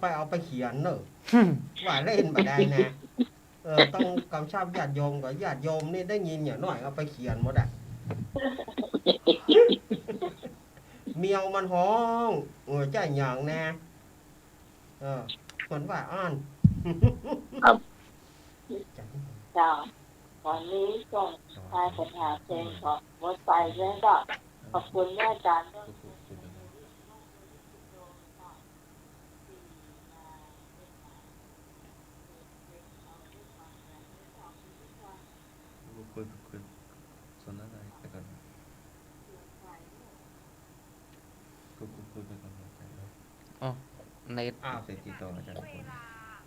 ค่อยเอาไปเขียนเนอะว่าเล่นมาได้นะต้องกำชับญาติโยมกับญาติโยมนี่ได้ยินอย่างน้อยเอาไปเขียนหมดอ่ะเมียวมันห้องใจอย่างแน่เหมือนว่าอ่านครับจ้าวันนี้ส่งทายปัญหาเพลงของวัดไซด์แล้วก็ขอบคุณแม่อาจารย์คุยสนอะไรไปก่อนคุยไปก่อนอาจารย์อ๋อในเสร็จติดต่ออาจารย์คน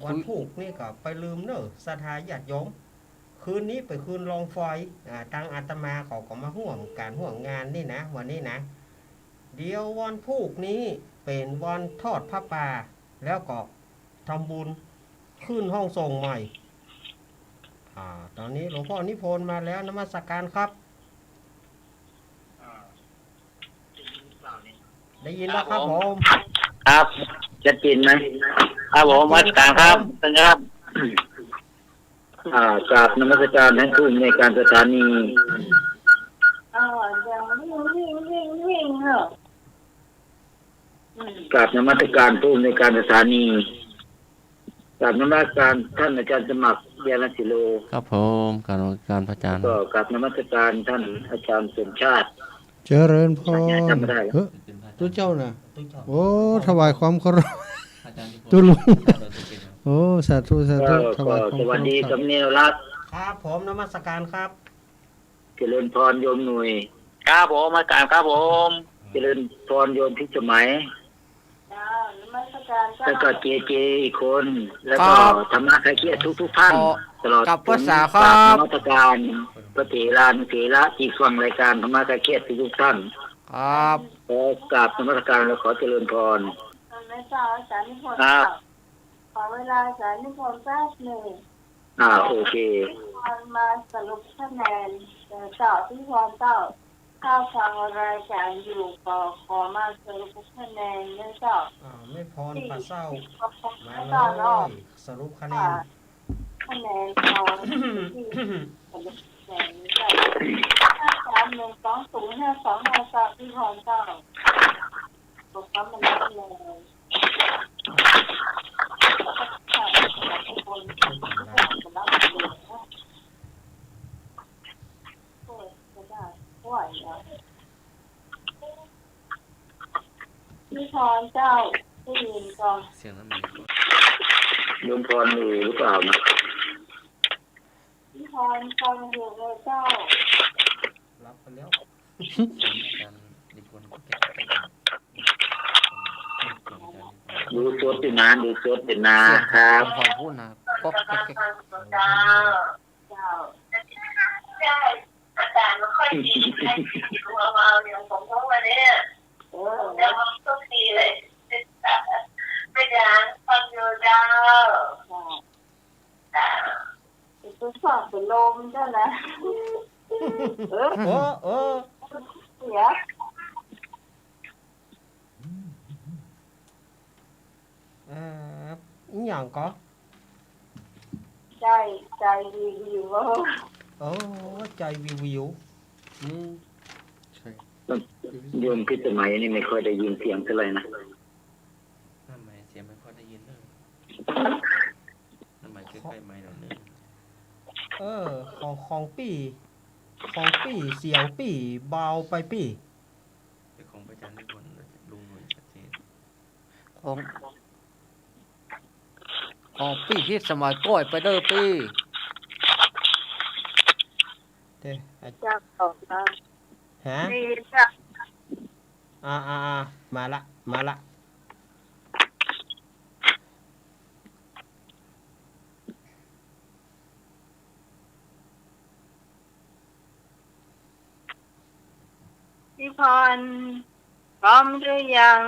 วันผูกนี่ก็ไปลืมเนอะสถาญาติโยมคืนนี้ไปคืนลองไฟทางอาตมาเขาก็มาห่วงการห่วงงานนี่นะวันนี้นะเดี๋ยววันผูกนี้เป็นวันทอดพระป่าแล้วก็ทำบุญขึ้นห้องส่งใหม่ตอนนี้หลวงพ่อนิพนธ์มาแล้วนมัสการครับได้ยินแล้วครับผมครับจะกินไหมครับผมวัดกลางครับนะครับกราบนมัสการท่านผู้ในการสถานียังวิ่งเหรอกราบนมัสการผู้ในการสถานีกราบนมัสการท่านอาจารย์สมัครเบียรศิโลครับผมการพระอาจารย์ก็กราบนมัสการท่านอาจารย์สมชาติเจริญพรตุ้เจ้าน่ะโอ้ถวายความเคารพตุ้ลุงโอ้สาธุถวายความสวัสดีสำเนียงรักครับผมนมัสการครับเจริญพรโยมหน่วยครับผมมาการครับผมเจริญพรโยมพิสมัยแล้วก็เจอีกคนแล้วก็ธรรมะใครเคียดทุกท่านตลอดกับภาษาครับนมัสการพระเถรานุเถระที่ฟังรายการธรรมะใครเคียดทุกท่านครับขอกราบนมัสการและขอเจริญพรครับขอเวลาอาจารย์นิพนธ์แป๊บหนึ่งโอเคมาสรุปคะแนนเจ้าที่พรเจ้าข้าวฟังรายการอยู่ก็ขอมาสรุปคะแนนเนื่องจากไม่พรปัสเศร้ามาเลยสรุปคะแนนของที่สรุปคะแนนนี้ก็53120525ที่พรเจ้าตกคำมันได้เลยพี่พรเจ้าได้ยินก่อนเสียงนั้นมีโยมพรอยู่หรือเปล่านะพี่พรฟังอยู่เลยเจ้ารับไปแล้วดูสดตินาดูสดตินาครับขอพูดนะป๊อกเจ้าอาจารย์ไม่ค่อยดีดูเอาอย่างผมทั้งวันนี้แล้วมันก็ดีเลยไม่จางฟังอยู่เจ้าตัวสอบเป็นลมเจ้านะเสียอย่างก็ใจวิวใจวิวใช่โยมพิสมัยนี่ไม่ค่อยได้ยินเสียงเท่าไหร่นะทำไมเสียงไม่ค่อยได้ยินเลยทำไมใกล้ๆไม่หน่อยนึงของปี่เสียงปี่เบาไปปี่เป็นของอาจารย์นิพนธ์ลุงหน่วยชัดเจนของปี่ที่สมัยก่อยไปเด้อปี่จับออกมาฮะมาละพี่พรพร้อมหรือยัง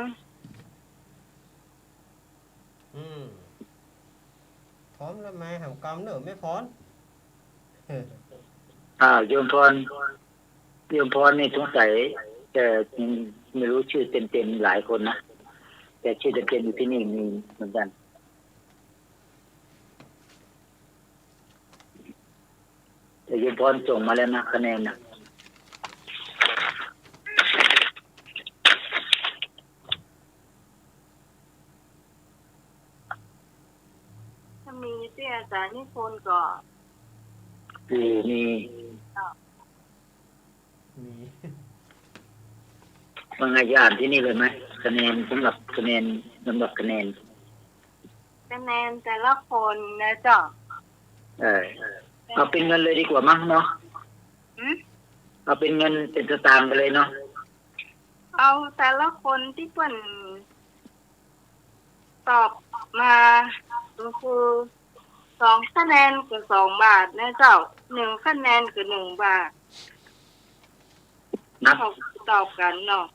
พร้อมแล้วไหมหำกำเนอะไม่พร้อมโยมพรนี่สงสัยแต่ไม่รู้ชื่อเต็มๆหลายคนนะแต่ แต่ชื่อทะเบียนอยู่ที่นี่มีเหมือนกันแต่ยุพรส่งมาแล้วนะคะแนนนะ ถ้ามีที่อาจารย์นิพนธ์ก็ คือมี มี บางอาจารย์ที่นี่เลยไหมคะแนนสำหรับคะแนนคะแนนแต่ละคนนะเจ้า เอาเป็นเงินเลยดีกว่ามั้งเนาะ อืม เอาเป็นเงินเป็นสตางค์ไปเลยเนาะ เอาแต่ละคนที่เพิ่นตอบมาก็คือ2 คะแนนกับ2 บาทนะเจ้า1 คะแนนกับ1 บาท นับ เขาตอบกันเนาะ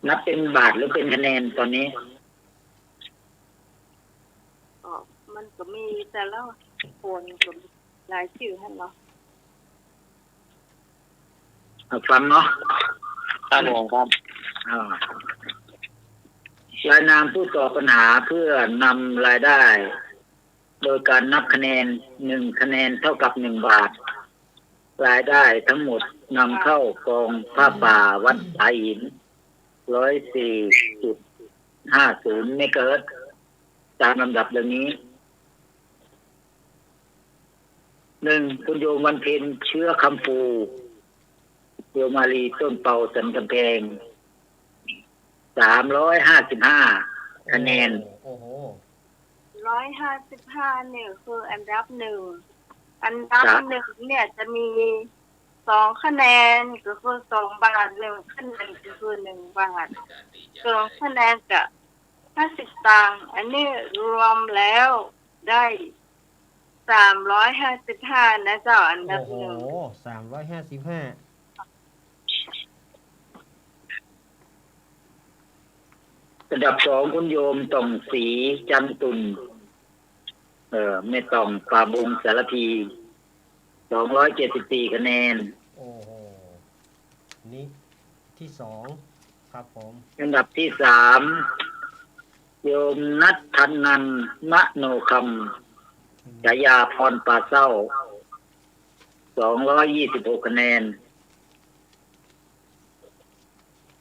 นับเป็นบาทหรือเป็นคะแนนตอนนี้ ก็มันก็มีแต่ละคนก็หลายชื่อให้เนาะ เอาฟังเนาะ ครับผมครับ รายนามผู้ตอบปัญหาเพื่อนำรายได้ โดยการนับคะแนน1 คะแนนเท่ากับ1 บาท รายได้ทั้งหมดนำเข้ากองผ้าป่าวัดสายหิน 104.50 เมกะเฮิรตซ์ตามลำดับดังนี้ 1. คุณโยมวันเพ็ญเชื้อคำฟูโยมาลีต้นเป่าสันกำแพง 355 คะแนน โอ้โห 155เนี่ยคืออันดับ 1อันดับ 1เนี่ยจะมี2 คะแนนก็คือ2 บาท1 คะแนนก็คือ1 บาท2 คะแนนกับ50 ตังค์อันนี้รวมแล้วได้355นะเจ้าอันดับ โอ้โห355 อันดับ 2 คุณโยมต่องศรีจันตุลไม่ต้องปาบุงสารพี274 คะแนน โอ้โหนี่ที่2ครับผม อันดับที่ 3 โยมนัทธันนันมโนคำฉายาพรป่าเศร้า226 คะแนน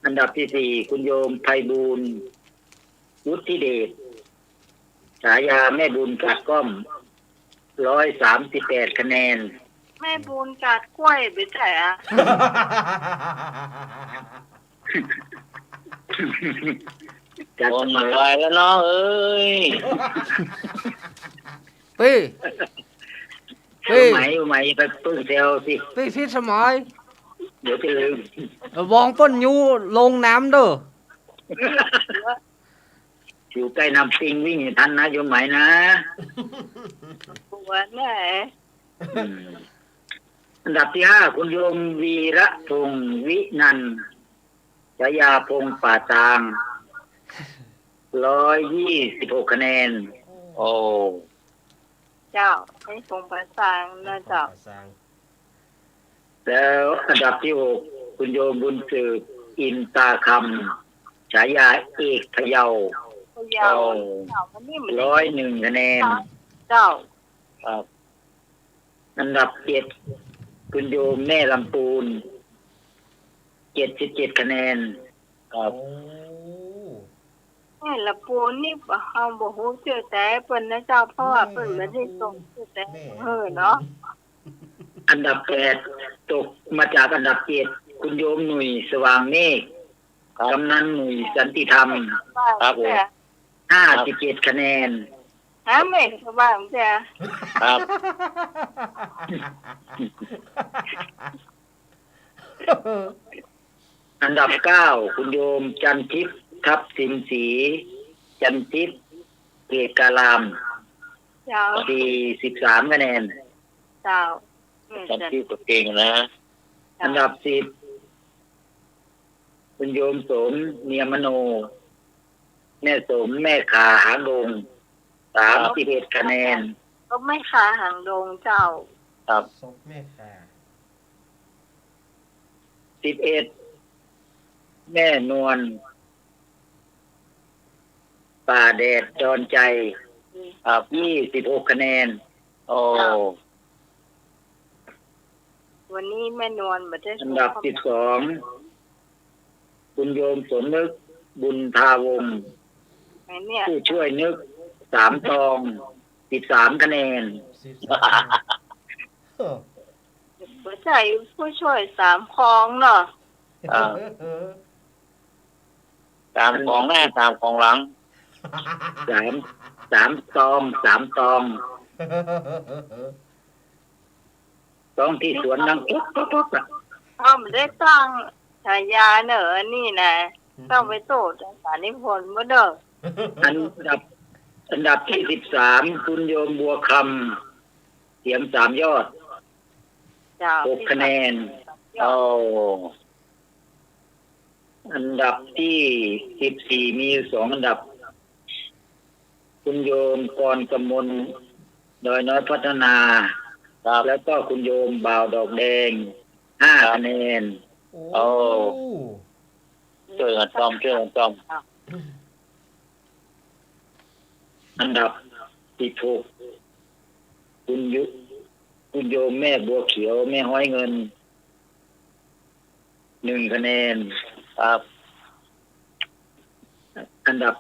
อันดับที่ 4 คุณโยมไพบูลย์วุฒิเดชฉายาแม่บุญกัดก้อม138 คะแนน แม่บุญกัดกล้วยไปแต่อะ จัด โอน มา ไปแล้วน้องเอ้ย พี่ เอาไหมไปปึ้งเซลสิ พี่สมัย เดี๋ยวจะลืม วองต้นยูลงน้ำเด้อ อยู่ใกล้น้ำปิงวิ่งให้ทันนะโยมไหมนะ ปวดแน่ อันดับที่ 5 คุณโยมวีระพงศ์วินันท์ฉายาพงศ์ป่าจาง126 คะแนน โอ้ เจ้าให้ทรงประสานนะเจ้า แล้วอันดับที่ 6 คุณโยมบุญสืบอินตาคำฉายาเอกพะเยา เจ้าวันนี้มัน 101 คะแนน เจ้า ครับ อันดับ 7 คุณโยมแม่ลำปูน77 คะแนน ครับ แม่ละปูนี่เฮาบ่ฮู้ชื่อแต่เพิ่นนะเจ้าเพราะว่าเพิ่นบ่ได้ส่งชื่อแต่เนาะ อันดับ 8 ตกมาจากอันดับ 7 คุณโยมหนุ่ยสว่างเมฆกำนันหนุ่ยสันติธรรม ครับผม 57 คะแนน หาแม่สบายจ้ะ ครับ อันดับ 9 คุณโยมจันทิพย์ทับสินศรีจันทิพย์เกตการาม เจ้า 43 คะแนน เจ้า ฉันชื่อตัวเก่งนะ อันดับ 10 คุณโยมสมเนียมโน แม่สมแม่ขาหางดง31 คะแนน ก็ไม่ขาหางดงเจ้า ครับ ศพแม่ค่ะ 11 แม่นวล ป่าแดดจรใจ26 คะแนน โอ้ วันนี้แม่นวลบ่ได้ อันดับ12คุณโยมสมนึกบุญทาวงศ์ ไอ้เนี่ย ผู้ช่วยนึก3 ตอง13 คะแนน เออ บ่ใช่ผู้ช่วย3คลองเนาะ ตามของหน้าตามของหลัง 3 ตองต้องที่สวนนั่งตุ๊กๆอ่ะ เขาไม่ได้ตั้งฉายาเนอะนี่นะต้องไปโตดสารนิพนธ์บ่เด้อ อันดับที่13คุณโยมบัวคำเสียง3 ยอด เจ้า 6 คะแนน โอ้ อันดับที่14มีอยู่2 อันดับ คุณโยมกรกมลดอยน้อยพัฒนา ครับ แล้วก็คุณโยมบ่าวดอกแดง5 คะแนน โอ้ ช่วยกันซ่อม อันดับ16คุณโยมแม่บัวเขียวแม่ห้อยเงิน1 คะแนน ครับ อันดับ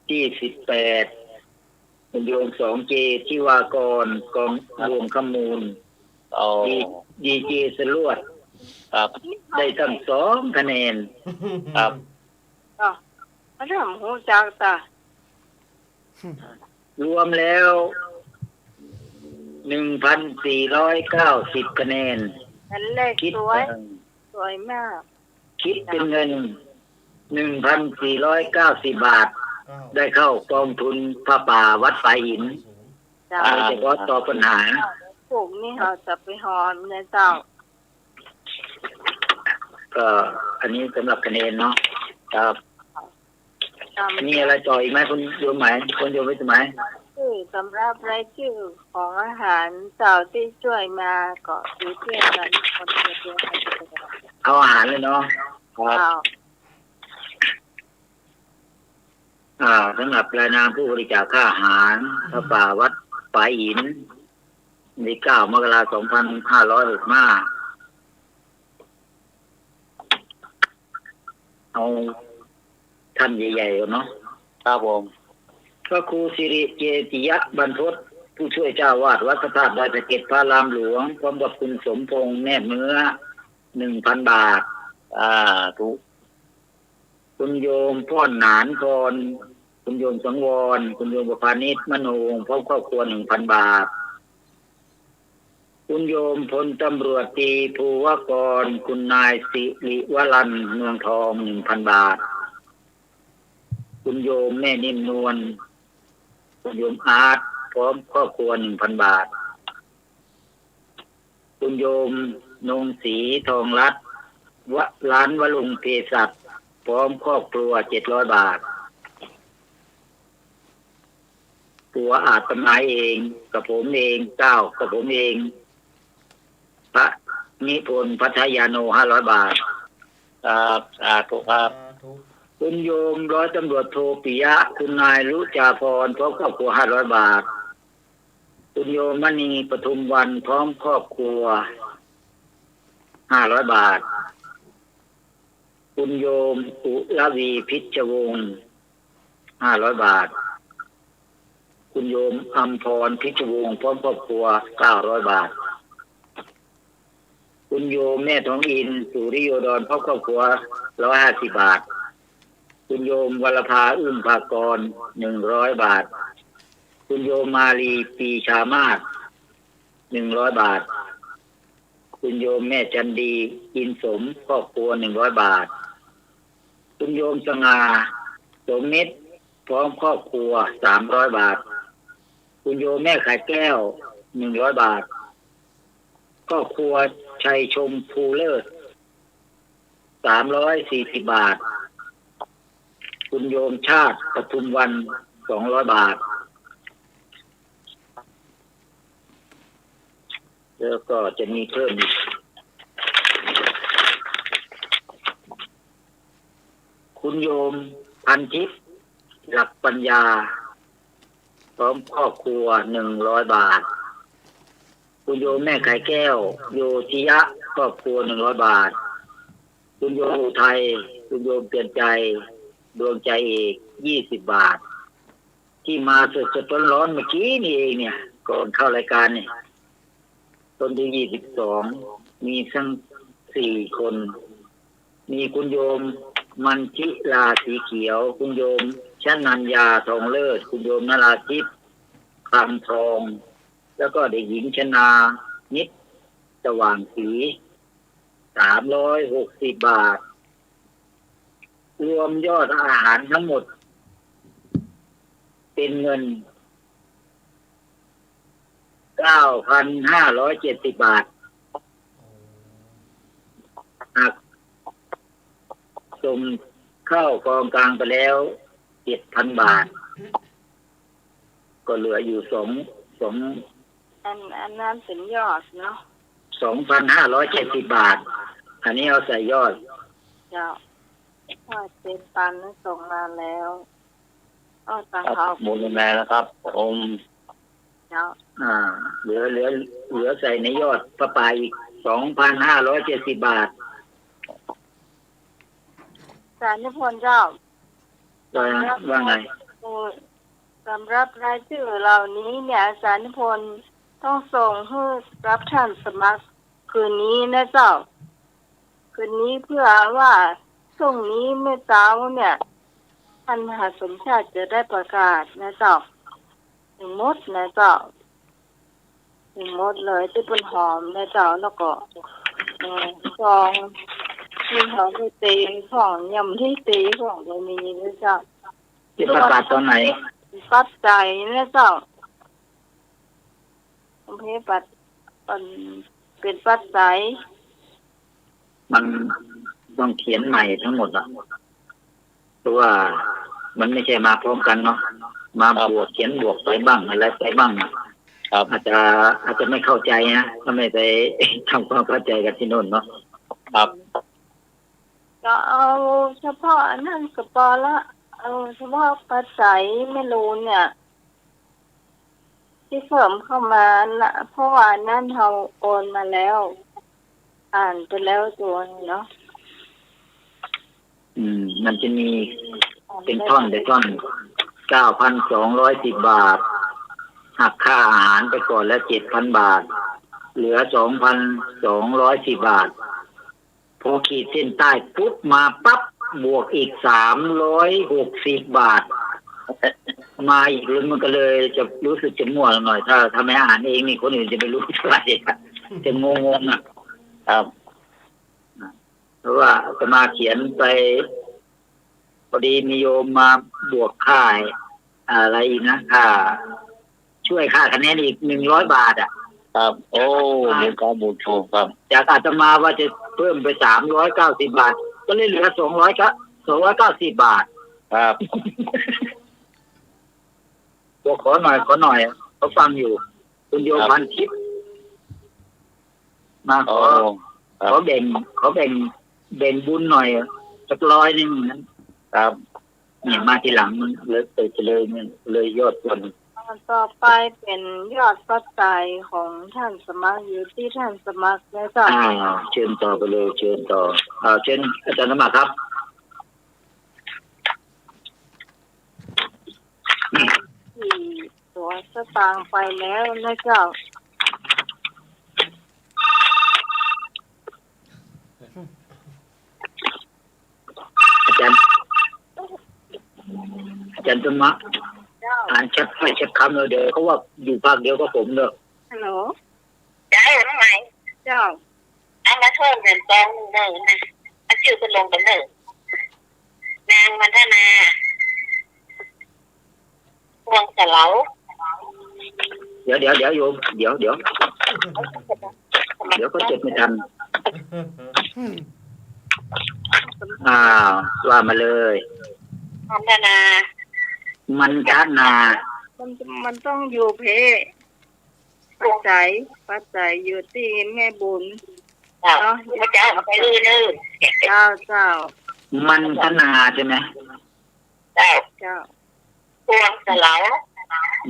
ที่18คุณโยม2 เจที่วากรกองรวมขมูล โอ้ ดีเจสลวด ครับ ได้ตั้ง2 คะแนน ครับ อ่ะมาทำหูจักตาร วมแล้ว 1,490 คะแนน อันเลข คิด สวยมาก คิดเป็นเงิน 1,490 บาท ได้เข้ากองทุนพระป่าวัดฝายหิน เจ้า โดยเฉพาะต่อปัญหา ปลูกนี่เขาจะไปหอมนะเจ้า ก็อันนี้สำหรับคะแนนเนาะครับ ตาม มีอะไรต่ออีกไหมคุณโยมไหมคุณโยมไม่สมัย ชื่อสำหรับรายชื่อของอาหารเจ้าที่ช่วยมาก็อยู่ที่นั้นคนเดียว เอาอาหารเลยเนาะครับ เจ้า สำหรับรายนามผู้บริจาคค่าอาหารพระป่าวัดฝายหินใน9 มกราคม 2565เอาท่านใหญ่ๆเนาะ ครับผม พระครูสิริเจติยะบรรพตผู้ช่วยเจ้าวาดวัดพระธาตุดอยสะเก็ดพระรามหลวงพร้อมกับคุณสมพงษ์แนบเนื้อ 1,000 บาท ถูก คุณโยมพ่อนหนานพรคุณโยมสังวรคุณโยมประพานิชมโนพร้อมครอบครัว 1,000 บาท คุณโยมพลตำรวจตรีภูวกรคุณนายสิริวรันเมืองทอง 1,000 บาท คุณโยมแม่นิ่มนวลคุณโยมอาร์ตพร้อมครอบครัว 1,000 บาท คุณโยมนงศรีทองรัตน์ร้านวลุงเภสัชพร้อมครอบครัว 700 บาท ตัวอาตมาเองกับผมเองกับผมเองพระนิพนธ์พัทยาโน 500 บาท ครับถูกครับ คุณโยมร้อยตำรวจโทปิยะคุณนายรุจาพรพร้อมครอบครัว 500 บาท คุณโยมมณีปทุมวันพร้อมครอบครัว 500 บาท คุณโยมอุลวีพิชวงศ์ 500 บาท คุณโยมอัมพรพิชวงศ์พร้อมครอบครัว 900 บาท คุณโยมแม่ทองอินสุริโยดรพร้อมครอบครัว 150 บาท คุณโยมวรภาอึ้มภากร 100 บาท คุณโยมมาลีปีชามาศ 100 บาท คุณโยมแม่จันดีอินสมครอบครัว 100 บาท คุณโยมสง่าสมมิตรพร้อมครอบครัว 300 บาท คุณโยมแม่ไข่แก้ว 100 บาท ครอบครัวชัยชมภูเลิศ 340 บาท คุณโยมชาติปทุมวัน 200 บาท แล้วก็จะมีเพิ่มอีกคุณโยมพันทิพย์ หลักปัญญาพร้อมครอบครัว100 บาทคุณโยมแม่ไข่แก้วโยชิยะครอบครัว100 บาทคุณโยมอุทัยคุณโยมเปลี่ยนใจดวงใจเอก20 บาทที่มาสดๆร้อนๆเมื่อกี้นี่เองเนี่ยก่อนเข้ารายการเนี่ยต้นที่22มีทั้ง4 คนมีคุณโยมมันชิลาสีเขียวคุณโยมชนัญญาทองเลิศคุณโยมนราทิพย์คำทองแล้วก็เด็กหญิงชนานิดสว่างศรี360 บาทรวมยอดอาหารทั้งหมดเป็นเงิน 9,570 บาทหากส่งเข้ากองกลางไปแล้ว 7,000 บาทก็เหลืออยู่อันนั้นเป็นยอดเนาะ 2,570 บาทอันนี้เอาใส่ยอดเจ้าว่าเป็นปันส่งมาแล้วต่าง ค เขา รับมูลแม่นะครับผมเจ้าเหลือใส่ในยอดพระป่าอีก 2,570 บาทสารนิพนธ์เจ้าว่าไงสำหรับรายชื่อเหล่านี้เนี่ยสารนิพนธ์ต้องส่งให้รับท่านสมัครคืนนี้นะเจ้าคืนนี้เพื่อว่าช่วงนี้เมื่อเช้าเนี่ยท่านมหาสมชาติจะได้ประกาศนะเจ้าถึงมดนะเจ้าถึงมดเลยที่เป็นหอมนะเจ้าแล้วก็ซองที่เขาไปตีของยำที่ตีของเรามีนะเจ้าจะประกาศตอนไหนปัดใจนะเจ้าเพปัดเป็นปัดใจมันต้องเขียนใหม่ทั้งหมดอ่ะเพราะว่ามันไม่ใช่มาพร้อมกันเนาะมาบวกเขียนบวกไปบ้างอะไรไปบ้างครับอาจจะไม่เข้าใจนะถ้าไม่ไปทำความเข้าใจกันที่โน่นเนาะครับก็เอาเฉพาะนั่นก็พอละเอาเฉพาะปัดใจไม่รู้เนี่ยที่เสริมเข้ามาละเพราะว่านั่นเราโอนมาแล้วอ่านไปแล้วตัวเนาะมันจะมีเป็นท่อน9,210 บาทหักค่าอาหารไปก่อนแล้ว 7,000 บาทเหลือ 2,210 บาทพอขีดเส้นใต้ปุ๊บมาปั๊บบวกอีก360 บาทมาอีกแล้วมันก็เลยจะรู้สึกจะมั่วหน่อยถ้าไม่อ่านเองนี่คนอื่นจะไม่รู้เท่าไหร่จะงงๆนะครับเพราะว่าจะมาเขียนไปพอดีมีโยมมาบวกค่าอะไรอีกนะค่าช่วยค่าคะแนนอีก100 บาทครับโอ้มีข้อมูลถูกครับจากอาตมาว่าจะเพิ่มไป390 บาทก็เลยเหลือ290 บาทครับขอหน่อยเขาฟังอยู่คุณโยพันทิพย์มาขอแบ่งบุญหน่อยสัก100 นึงนะครับเนี่ยมาทีหลังมันเลยยอดคนต่อไปเป็นยอดปัจจัยของท่านสมัครอยู่ที่ท่านสมัครนะจ๊ะเชิญต่อไปเลยเชิญต่อเชิญอาจารย์สมัครครับที่ตัวสตางค์ไปแล้วนะเจ้าอาจารย์สมัครอ่านชัดไม่ชัดคำเลยเดี๋ยวเขาว่าอยู่ภาคเดียวก็ผมเนอะฮัลโหลได้ทำไมเจ้าอันนั้นเพิ่มเงินแจ้งเนินนะอันชื่อเป็นลงกันเนินนางมันธนาพวงเสลาเดี๋ยวโยมเดี๋ยวก็เจ็บไม่ทันว่ามาเลยมันธนามันต้องอยู่เพปัจจัยอยู่ที่แม่บุญเนาะพระเจ้าไปลื่นเจ้ามันธนาใช่ไหมเจ้า พวงสลาว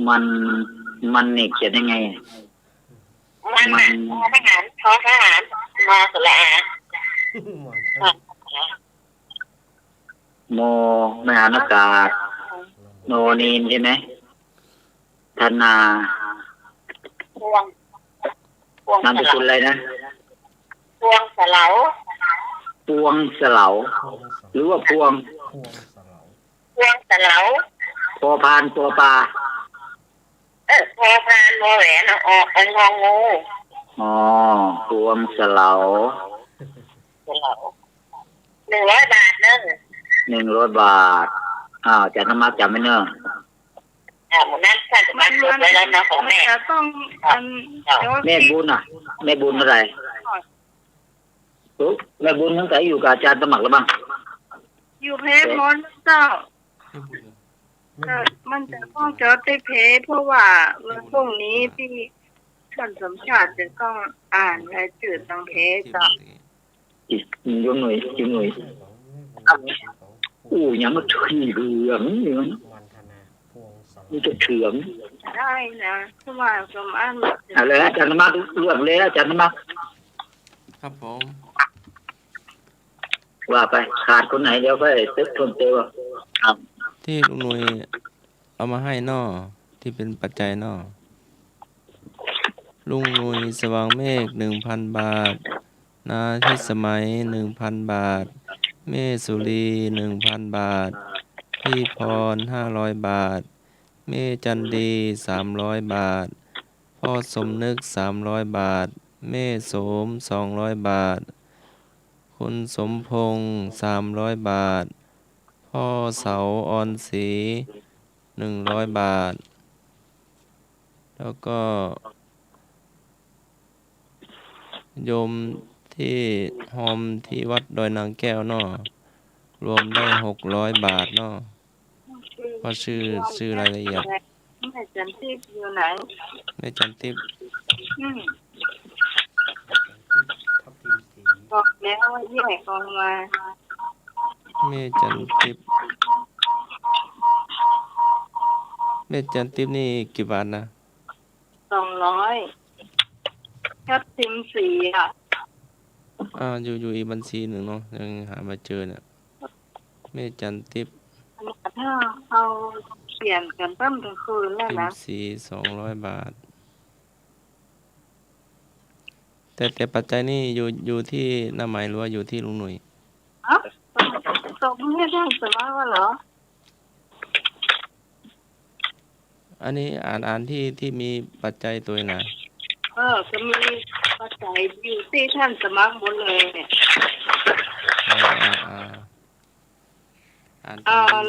มันเนี่ยเขียนยังไง มันทหารทอทหารมาสละอา โมไม่อ่านอากาศโนนีนใช่ไหมธนา พวงนามส สลา กุลอะไรนะ พวงสลาว พวงเสลาหรือว่าพวง พวงสลาว พอพานตัวปลา พอพานโมแหวนออกงองู อ๋อพวงเสลา สลาว100 บาทเนอะ 100 บาทจะน้ำมักจำไม่เนอะ หมดนั้นท่านจะมาจดไว้แล้วนะของแม่ จะต้องแม่บุญแม่บุญเท่าไหร่แม่บุญตั้งแต่อยู่กับอาจารย์สมัครแล้วบ้าง อยู่เพชรมอนเจ้ามันจะต้องเจอได้เพชรเพราะว่าวันพรุ่งนี้ที่ท่านสมชาติจะต้องอ่านรายชื่อทางเพชรจ้ะ ยุ่งหน่อยยังมาถือเหลืองนี่มันจะเถื่อง ได้นะเพราะว่าสมอัน อะไรอาจารย์สมัครเลือกเลยอาจารย์สมัคร ครับผม ว่าไปขาดคนไหนเดี๋ยวก็ตึกทนเตียวครับ ที่ลุงหนุ่ยเอามาให้นอที่เป็นปัจจัยนอลุงหนุ่ยสว่างเมฆ 1,000 บาท นาทิสมัย 1,000 บาท เมสุรี 1,000 บาท พี่พร 500 บาท เมจันดี 300 บาท พ่อสมนึก 300 บาท เมโสม 200 บาท คุณสมพงษ์300 บาท พ่อเสาออนศรี100 บาท แล้วก็โยมที่โฮมที่วัดดอยนางแก้วเนาะรวมได้600 บาทเนาะเพราะชื่อรายละเอียด แม่จันทิพย์อยู่ไหน แม่จันทิพย์ บอกแล้วว่าแยกออกมา แม่จันทิพย์แม่จันทิพย์นี่กี่บาทนะ 200ครับทิมสีอ่ะ อยู่อีกบัญชีหนึ่งเนาะยังหามาเจอเนี่ยแม่จันทิพย์ ถ้าเขาเขียนกันตั้งแต่คืนแล้ว พิม นะ พ์สี200 บาท แต่ปัจจัยนี่อยู่ที่หน้าหมายหรือว่าอยู่ที่ลุงหนุ่ย ตกไม่ได้สมาว่าเหรอ อันนี้อ่านที่มีปัจจัยตัวนะ จะมีปัจจัยอยู่ที่ท่านสมัครหมดเลยเนี่ย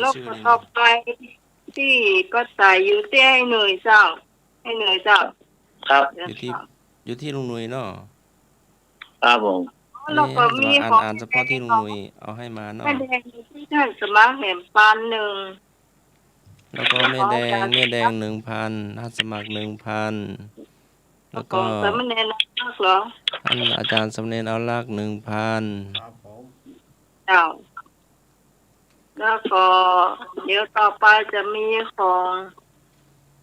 แล้วก็ต่อไปที่ปัจจัยอยู่ที่ให้หน่วยเจ้า ครับ อยู่ที่ลุงหนุ่ยเนาะ ครับผม แล้วก็มีของ อ่านเฉพาะที่ลุงหนุ่ยเอาให้มาเนาะ แม่แดงที่ท่านสมัครแหมปานหนึ่ง แล้วก็แม่แดง 1,000ท่านสมัคร 1,000 แล้วก็ สมณเณรนักเหรอ ท่านอาจารย์สำเนียงเอาลัก 1,000 ครับผม เจ้าแล้วก็เดี๋ยวต่อไปจะมีของ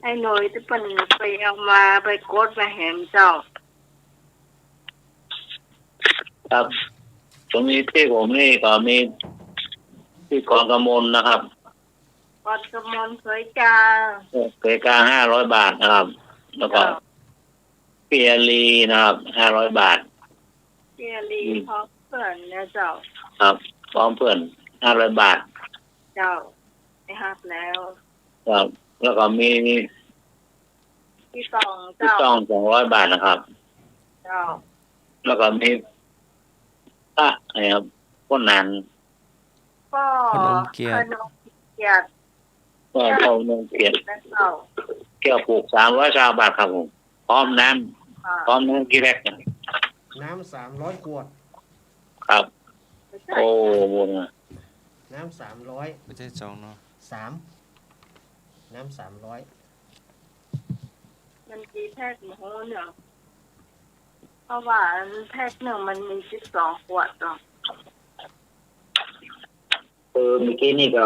ให้หน่วยที่เป็นไปเอามาไปกดมาแหมเจ้า ครับตรงนี้ที่ผมนี่ก็มีที่กองกำมลนะครับ กดกระมวลสวยจา เกกา500 บาทนะครับ แล้วก็เปียรีนะครับ500 บาท เจียรีพร้อมเพื่อนนะเจ้า ครับพร้อมเพื่อน500 บาท เจ้าไปหักแล้ว ครับ แล้วก็มี ที่สอง ที่ เจ้า ต้อง200 บาทนะครับ เจ้า แล้วก็มีอะไรครับพ้นนัน ก็ ขนมเกียรติ ขนมเกียรติ ก็เข้าเมืองเกียรติ นะเจ้า แก้วปลูก300 บาทครับผมพร้อมน้ำพร้อมน้ำกี่แรกกัน น้ำ300 ขวด ครับ โอ้โห น้ำ300 ไม่ใช่2เนาะ น้ำ300 มันมีแพ็คหมูเนี่ยเพราะว่าแพ็คหนึ่งมันมี12 ขวดเนาะ เมื่อกี้นี่ก็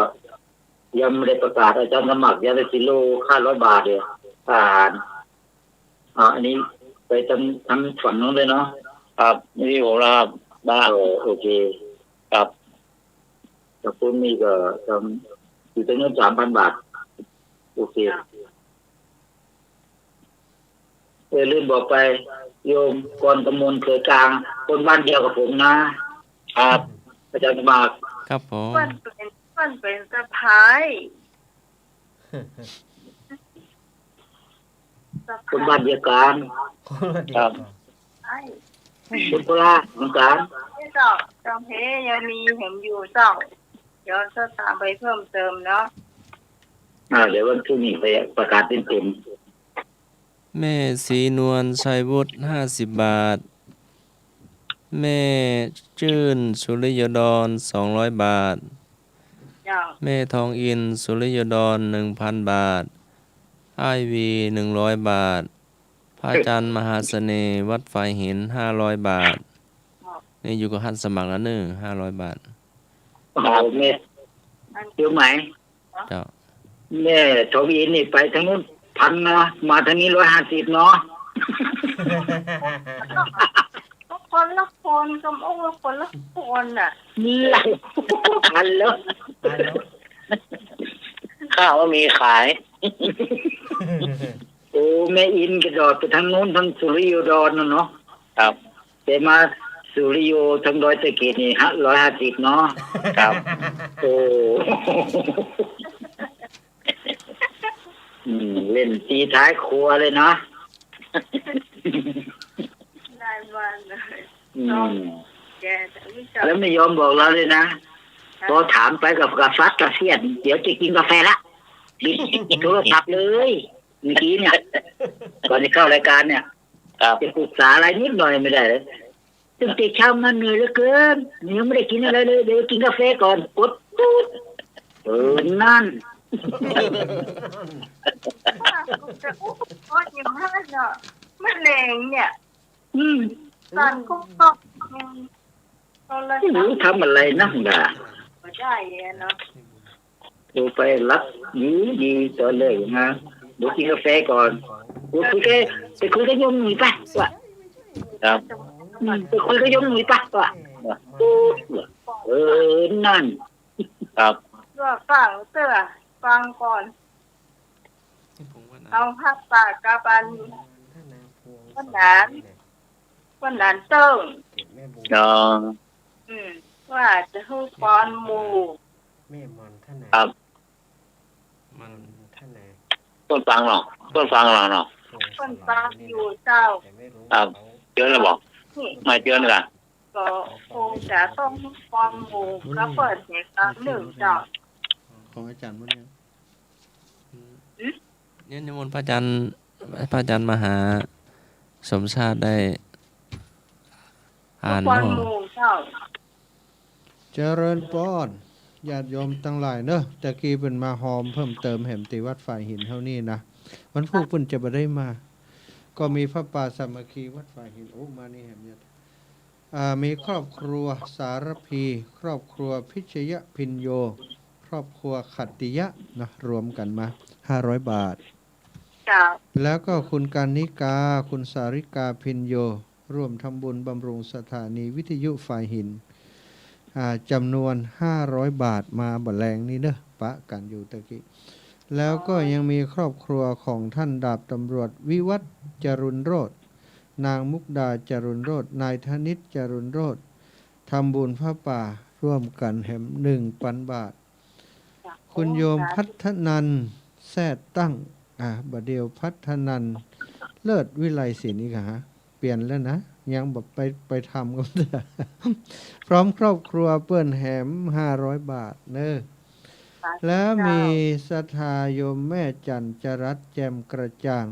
ยังไม่ได้ประกาศอาจารย์สมัครยังได้กิโลค่า100 บาทเลยผ่านอันนี้ไปทั้งฝั่งนู้นเลยเนาะ ครับนี่ผมนะครับบ้าน โอเค ครับ แต่คุณนี่ก็อยู่ตรงนู้น3,000 บาทโอเคลืมบอกไปโยมกรกมลเคยกลางคนบ้านเดียวกับผมนะครับอาจารย์สมัคร ครับผม เพื่อนเป็นสะพาย คนบ้านเดียวกัน ครับ ใช่ คนโคราชเหมือนกัน เจ้าเพยังมีเห็นอยู่เจ้าเดี๋ยวจะตามไปเพิ่มเติมเนาะ เดี๋ยววันพรุ่งนี้ไปประกาศเต็ม แม่ศรีนวลชัยวุฒิ50 บาท แม่จื้นสุริยดร200 บาท เจ้า แม่ทองอินสุริยดร1,000 บาทอ้ายวี100 บาทพระอาจารย์มหาเสน่ห์วัดไฟหิน500 บาทนี่อยู่กับท่านสมัครแล้ว500 บาท ๆแม่เดี๋ยวไหม เจ้า แม่ทองอินนี่ไปทางนู้น1,000นะมาทางนี้150เนาะ คนละคนกำองละคนละคนน่ะ นี่แหละพันแล้ว ข้าวว่ามีขาย โอ้แม่อินกระโดดไปทางนู้นทางสุริโยดรน่ะเนาะ ครับ แต่มาสุริโยทางดอยตะเกียบนี่150เนาะ ครับ โอ้เล่นตีท้ายครัวเลยนะ ได้มาเลย แกแต่ไม่จับ แล้วไม่ยอมบอกเราเลยนะพอถามไปกับฟัดกับเสียนเดี๋ยวจะกินกาแฟละปิดโทรศัพท์เลยเมื่อกี้เนี่ยก่อนจะเข้ารายการเนี่ย ครับ จะปรึกษาอะไรนิดหน่อยไม่ได้เลยตั้งแต่เช้ามาเหนื่อยเหลือเกินยังไม่ได้กินอะไรเลยเดี๋ยวกินกาแฟก่อนกดตุ๊ดนั่น จะอุ้มก้อนยังห้าเนาะมันแรงเนี่ยตอนก็เราเลย ไม่รู้ทำอะไรนั่งด่า ไม่ได้เลยเนาะ ดูไปรับดีต่อเลยนะเดี๋ยวกินกาแฟก่อนไปคุยกับโยมหนุ่ยป่ะวะ ครับ ไปคุยกับโยมหนุ่ยป่ะวะนั่น ครับ ก็ฟังเสือฟังก่อนเอาภาพปากกาบันวันนั้นเติ้ง อ๋อ ว่าจะให้ปอนหมู่ แม่มอนท่านไหน ครับ มันท่านไหน ต้นฟังหรอต้นฟังหรอเนาะ คนฟังอยู่เจ้า แต่ไม่รู้ ครับ เจอแล้วบอก นี่ ไม่เจอเลยล่ะ ก็คงจะต้องปอนหมู่ก็เปิดเหตุการณ์หนึ่งเจ้า ของอาจารย์วันนี้ เนี่ยนิมนต์พระอาจารย์มหาสมชาติได้อ่าน ปอน เนาะ หมู่เจ้า เจริญปอนญาติโยมตั้งหลายเนอะตะกี้เป็นมาหอมเพิ่มเติมแห่มตีวัดฝ่ายหินเท่านี้นะวันพุธเพิ่นจะบ่ได้มา ก็มีพระป่าสามัคคีวัดฝ่ายหินโอ้มานี่แห่มเนี่ยมีครอบครัวสารพี ครอบครัวพิชยพินโย ครอบครัวขัตติยะนะรวมกันมา500 บาท เจ้า แล้วก็คุณการนิกา คุณสาริกาพินโย ร่วมทำบุญบำรุงสถานีวิทยุฝ่ายหินจำนวน500 บาทมาบ่แรงนี่เนอะปะกันอยู่ตะกี้แล้วก็ยังมีครอบครัวของท่านดาบตำรวจวิวัฒน์จรุนโรจน์นางมุกดาจรุนโรจน์นายธนิตจรุนโรจน์ทำบุญพระป่าร่วมกันแห่ม1,000 บาท คุณโยมพัฒนันท์แท้ตั้งบัดเดียวพัฒนันท์เลิศวิไลศิลป์นี่ค่ะเปลี่ยนแล้วนะยังแบบไปทำกันเถอะพร้อมครอบครัวเปิ้นแหม500 บาทเนอะแล้วมีศรัทธาโยมแม่จันจรัสแจ่มกระจ่าง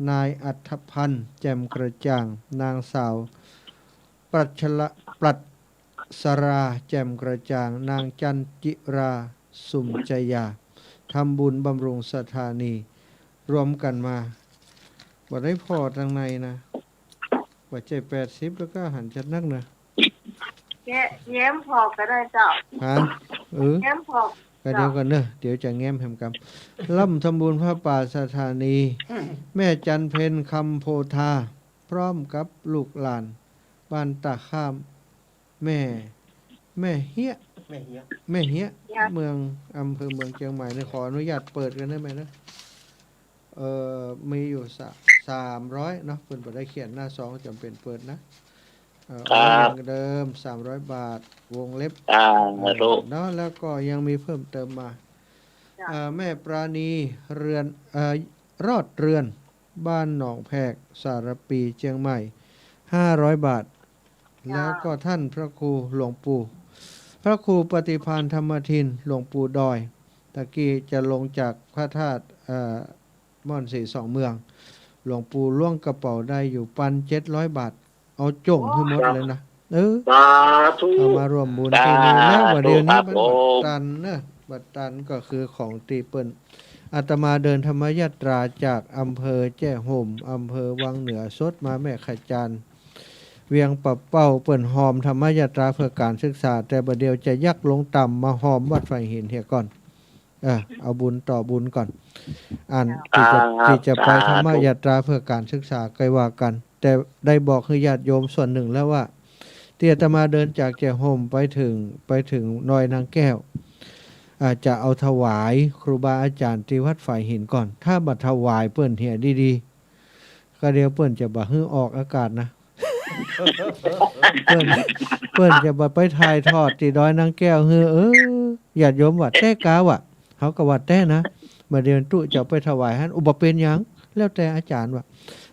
นายอัธพันธ์แจ่มกระจ่างนางสาวปรัชราแจ่มกระจ่างนางจันจิราสุมจยาทำบุญบำรุงสถานีรวมกันมาบ่ได้พอทางในนะว่าใจ80แล้วก็หันจัดนักนะ แย้มพอก็ได้เจ้า หัน แย้มพอ ก็เดี๋ยวกันเนอะเดี๋ยวจะแง้มแหมกำล่ำทำบุญพระป่าสถานี แม่จันเพ็ญคำโพธาพร้อมกับลูกหลานบ้านตาข้าม แม่เฮีย แม่เฮีย แม่เฮียเมืองอำเภอเมืองเชียงใหม่เนี่ยขออนุญาตเปิดกันได้ไหมนะมีอยู่300เนาะเพิ่นบ่ได้เขียนหน้าซองจำเป็นเปิดนะอย่างเดิม300 บาทวงเล็บ รู้ เนาะแล้วก็ยังมีเพิ่มเติมมาแม่ปราณีเรือนรอดเรือนบ้านหนองแพกสารปีเชียงใหม่500 บาท แล้วก็ท่านพระครูหลวงปู่พระครูปฏิภาณธรรมทินหลวงปู่ดอยตะกี้จะลงจากพระธาตุม่อนสี2 เมืองหลวงปู่ล่วงกระเป๋าได้อยู่700 บาท เอาจงให้หมดเลยนะสาธุ เอามารวมบุญที่นี่แล้ววันเดียวนี้มันบัดตันนะบัดตันก็คือของตีเปิ้นอาตมาเดินธรรมยาตราจากอำเภอแจ้ห่มอำเภอวังเหนือสดมาแม่ขจานเวียงปะเป้าเปิ่นหอมธรรมยาตราเพื่อการศึกษาแต่บัดเดียวจะยักลงต่ำมาหอมวัดไฟหินเฮียก่อนเอาบุญต่อบุญก่อนที่จะไปธรรมยาตราเพื่อการศึกษาก็ว่ากันแต่ได้บอกให้ญาติโยมส่วนหนึ่งแล้วว่าที่อาตมาเดินจากแจ้ห่มไปถึงนอยนางแก้วอาจจะเอาถวายครูบาอาจารย์ที่วัดฝ่ายหินก่อนถ้าบัดถวายเปิ้นเหียดีๆก็เดี๋ยวเปิ้นจะบ่ฮื้อออกอากาศนะ เปิ้นจะบ่ไปถ่ายทอดที่ดอยนางแก้วฮือญาติโยมว่าแต่กาว่ะเฮาก็ว่าแต่นะมาเดือนตุจะไปถวายหันบ่เป็นหยังแล้วแต่อาจารย์ว่า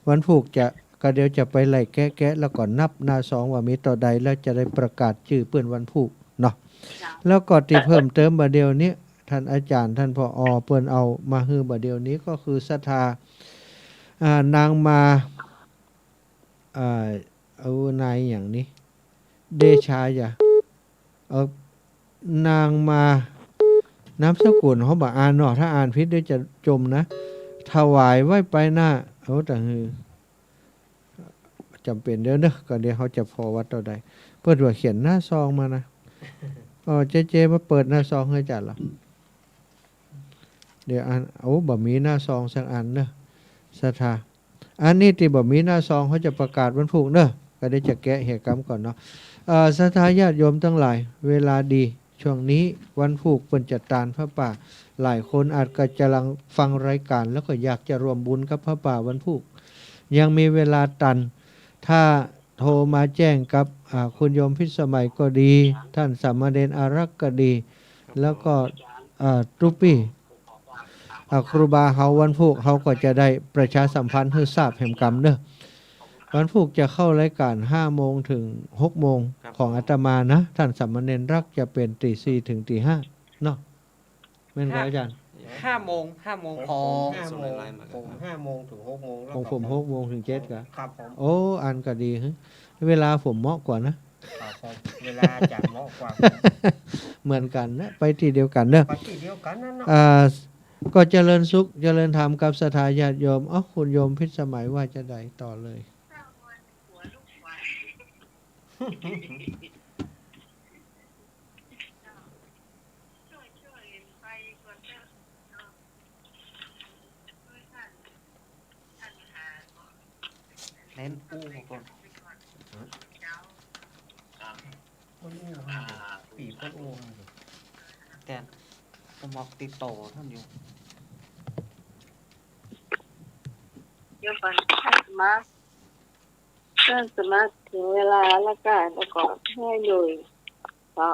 วันผูกจะก็เดี๋ยวจะไปไล่แกะแล้วก็นับหน้า2ว่ามีต่อใดแล้วจะได้ประกาศชื่อเปิ้นวันผูกเนาะแล้วก็ที่เพิ่มเติมบัดเดี๋ยวนี้ท่านอาจารย์ท่านผอ.เปิ้นเอามาฮื้อบัดเดี๋ยวนี้ก็คือศรัทธานางมาเอานายอย่างนี้เดชาอย่านางมาน้ำสกุลเขาบอกอ่านเนาะถ้าอ่านผิดเดี๋ยวจะจมนะถวายไว้ไปหน้าแต่คือจำเป็นเดี๋ยวเนอะก็เดี๋ยวเขาจะพอวัดต่อใดเปิดว่าเขียนหน้าซองมานะเจมาเปิดหน้าซองให้จัดหรอเดี๋ยวอ่านบะมีหน้าซองสักอันเนอะศรัทธาอันนี้ที่บะมีหน้าซองเขาจะประกาศวันพุธเนอะก็ได้จะแกะเหตุกรรมก่อนเนาะศรัทธาญาติโยมทั้งหลายเวลาดีช่วงนี้วันพุธเปิ่นจัดตานพระป่าหลายคนอาจจะกำลังฟังรายการแล้วก็อยากจะรวมบุญกับพระป่าวันพุธยังมีเวลาตันถ้าโทรมาแจ้งกับคุณโยมพิสมัยก็ดีท่านสามเณรอารักษ์ก็ดีแล้วก็ตุปี้ครูบาเฮาวันพุธเขาก็จะได้ประชาสัมพันธ์ให้ทราบแห่งกรรมเนอะวันพุธจะเข้ารายการ5 โมงถึง6 โมงของอาตมานะท่านสามเณรรักจะเป็นตี 4 ถึงตี 5เนาะแม่นครับอาจารย์5 โมงพอผม5 โมงถึง 6 โมงแล้ว ของผม6 โมงถึง 7ครับ ครับผม โอ้อันก็ดีฮะเวลาผมเหมาะกว่านะ เวลาจะเหมาะกว่า เหมือนกันนะไปที่เดียวกันเนอะ ไปที่เดียวกันนั่นเนาะก็เจริญสุขเจริญธรรมกับศรัทธาญาติโยมคุณโยมพิสมัยว่าจะได้ต่อเลยเน้นอู้ก่อนปีพ่นอู้แต่สมอกติดต่อท่านอยู่เดี๋ยวก่อนท่านสมาถึงเวลาแล้วก็ให้เลยก็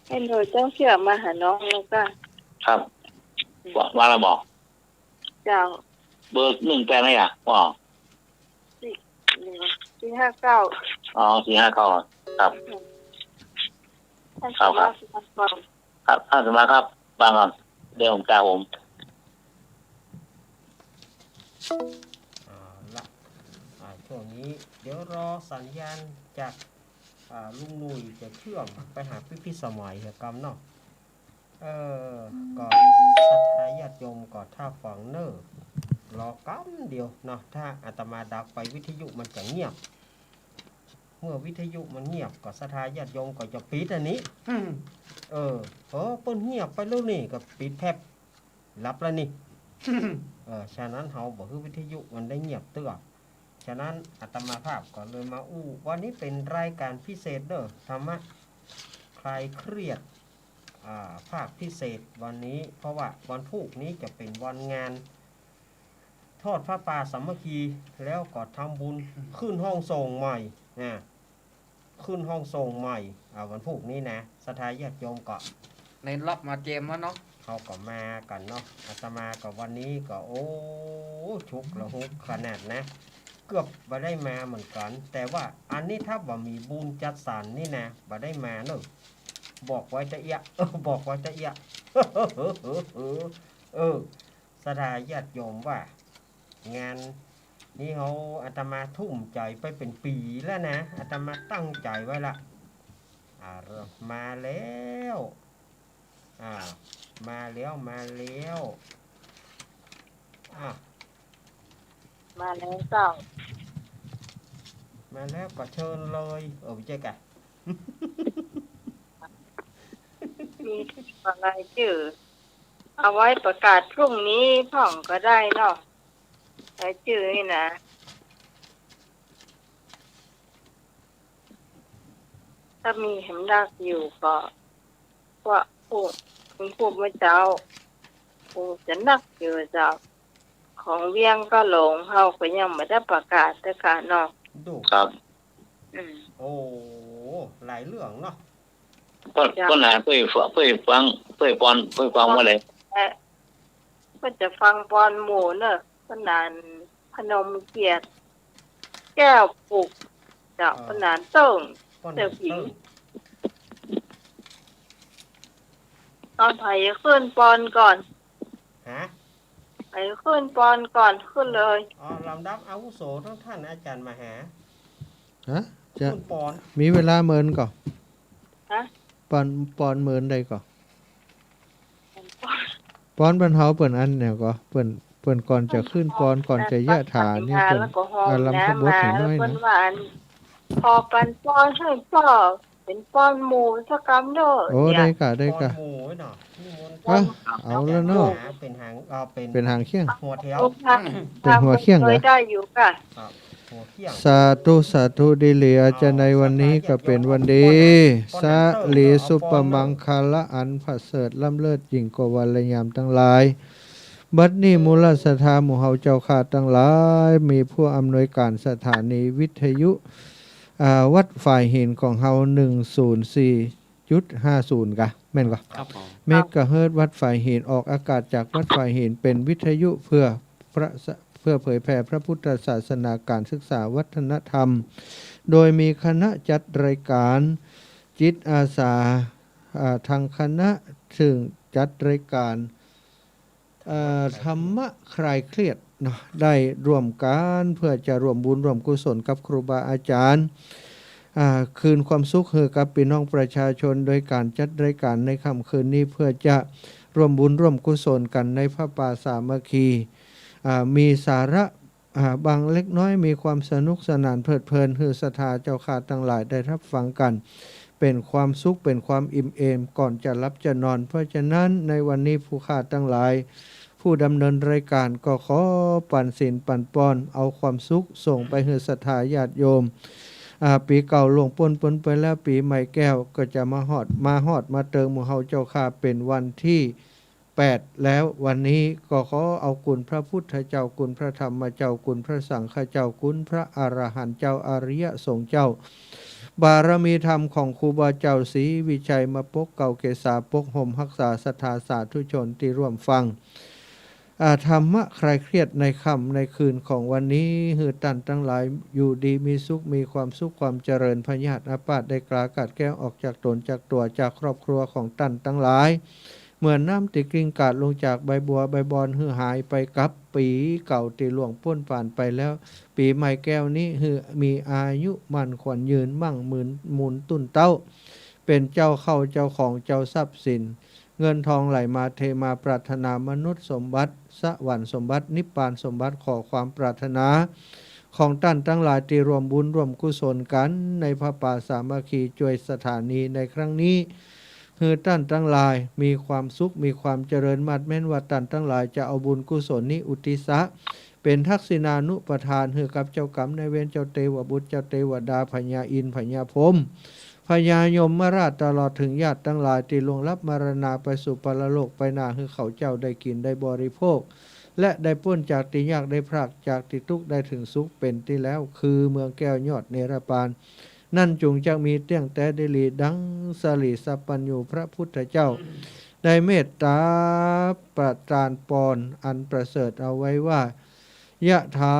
ให้หนูเจ้าเชื่อมาหาน้องแล้วก็ครับว่าเราบอกเจ้าเบอร์1แปลงอะไรว่า459อ๋อ459ครับครับครับท่านสมาครับฟังก่อนเดี๋ยวผมกล่าวผมละช่วงนี้เดี๋ยวรอสัญญาณจากลุงนุยจะเชื่อมไปหาพี่สมัยเหตุกรรมเนาะก็ศรัทธาญาติโยมก็ถ้าฟังเนอรอกันเดียวเนาะถ้าอาตมาดักไปวิทยุมันจะเงียบ เมื่อวิทยุมันเงียบก็ศรัทธาญาติโยมก็จะปิดอันนี้ เปิ้นเงียบไปแล้วนี่ก็ปิดแพบรับแล้วนี่ ฉะนั้นเฮาบ่คือวิทยุมันได้เงียบเตื้อฉะนั้นอาตมาภาพก็เลยมาวันนี้เป็นรายการพิเศษเด้อธรรมะคลายเครียดภาคพิเศษวันนี้เพราะว่าวันพุธนี้จะเป็นวันงานทอดพระป่าสามัคคีแล้วก็ทำบุญขึ้นห้องส่งใหม่ขึ้นห้องส่งใหม่วันพุธนี้นะศรัทธาญาติโยมก็ ในล็อกมาเจมแล้วเนาะ เขาก็มากันเนาะอาตมากับวันนี้ก็ชุกละหุกขนาดนะเกือบบ่ได้มาเหมือนกัน แต่ว่าอันนี้ถ้าบ่มีบุญจัดสรรนี่นะบ่ได้มาเนอะบอกไว้จะเอียบอกไว้จะเอียศรัทธาญาติโยมว่างานนี่เขาอาตมาทุ่มใจไปเป็นปีแล้วนะอาตมาตั้งใจไว้ละมาแล้วมาแล้วมาแล้วเจ้า มาแล้วก็เชิญเลยพี่เจ๊กะ มีอะไรชื่อเอาไว้ประกาศพรุ่งนี้พ่องก็ได้เนาะรายชื่อนี่นะถ้ามีเห็นรักอยู่ก็ว่าพูดว่าเจ้าจะนักอยู่เจ้าของเวียงก็หลงเฮาก็ยังไม่ได้ประกาศแต่การเนาะ ดู ครับ หลายเรื่องเนาะ ก็หนาเพื่อฟังเพื่อฟังว่าอะไร ก็จะฟังปอนหมู่เนอะพนานพนมเกียรติแก้วปุกเจ้าพนานเติ้งเจ้าผิงตอนไผ่ขึ้นปอนก่อนไผ่ขึ้นปอนก่อนขึ้นเลยลำดับอาวุโสทั้งท่านอาจารย์มหาจะ ขึ้นปอน มีเวลาเมินก่อนปอนเมินได้ก่อนปอนบรรเทาเปิ่นอันเนี่ยก็เปิ่นก่อนจะขึ้นปอนก่อนจะยะถานี่เปิ่นลำขบวนถึงน้อยนะพอปันปอนให้พ่อเป็นปอนหมูสักกำเด้อได้กะปอนหมูไว้เนาะเอาแล้วเนาะเป็นหางเขี้ยงหัวแถวเป็นหัวเขี้ยงเหรอได้อยู่ค่ะสาธุดีเหลียจะในวันนี้ก็เป็นวันดีสะลีสุปมังคละอันประเสริฐล้ำเลิศยิ่งกว่าวันละยามทั้งหลายบัดนี้มูลศรัทธาหมู่เฮาเจ้าข้าทั้งหลายมีผู้อำนวยการสถานีวิทยุวัดฝ่ายหินของเฮา104.50 กะแม่นกะเมกะเฮิรตซ์วัดฝ่ายหินออกอากาศจากวัดฝ่ายหินเป็นวิทยุเพื่อเผยแผ่พระพุทธศาสนาการศึกษาวัฒนธรรมโดยมีคณะจัดรายการจิตอาสาทางคณะถึงจัดรายการธรรมะคลายเครียดเนาะได้ร่วมกันเพื่อจะร่วมบุญร่วมกุศลกับครูบาอาจารย์คืนความสุขให้กับพี่น้องประชาชนโดยการจัดรายการในค่ำคืนนี้เพื่อจะร่วมบุญร่วมกุศลกันในพระป่าสามัคคีมีสาระบางเล็กน้อยมีความสนุกสนานเพลิดเพลินให้ศรัทธาเจ้าข้าทั้งหลายได้รับฟังกันเป็นความสุขเป็นความอิ่มเอมก่อนจะรับจะนอนเพราะฉะนั้นในวันนี้ผู้ข้าทั้งหลายผู้ดำเนินรายการก็ขอปั่นศีลปั่นปอนเอาความสุขส่งไปให้ศรัทธาญาติโยมปีเก่าล่วงพ้นไปแล้วปีใหม่แก้วก็จะมาฮอดมาเติมหมู่เฮาเจ้าข้าเป็นวันที่8แล้ววันนี้ก็ขอเอาคุณพระพุทธเจ้าคุณพระธรรมเจ้าคุณพระสังฆเจ้าคุณพระอรหันต์เจ้าอริยสงฆ์เจ้าบารมีธรรมของครูบาเจ้าศรีวิชัยมาปกเก่าเกษาปกห่มรักษาศรัทธาสาธุชนที่ร่วมฟังธรรมะคลายเครียดในค่ำในคืนของวันนี้หือตันทั้งหลายอยู่ดีมีสุขมีความสุขความเจริญพญาติอาปาดได้กลากัดแก้วออกจากตนจากตัวจากครอบครัวของตันทั้งหลายเหมือนน้ำติกลิ่งกาดลงจากใบบัวใบบอนหือหายไปกับปีเก่าที่ล่วงพ้นผ่านไปแล้วปีใหม่แก้วนี้หือมีอายุมั่นขวัญยืนมั่งหมื่นมูลตุนเต้าเป็นเจ้าเข้าเจ้าของเจ้าทรัพย์สินเงินทองไหลมาเทมาปรารถนามนุษย์สมบัติสวรรค์สมบัตินิพพานสมบัติขอความปรารถนา ของท่านทั้งหลายที่รวมบุญรวมกุศลกันในพระป่าสามัคคีช่วยสถานีในครั้งนี้คือท่านทั้งหลายมีความสุขมีความเจริญมัดแม้นว่าท่านทั้งหลายจะเอาบุญกุศลนี้อุทิศะเป็นทักษิณานุปทานให้กับเจ้ากรรมนายเวรเจ้าเทวบุตรเจ้าเทวดาพญาอินทร์พญาพรหมพญายมราชตลอดถึงญาติทั้งหลายที่ล่วงลับมรณาไปสู่ปรโลกไปนาให้เขาเจ้าได้กินได้บริโภคและได้พ้นจากที่ยากได้พรากจากที่ทุกข์ได้ถึงสุขเป็นที่แล้วคือเมืองแก้วยอดเนรปานนั่นจงจะมีเตี้ยงแต่ได้ลีดังสลีสัพปัญญูพระพุทธเจ้าได้เมตตาประทานปอนอันประเสริฐเอาไว้ว่ายะถา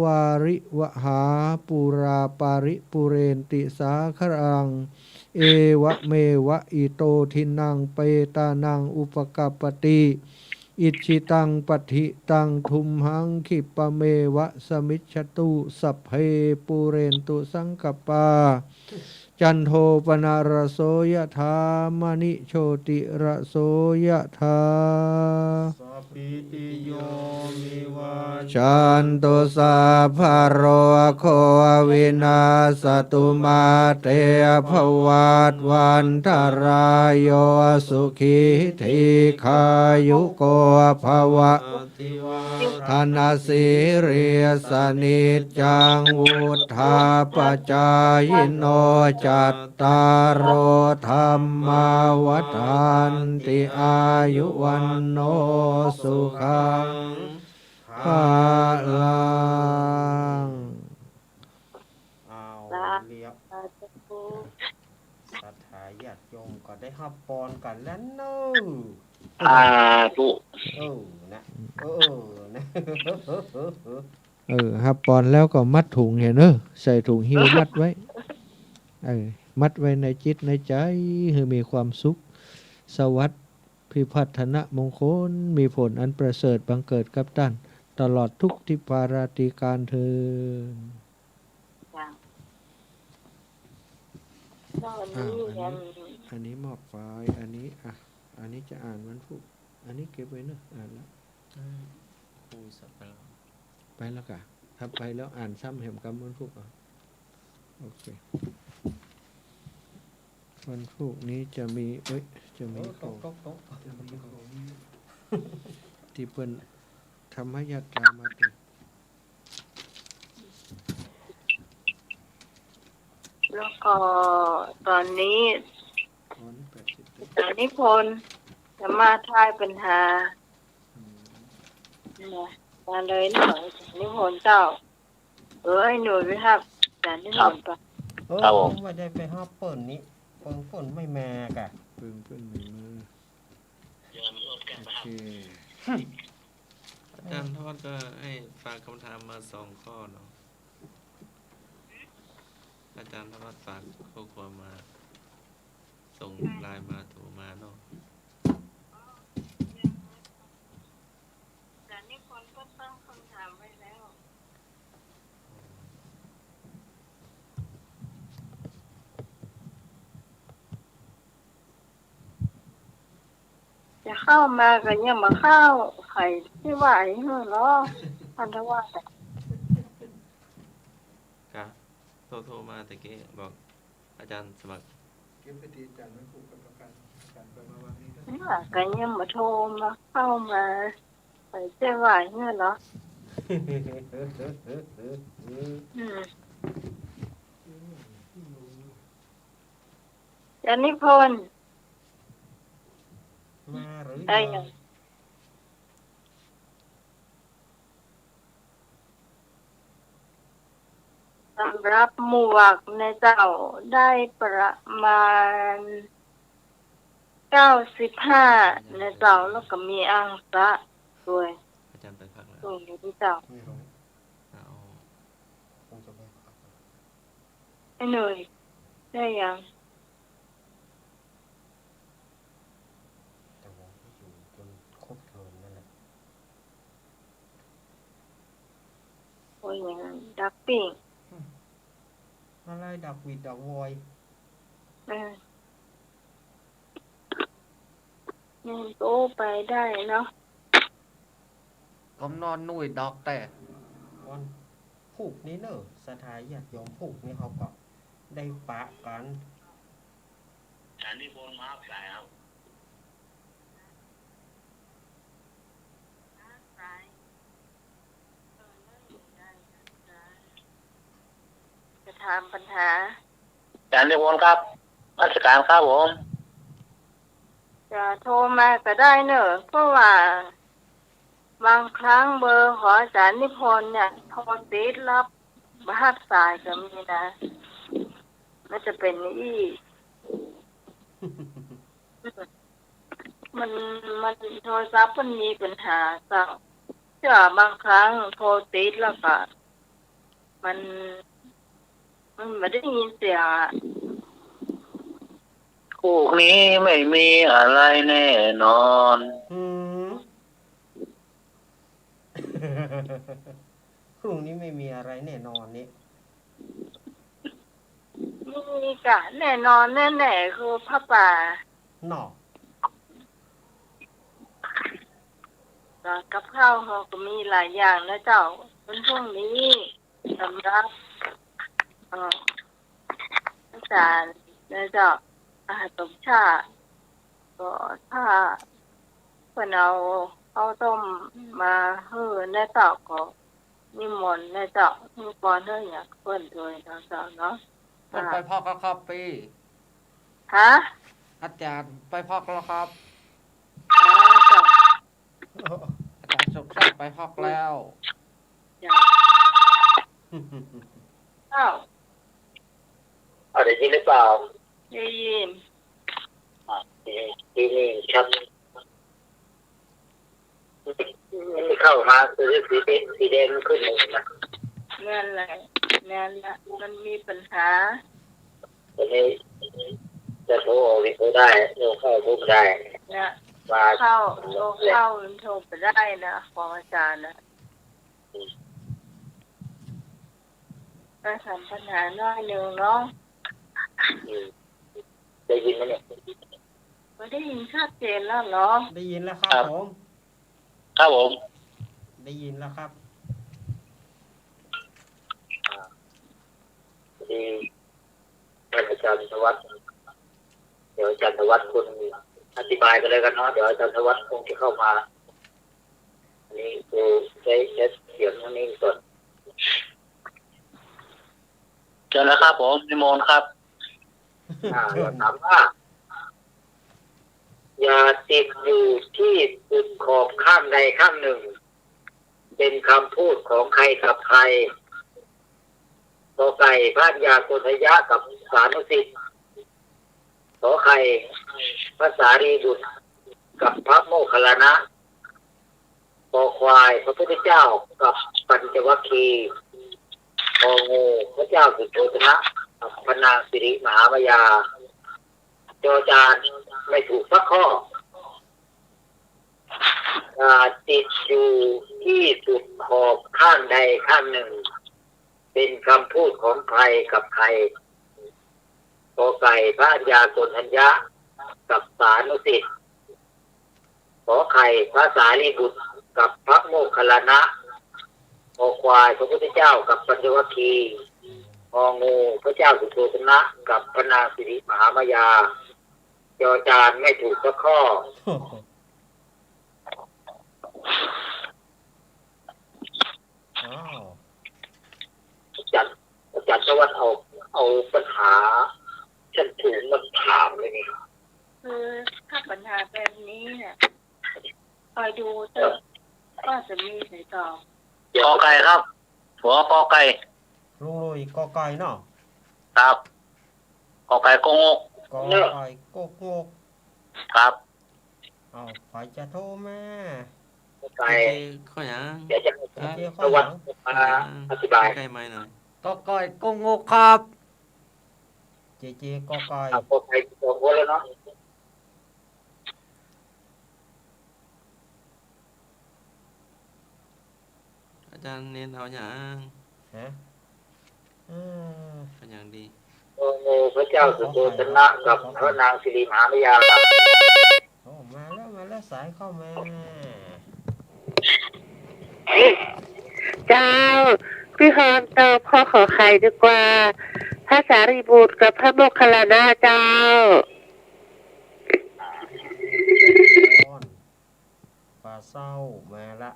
วาริวหาปูราปาริปุเรนติสาครังเอวะเมวะอิโตทินังเปตานังอุปกปปติอิชิตังปฏิตังทุมหังขิปะเมวะสมิจฉตุสัพเพปุเรนตุสังกปาจันโทปนารโสยถามณิโชติระโสยถาสัพพิติโยวิวัช จันตุสัพพะโรโควินาสตุมาเตภวัตวันตรายโยสุขีทีขายุโกภวะธนาสิริสนิจจังวุธาปจายโนจัตตารโอธรรมาวัฏันติอายุวันโนสุขังภาลัง เอาเรียบศรัทธาญาติโยมก็ได้ฮับปอนกันแล้วเนอะ ธุ นะนะ ฮับปอนแล้วก็มัดถุงเห็นเนอะใส่ถุงหิ้วมัดไว้มัดไว้ในจิตในใจให้มีความสุขสวัสดิ์พิพัฒนมงคลมีผลอันประเสริฐบังเกิดกับท่านตลอดทุกทิพาราตรีการเทิน อันนี้มอบไฟล์อันนี้อันนี้จะอ่านวันพุธอันนี้เก็บไว้เนอะอ่านแล้ว คุยสับไปแล้ว ไปแล้วกะถ้าไปแล้วอ่านซ้ำแหมกำวันพุธโอเควันพุธนี้จะมีจะมีของที่เปิ้นธรรมยตรามาติ แล้วก็ตอนนี้นิพนธ์จะมาทายปัญหามาเลยหน่อยนิพนธ์เจ้าหนูไปครับแต่นิพนธ์ปะไม่ได้ไปฮับเปิ่นนี้เปิ่นไม่แม่กะเพิ่นไม่มาโอเค อาจารย์ทอดก็ให้ฝากคำถามมา2 ข้อเนาะอาจารย์ทอดฝากข้อความมาส่งไลน์มาโทรมาเนาะ แต่นิพนธ์ก็ตั้งคำถามไว้แล้วจะเข้ามากันยังมาเข้าไข่ที่ไหวเหรอพันธวัฒน์ ครับโทรมาแต่กี้บอกอาจารย์สมัคร เก็บไปตีจันทร์ไม่ผูกกับประกันไปมาวันนี้ กันยังมาโทรมาเข้ามาไปเจ้าไหวเหรอจันนิพนธ์ มาหรือ ได้ ยั ยัง งสำหรับหมวกในเจ้าได้ประมาณ95ในเจ้าแล้วก็มีอังสะด้วย อาจารย์ไปพักแล้ว ตรงนี้ที่เจ้า ไม่รู้ เอา คงจะไปพัก ไอ้หน่ยได้ยัง แต่ว่าอยู่จนครบเทอมนั่นแหละ โอ้ยอย่างนั้นดักปิ้ง อะไรดักวิดดักวอย ยังโตไปได้เนาะ ผมนอนนุ่ยดอกแต่ วัน ผูกนี้เนอะสถาญาติโยมผูกนี่เขาก็ได้ปะกัน อันนี้บนมาสายครับ จะถามปัญหา อาจารย์นิพนธ์ครับราชการครับผม จะโทรมาก็ได้เนอะเพราะว่าบางครั้งเบอร์ของอาจารย์นิพนธ์เนี่ยโทรติดรับบ้านสายก็มีนะมันจะเป็นอีก มันโทรศัพท์มันมีปัญหาจ้ะจะบางครั้งโทรติดแล้วก็มันไม่ได้ยินเสียงอ่ะ คู่นี้ไม่มีอะไรแน่นอน อืม พรุ่งนี้ไม่มีอะไรแน่นอนนี่ มีกะแน่นอนแน่ๆคือพระป่า หนอ กับข้าวเราก็มีหลายอย่างนะเจ้าเป็นพวกนี้สำหรับอาจารย์นะเจ้าอาหารต้มชาก็ถ้าเพิ่นเอาข้าวต้มมาเฮือนะเจ้าก็นิมนต์นะเจ้าทุกคนเด้ออยากเพิ่นด้วยนะเจ้าเนาะ เพิ่นไปพอกแล้วครับปี ฮะ อาจารย์ไปพอกแล้วครับ เจ้า อาจารย์สุขสันต์ไปพอกแล้ว เจ้า ได้ยินหรือเปล่า ได้ยิน ที่นี่ครับไม่เข้ามาคือสีแดงขึ้นเลยนะ นั่นแหละมันมีปัญหา ตอนนี้จะโทรวิโทรได้โทรเข้าทุกได้ นะ มา เข้าโทรไปได้นะของอาจารย์นะก็ทำปัญหาน้อยหนึ่งเนาะ ได้ยินไหมเนี่ย ไม่ได้ยินชัดเจนแล้วเนาะ ได้ยินแล้วครับผม ครับผม ได้ยินแล้วครับ ที่อาจารย์ธวัฒน์เดี๋ยวอาจารย์ธวัฒน์คุณอธิบายกันเลยกันเนาะเดี๋ยวอาจารย์ธวัฒน์คงจะเข้ามาอันนี้คือใช้เสียงอันนี้ก่อน เจอแล้วครับผมนิมนต์ครับ เราถามว่าอย่าติดอยู่ที่จุดขอบข้างใดข้างหนึ่ง เป็นคำพูดของใครกับใครขอไก่พระยาโกฏยะกับสานุสิทธิ์ขอไข่พระสารีบุตรกับพระโมคคัลลานะขอควายพระพุทธเจ้ากับปัญจวัคคีย์ของูพระเจ้าสุโธทนะกับพระนางสิริมหามายาจอจานไม่ถูกสักข้อติดอยู่ที่สุดขอบข้างใดข้างหนึ่ง เป็นคำพูดของใครกับใครขอไก่พระยาโกฏัญญะกับสานุสิทธิ์ขอไข่พระสารีบุตรกับพระโมคคัลลานะขอควายพระพุทธเจ้ากับปัญจวัคคีย์ของูพระเจ้าสุโธทนะกับพระนางสิริมหามายาจอจานไม่ถูกสักข้อ อ้าว อาจารย์สวัสดิ์เอาปัญหาฉันถูกมาถามเลยนี่ คือถ้าปัญหาแบบนี้เนี่ยคอยดูเถอะว่าจะมีไหนต่อก อไก่ครับ หัวกอไก่ ลุงลุยกอไก่เนาะ ครับกอไก่กงก กอไก่กกงก ครับ เอาใครจะโทรมา ไก่ ข้อยัง เดี๋ยวจะ เจ้า ส ข้อห วั ลั ส ง ดิ์มาอธิบาย ใกล้ไม้หน่อย ก็ก้อยกงงกครับ เจกอไก่ พอใครตัวโคแล้วเนาะ อาจารย์เน้นเอาอย่าง ฮะอ่า เป็นอย่างดี โอ้โหพระเจ้าสุโธทนะกับพระนางสิริมหามายา โอ้มาแล้วสายเข้ามา เจ้า พี่ฮอนตอบข้อขอไข่ดีกว่าพระสารีบุตรกับพระโมคคัลลานะเจ้า ป้อนปลาเศร้ามาละ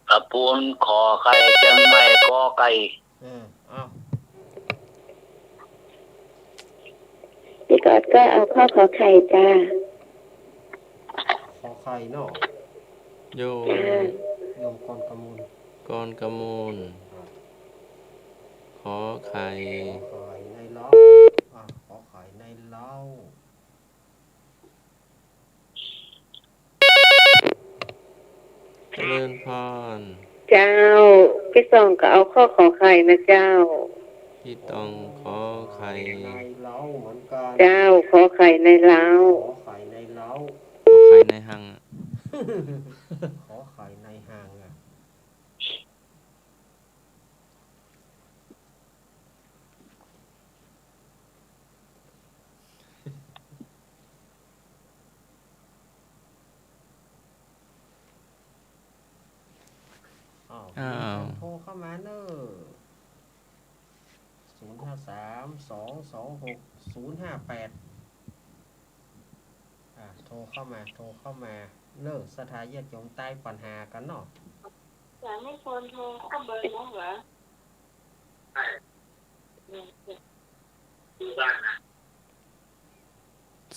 ตะปูนขอไข่เชียงใหม่กอไก่ เอา พี่กอดก็เอาข้อขอไข่จ้า ขอไข่เนาะ โยม โยมกรกมูล กรกมูล ขอไข่ ขอไข่ในเล้าขอไข่ในเล้า เจริญพร เจ้าพี่ซองก็เอาข้อขอไข่นะเจ้า พี่ต้องขอไข่ ในเล้าเหมือนกัน เจ้าขอไข่ในเล้า ขอไข่ในเล้า ขอไข่ในหังอะ ขอไข่ในห่างอ่ะมีคนโทรเข้ามาเนอะ053-226-058โทรเข้ามาเนอะสถานญาติโยมใต้ปัญหากันเนาะ อยากให้คนโทรเข้าเบอร์น้องเหรอ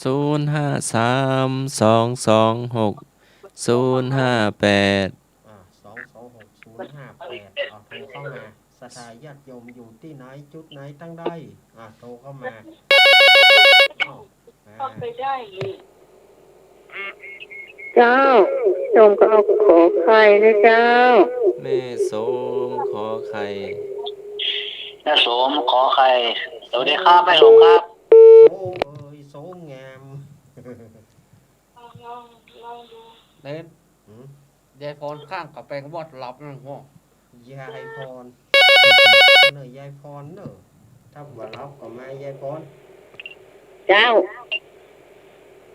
053-226-058 226-058โทรเข้ามาสถานญาติโยมอยู่ที่ไหนจุดไหนตั้งได้โทรเข้ามา เข้าไปได้เลย เจ้าโยมก็เอาขอไข่นะเจ้า แม่สมขอไข่ แม่สมขอไข่สวัสดีครับแม่สมครับ โอ้ยโสมงาม ลองดู เน็ตยายพรข้างกับแปลงวอดหลับนั่นหัวย ายพรเนอะยายพรเนอะถ้าว่ารับก็มายายพร เจ้า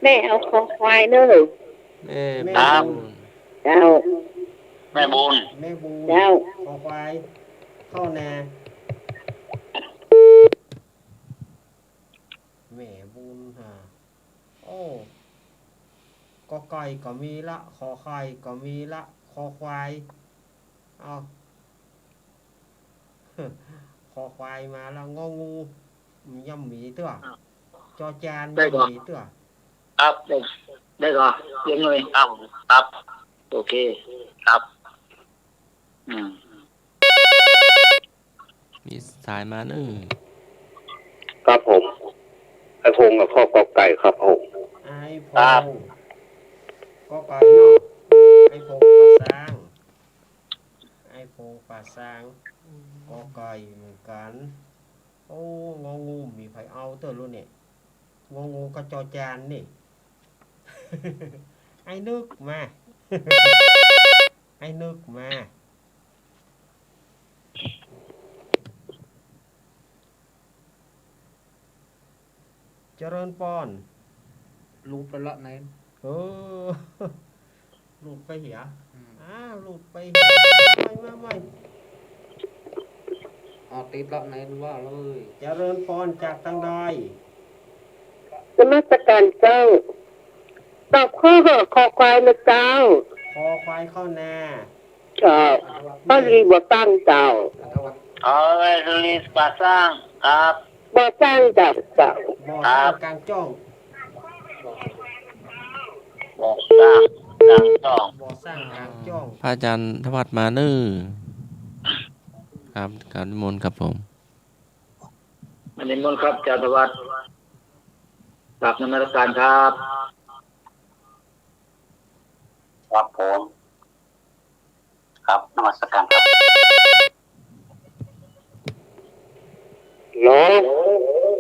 แม่เอาขอควายเนอะ แม่ ครับ บุญ เจ้า แม่บุญ แม่บู เจ้า ขอควายเข้านาแม่บุญฮะโอ้กอไก่ก็มีละขอไข่ก็มีละคอควายเอา คอควายมาแล้วงองูย่ำหมีตัวจอจานย่ำหมีตัว ครับได้ก่อนเลี้ยงเลย ครับครับ โอเค ครับ มีสายมาเนอะ ครับผมไอ้พงกับข้อกอไก่ครับผม ไอ้พ ครับ งก็ไก่เนาะไอ้พงป่าซางไอ้พงป่าซางก็ไก่เหมือนกันโอ้งองูมีไผเอาเตอร์รู้เนี่ยงองูก็จอจานนี่ ไอ้นึกมา ไอ้นึกมาเจริญปอน รูปไปละเน็ต เออ หลุดไปเหียหลุดไปเหียไม่ เอาติดละเน็ตว่าเลย เจริญพรจากตังใด นมัสการเจ้า ตอบข้อขอควายนะเจ้า คอควายเข้านา เจ้าป้ารีบ่ตั้งเจ้า เอาไว้สุริสป่าสร้างครับ บ่ตั้งเจ้า บ่อสร้างกลางจ้อง บอกสร้างดังจ้อง บ่อสร้างกลางจ้อง พระอาจารย์ทวัดมาเนอะครับการนิมนต์ครับผม อันนี้มนต์ครับจาตวัดกลับนมัสการครับ ครับผมครับนมัสการครับ โล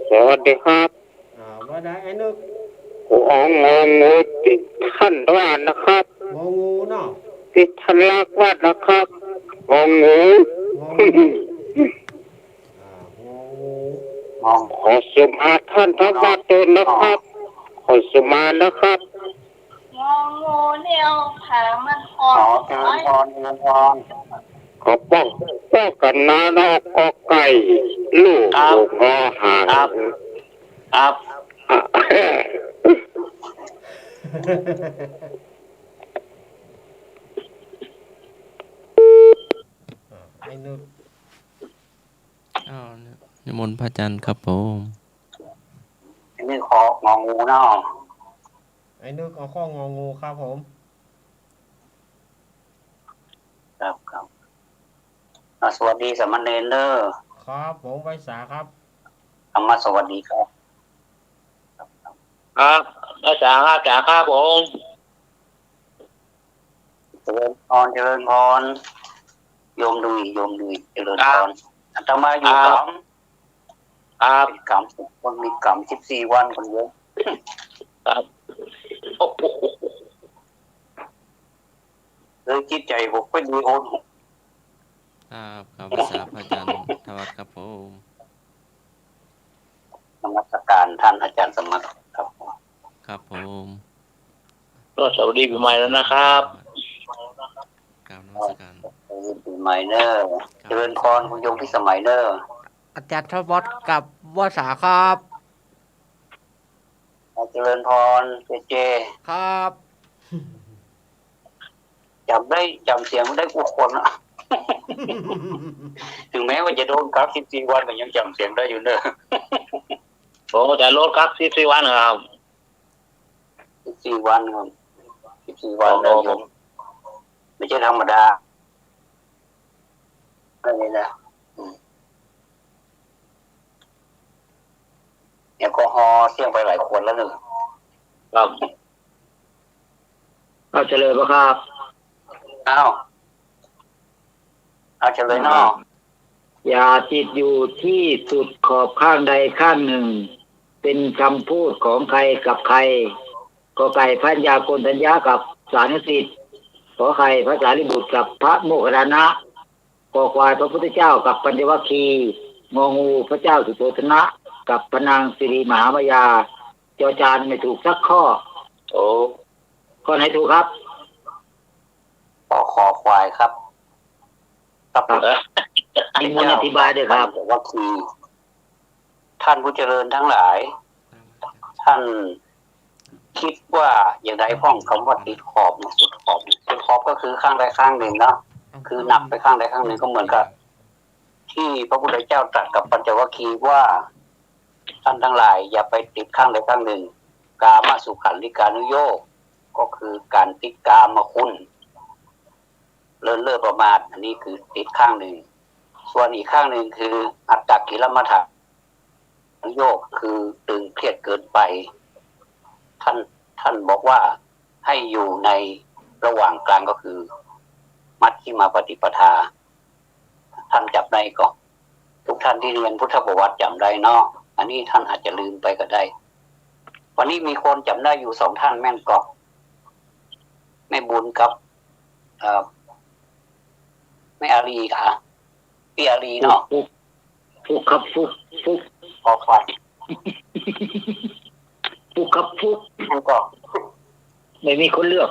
สวัสดีครับ ว่าได้ไอ้นึก ผมงองูติดท่านว่านนะครับ งองูเนาะ ติดทันลักวัดนะครับงองู งองูงองู ขอสมาท่านทวัดตัวนะครับ ขอสมานะครับ งอ องูเนี่ยผามันคอ อ๋อเจริญพรเจริญพร ขอป้องกันนานอกกอไก่ลูกงอหาง ครับ ครับ ไอ้นึก อ้าวนิมนต์พระอาจารย์ครับผม อันนี้ขององูเนาะ ไอ้นึกเอาข้ององูครับผม ครับครับสวัสดีสามเณรเด้อ ครับผมไว้สาครับ ธรรมะสวัสดีครับ ครับอาจารย์ครับผม เจริญพรเจริญพรโยมดุยเจริญพรอาตมาอยู่กรรม ครับ เป็นกรรมคนมีกรรม14 วันคนเยอะ ครับโอ้โห เลยจิตใจผมก็ดีโอน ครับครับภาษาพระอาจารย์ทวัฒน์ครับผม นมัสการท่านอาจารย์สมัครครับ ครับผม ก็สวัสดีปีใหม่แล้วนะครับ กราบนมัสการ ปีใหม่เนอร์เจริญพรคุณโยมพิสมัยเนอร์ อาจารย์ทวัฒน์กับวสาครับ เจริญพรเจ ครับ จำเสียงได้กูคนอะ ถึงแม้ว่าจะโดนครับ14 วันก็ยังจำเสียงได้อยู่เนอะ ผมจะลดครับ14 วันครับ 14 วันครับ14 วันนะโยมไม่ใช่ธรรมดาอะไรนะแอลกอฮอล์เสี่ยงไปหลายคนแล้วหนึ่ง ครับ เอาเฉลยป่ะครับ อ้าวเอาเฉลยเนาะ อย่าติดอยู่ที่สุดขอบข้างใดข้างหนึ่ง เป็นคำพูดของใครกับใครก็ไก่พันยากลธัญญากับสารสิทธิ์ขอไข่พระสารีบุตรกับพระโมคคัลลานะกอควายพระพุทธเจ้ากับปัญจวัคคีย์งองูพระเจ้าสุโธทนะกับพระนางสิริมหามายาจอจานไม่ถูกสักข้อ โอ้ ข้อไหนถูกครับ คอควายครับครับ มีมูลอธิบายด้วยครับ วัคคีย์ท่านผู้เจริญทั้งหลาย ท่านคิดว่าอย่างไรพ้องคำว่าติดขอบเนี่ยสุดขอบติดขอบก็คือข้างใดข้างหนึ่งเนาะคือหนักไปข้างใดข้างหนึ่งก็เหมือนกับที่พระพุทธเจ้าตรัสกับปัญจวัคคีย์ว่า ท่านทั้งหลายอย่าไปติดข้างใดข้างหนึ่ง กามสุขันธิกานุโยคก็คือการติดกามคุณเลินเล่อประมาทอันนี้คือติดข้างหนึ่งส่วนอีกข้างหนึ่งคืออัตตกิลมัฏฐานุโยคคือตึงเครียดเกินไปท่านบอกว่าให้อยู่ในระหว่างกลางก็คือมัชฌิมาปฏิปทาท่านจับได้ก็ทุกท่านที่เรียนพุทธประวัติจำได้เนาะอันนี้ท่านอาจจะลืมไปก็ได้วันนี้มีคนจำได้อยู่2 ท่านแม่นก็แม่บุญกับแม่อารีค่ะพี่อารีเนาะ ฟุกครับฟุก ขอควาย ฟุกครับฟุก ท่านก็ ไม่มีคนเลือก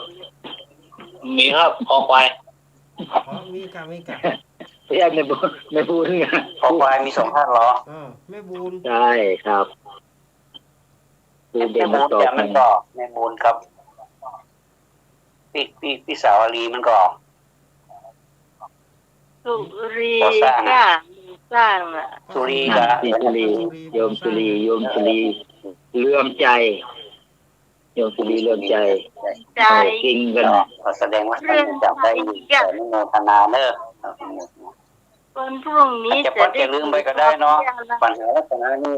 มีครับคอควาย อ๋อมีค่ะไม่พูดเนี่ย ขอควายมี2 ท่านเหรอ แม่บูน ใช่ครับคือ แม่ เด็ก บุ มา ญ ตอบ แต่ กั มัน นก็แม่บุญครับพี่สาวอารีมันก็ สุรีก้าสร้างอ่ะ สุรี นะ กับ สุรีโยมสุรีเลื่อมใจโยมสุรีเลื่อมใจ ใจ กินกัน ก็แสดงว่าท่านจำได้อยู่แต่ไม่โมทนาเนอะ วันพรุ่งนี้ จะพ้นจะลืมไปก็ได้เนาะปัญหาลักษณะนี้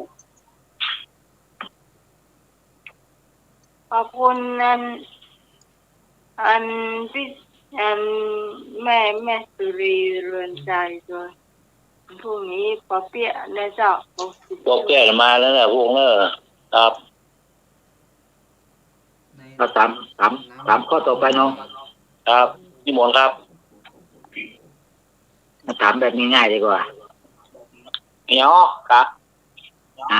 ขอบคุณอันที่แม่สุรีเรือนใจด้วยพรุ่งนี้ปอเปี๊ยะนะเจ้า บอกแก้มาแล้วนะพวกเนอะครับ เอาถามข้อต่อไปน้อง ครับนิมนต์ครับ มาถามแบบง่ายๆดีกว่า เหนียวครับ เ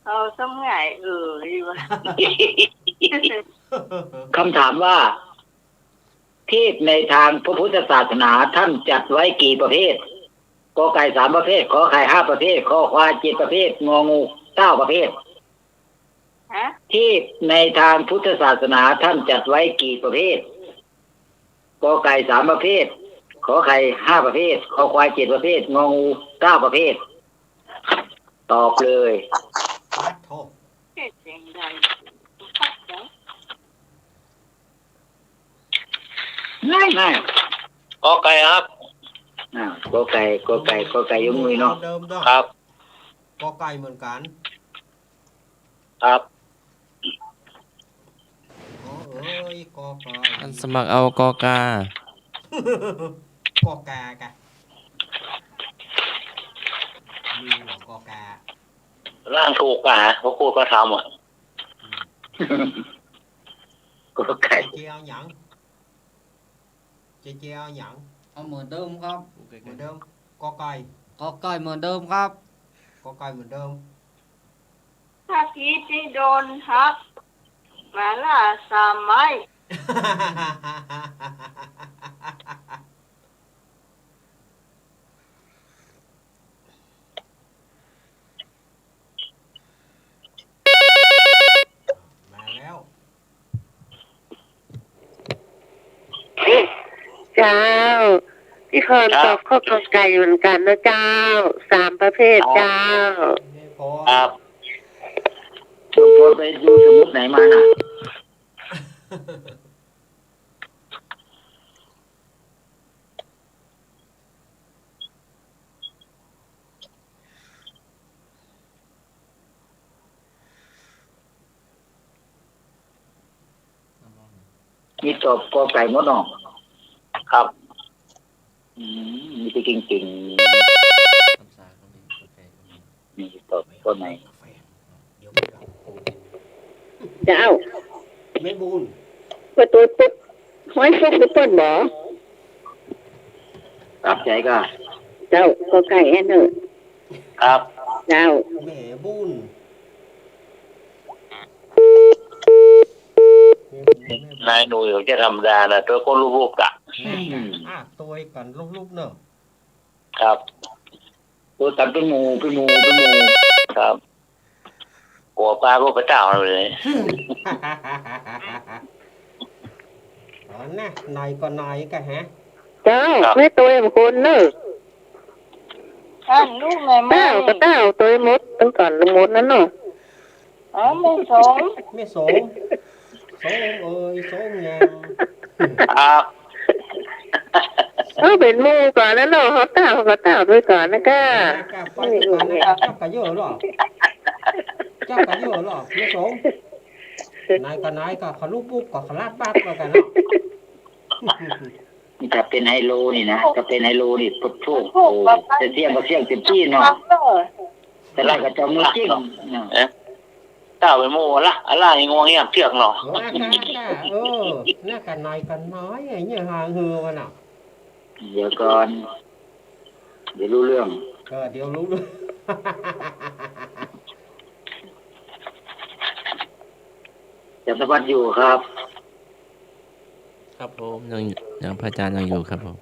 อา เอาสมัยวะ คำถามว่าเทพในทางพระพุทธศาสนาท่านจัดไว้กี่ประเภทกอไก่3ประเภทขอไข่5ประเภทขอควาย7ประเภทงองู9ประเภท ฮะ เทพในทางพุทธศาสนาท่านจัดไว้กี่ประเภทกอไก่3ประเภทขอไข่5ประเภทขอควาย7ประเภทงองู9ประเภทตอบเลย ปัดโท เฮ็ดจังได๋ ง่าย กอไก่ครับ กอไก่ยกมือเนาะ เดิมด้วย ครับ กอไก่เหมือนกัน ครับ อ๋อเอ้ยกอไก่ ท่านสมัครเอากอกา กอกากะมีหรอกอกา ร่างถูกอ่ะพระครูก็ทำอ่ะ กอไก่ เจียวหยังเจียวหยัง เอาเหมือนเดิมครับ เหมือนเดิมกอไก่ ก็ใกล้เหมือนเดิมครับ กอไก่เหมือนเดิม ถ้าพี่ที่โดนฮักมาล่าสามไม้ มาแล้ว เจ้าพี่พรตอบข้อกอไก่เหมือนกันนะเจ้า3ประเภทเจ้า นี่พอ ครับ ลุงพลไปดูสมุดไหนมาน่ะ มีตอบกอไก่หมดเนาะ ครับ มีที่เก่งๆมีตอบข้อไหน กาแฟเดี๋ยวไม่ได้ เจ้า ไม่บุญ ประตูปุ๊บห้อยฟุกหรือต้นบ่ รับใจก็ เจ้ากอไก่แอนเนอร์ ครับ เจ้า แม่บุญ นายหนูอยู่จะธรรมดานะตัวคนรูปๆกะ ตัวกันลูกๆเนอะ ครับ ตัวตัดเป็นหมู ครับหัวปลาพวกพระเจ้าเลย อ๋อนะนายก็นายกะฮะ เจ้าไม่ตัวเอ็มคนเนอะ ท่านลูกแม่ไม้ เต้าก็เต้าตัวมดตั้งก่อนละมดนั่นเนาะ อ๋อไม่สง ไม่สมสมเอ้ยสมยัง ครับ เป็นหมูก่อนนั่นเนาะเขาเต้าก็เต้าด้วยก่อนนะก้า เจ้ากะเยอะหรอเจ้ากะเยอะหรอไม่สมนายกับนายกับขลุปุ๊บกับขลาดปั๊บแล้วกันเนาะ นี่ถ้าเป็นไฮโลนี่นะถ้าเป็นไฮโลนี่ปุ๊บโชคโอ้จะเสี่ยงก็เสี่ยงเต็มที่เนาะ ฮักเด้อ แต่ไรก็จะมือจริงเนาะ เจ้าไปโม่ละอะไรงวงเงียบเชือกเนาะ น่ากันนายกันน้อยไอ้เนี่ยหาเหือมันอ่ะ เดี๋ยวก่อน เดี๋ยวรู้เรื่อง เดี๋ยวรู้เลย จับตะวัดอยู่ครับ ครับผมยังพระอาจารย์ยังอยู่ครับผม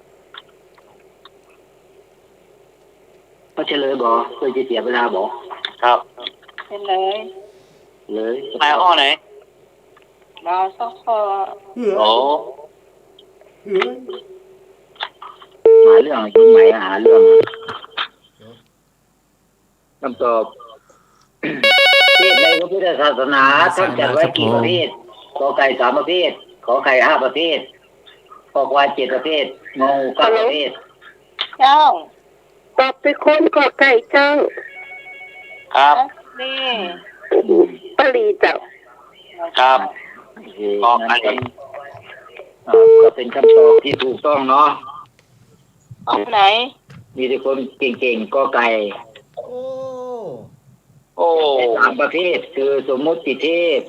ก็เฉลยบอกเพื่อจะเสียเวลาบอก ครับ เป็นเลย เลย ไปข้อไหน เราสักข้อ โอ้ หาเรื่องยุ่งไหมหาเรื่องคำตอบ เทศในพระพุทธศาสนาท่านจัดไว้กี่ประเภทกอไก่3ประเภทขอไข่5ประเภทขอควาย7ประเภทงองู9ประเภท เจ้า ตอบเป็นคนกอไก่เจ้า ครับ นี่ ปรีเจ้า ครับ โอเคนะครับก็เป็นคำตอบที่ถูกต้องเนาะ เอาไหน มีแต่คนเก่งๆกอไก่ โอ้ โอ้ 3ประเภทคือสมมุติเทพ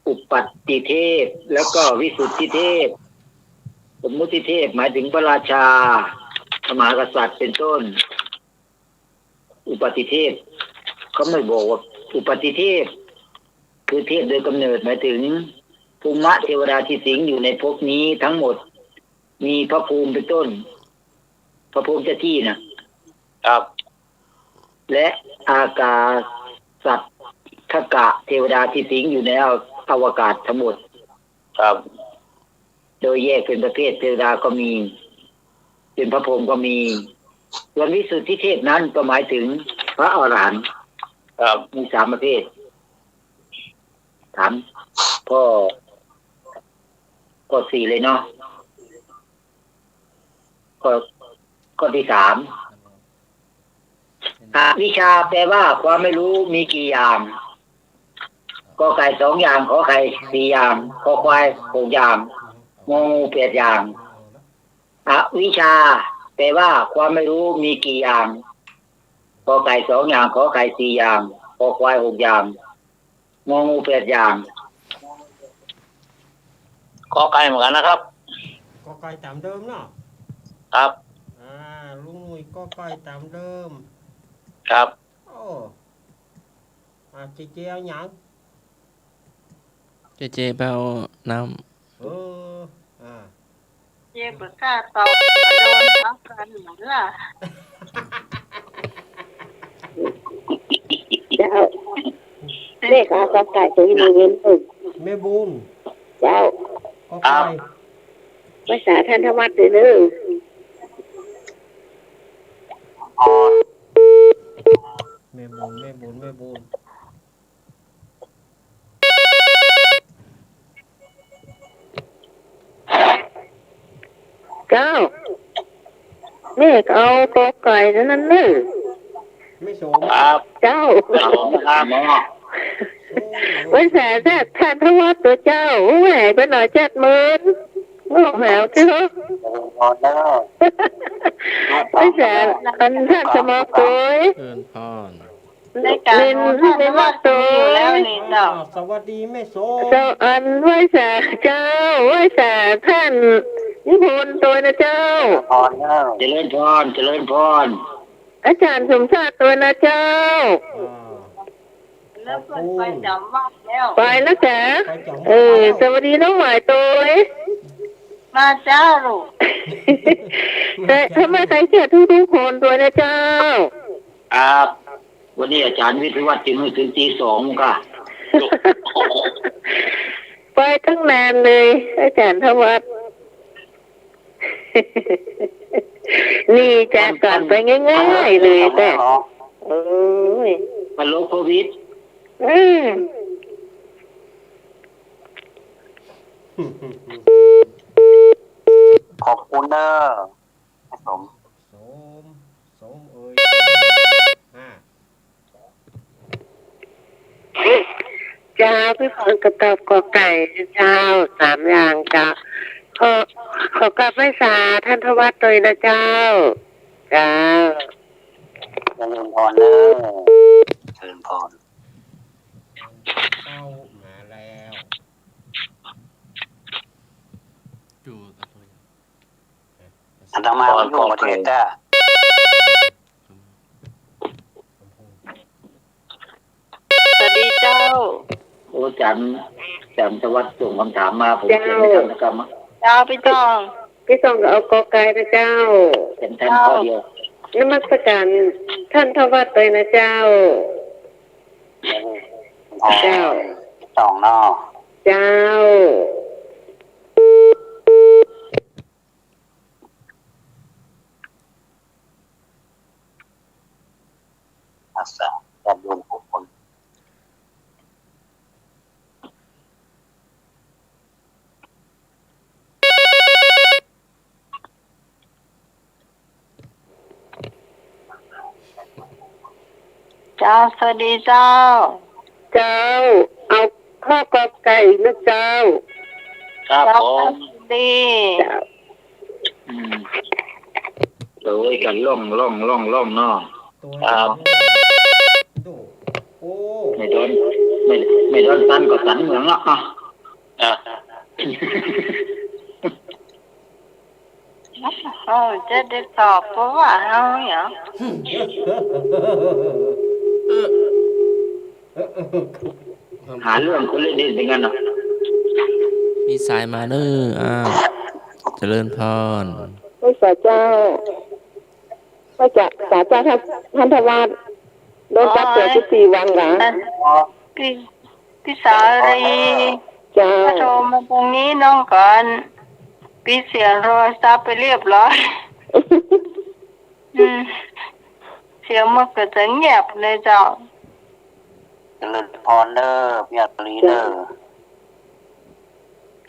อุปัตติเทพ แล้วก็วิสุทธิเทพ สมมุติเทพหมายถึงพระราชาพระมหากษัตริย์เป็นต้น อุปัตติเทพเขาไม่บอกว่าเท อุปติเทพคือเทพโดยกำเนิดหมายถึงภูมิเทวดาที่สิงอยู่ในภพนี้ทั้งหมดมีพระภูมิเป็นต้นพระภูมิเจ้าที่นะครับและอากาศสัตว์ทกะเทวดาที่สิงอยู่ในอวกาศทั้งหมดครับโดยแยกเป็นประเภทเทวดาก็มีเป็นพระพรหมก็มีส่วนวิสุทธิเทพนั้นก็หมายถึงพระอรหันต์ครับมี3ประเภทถามก็4เลยเนาะข้อที่3อวิชชาแปลว่าความไม่รู้มีกี่อย่างกอไก่2อย่างขอไข่4อย่างคอควาย6อย่างงองู8อย่างอวิชชาแปลว่าความไม่รู้มีกี่อย่างกอไก่2อย่างขอไข่4อย่างคอควาย6อย่างงองู8อย่างกอไก่เหมือนกันนะครับ กอไก่ตามเดิมเนาะ ครับ ลุงหนุ่ยกอไก่ตามเดิม ครับ โอ้เจียวหยัง เจไปเอาน้ เจ๊เบิกกล้าตอบมาโดนทักกันเหมือนล่ะ เจ้าเลขเอากอไก่ตัวนี้เงินหนึ่ง แม่บุญ เจ้าก อไก่ ภาษาท่านธวัฒน์เลยเด้อ แม่บุญแม่บุญแม่บุญ เจ้าเลขเอากอไก่ตัวนั้นเด้อ ไม่สม ครับ เจ้า ครับหมอ ภาษาท่านธวัฒน์ตัวเจ้าแหวไปหน่อย70,000งอกแหวเถอะภาษาอันท่านสมอกตัว ำเอิ้นพร ในการโน้นท่านว่าตัวอยู่แล้วนี่เจ้า สวัสดีแม่สม เจ้าอันภาษาเจ้าภาษาท่านนิพนธ์ตัวนะเจ้า เจริญพรเจริญพร อาจารย์สมชาติตัวนะเจ้า แล้วเพิ่นไปจำวัดแล้ว ไปแล้วจ้ะสวัสดีน้องหมายตัว มาเจ้าลูก แต่ทำไมใส่เสื้อทุกคนตัวนะเจ้า ครับวันนี้อาจารย์วิทยาวัฒน์ถึงตี 2ค่ะ ไปตั้งนานเลย อาจารย์ธวัฒน์ นี่จากก่อนไปง่ายๆเลยแต่โอ้ย ฮัลโหลโควิด ขอบคุณเด้อสม สมเอ้ย เจ้าพี่พรกระตอบกอไก่เจ้า3อย่างจ้าขอกลับภาษาท่านธวัฒน์ตัวนะเจ้าเจ้า เจริญพรเด้อเจริญพร เข้ามาแล้ว อยู่กับตัว อันตมาอยู่ประเทศจ้า สวัสดีเจ้า โอ้อาจารย์ธวัฒน์ส่งคำถามมาผมเขียนไม่ทันนะครับ เจ้าพี่ทอง พี่ส่งเอากอไก่นะเจ้า เขียนแทนข้อเดียวน มัสการท่านธวัฒน์เลยนะเจ้า เจ้า สองนอ เจ้า อาสาจัดรวมคน เจ้าสวัสดีเจ้า เจ้า เอาข้อกอไก่นะเจ้า ครับ เจ้า ผม ดี เจ้า โดยกันล่องเนาะ ตัว ครับ ดูโอ้ ไม่โดนตันก็ตันเหมือนละอ่ะ โอ้จะได้ตอบเพราะว่าเอาเหรอ หาเรื่องคนเล่นเล่นเป็นกันเนาะ มีสายมาเนอเจริญพร พระเจ้าพระจากสาเจ้าท่านทวารโดนจับตัว14 วันเหรอ พี่พี่สาลี เจ้า ถ้าโทรมาตรงนี้น้องก่อนพี่เสียโทรศัพท์ไปเรียบร้อย เสียงมันก็จะเงียบเลยเจ้า เจริญพรเด้อพี่อัตลีเด้อ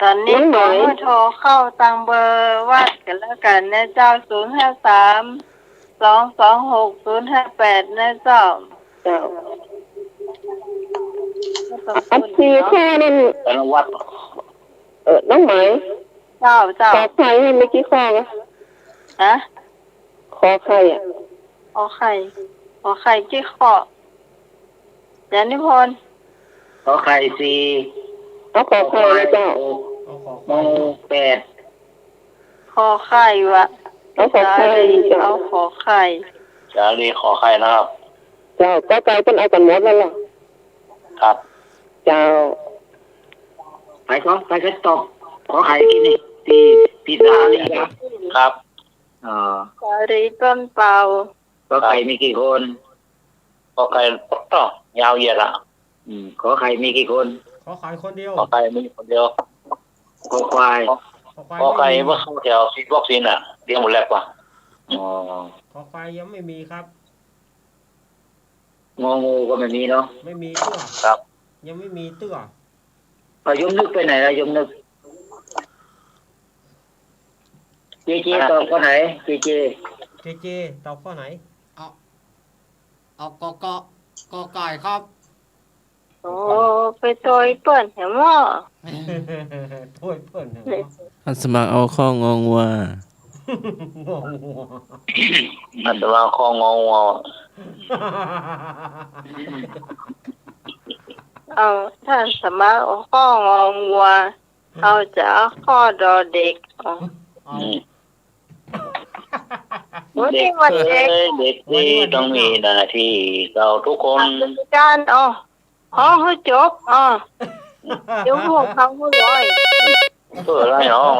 ตอนนี้ขอให้โทรเข้าตังเบอร์วัดกันแล้วกันนะเจ้า053-226-058นะเจ้า เจ้าอันที่ข้อนั่น แต่ละวัด น้องไหม เจ้า ขอไข่ให้ไม่กี่ข้อวะ ฮะ ขอไข่อ่ะ ขอไข่กี่ข้อเดี๋ยวนิพนธ์ ขอไข่สี่ เอาขอไข่นะเจ้า โมแปด ขอไข่วะ เอาขอไข่เจ้า เอาขอไข่ จารีขอไข่นะครับ เจ้าก็ไก่เป็นเอากันหมดแล้วล่ะ ครับ เจ้า ไปก็ตอบขอไข่กินนี่ตีสาลีครับ ครับ สารีต้นเปล่า ขอไข่มีกี่คน ขอไข่ต่อยาวเหยียดอ่ะ ขอไข่มีกี่คน ขอขายคนเดียว ขอไข่มีคนเดียว ขอควาย ขอไข่เมื่อเข้าแถวฉีดวัคซีนอ่ะเลี้ยงหมดแล้วป่ะ ขอควายยังไม่มีครับ งองูก็ไม่มีเนาะ ไม่มีเตื้อ ครับ ยังไม่มีเตื้อ ยมนึกไปไหนล่ะยมนึกเจตอบข้อไหนเจ เจตอบข้อไหน เอากอไก่ครับ โอ้ไปตัวเปิ้นเห็นว่า ถ้วยเพิ่นเหรอ ท่านสมัครเอาข้ององัว งงงัว อันตราข้ององัว เอาท่านสมัครเอาข้ององัวเอาจะเอาข้อดอเด็กเอา เอา วัน เด็ นี้ ก วัน เอ้ เด็ก ยเด็กดีต้องมีหน้าที่เราทุกคน ราชการห้องให้จบเดี๋ยวพวกเขาพูดเลย เพื่ออะไรเนาะ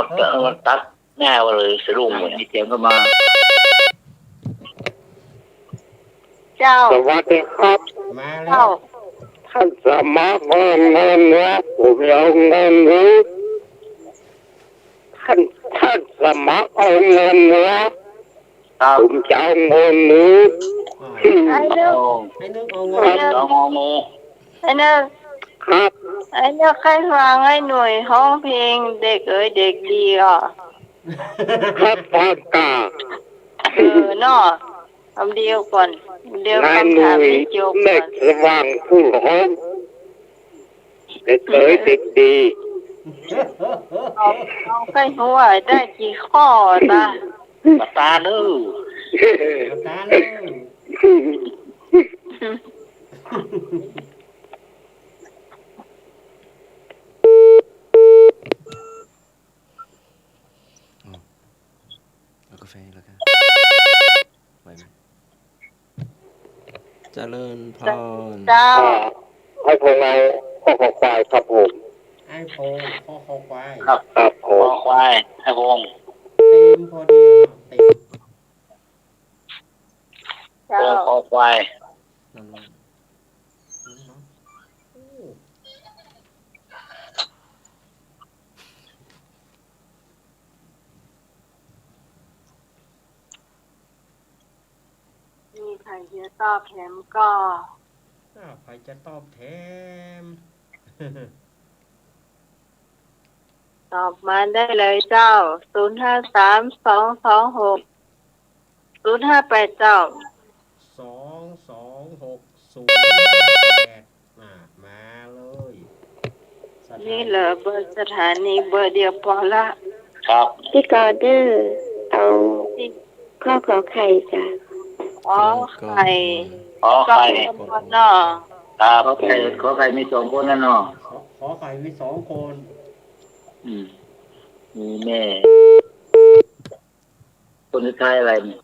มันตัดแน่ว่าเลยสรุปเนี่ย มีเสียงเข้ามา เจ้า สวัสดีครับ มาแล้ เจ้าว ท่านสมัครเอาเงินนะผมเอาเงินนี้ท่านสมัครเอาเงินนะครับ ผมจะเอาเงินนี้ ไอ้เนื้อ ให้นึกเอาเงิ คน รับน้องงู ไอ้เนื้อ ครับ ไอ้เนื้อใครฟังไอ้หน่วยห้องเพลงเด็กเอ๋ยเด็กดีครับปากกา เนาะคำเดียวก่อนเดียวน าย คำ ห ถาม นุ่ย ที่จบ เด็ ก่ ก อน สว่างผู้ห้องเด็กเอ๋ยเด็กดี เอาใครหัวได้กี่ข้อนะ ตาเนื้อ ตาเลย เอากาแฟแล้วกันไหวไหมเจริญพร เจ้า ให้ผมเอาข้อขอควายครับผม ไอ้โพงข้อคอควาย ครับ ครับผ คอ ม ควายให้วง เต็มพอดีเต็ม เจ้า คอควาย นั่นลง โอ้ มีใครจะตอบแถมก็ ใครจะตอบแทน ตอบมาได้เลยเจ้า053-226-058เจ้า 226-058มาเลยสถา นี่เหรอเบอร์สถานีเบอร์เดียวพอละ ครับ พี่กอเดอร์เอาข้อขอไข่จ้ะ อ๋อไข่ ขอ ก็ ไข่ เป็นคนเนาะ ครับ ขอไข่มีสองคนนั่นเนาะ ขอไข่มี2 คน มีแม่ คนสุดท้ายอะไรเนี่ย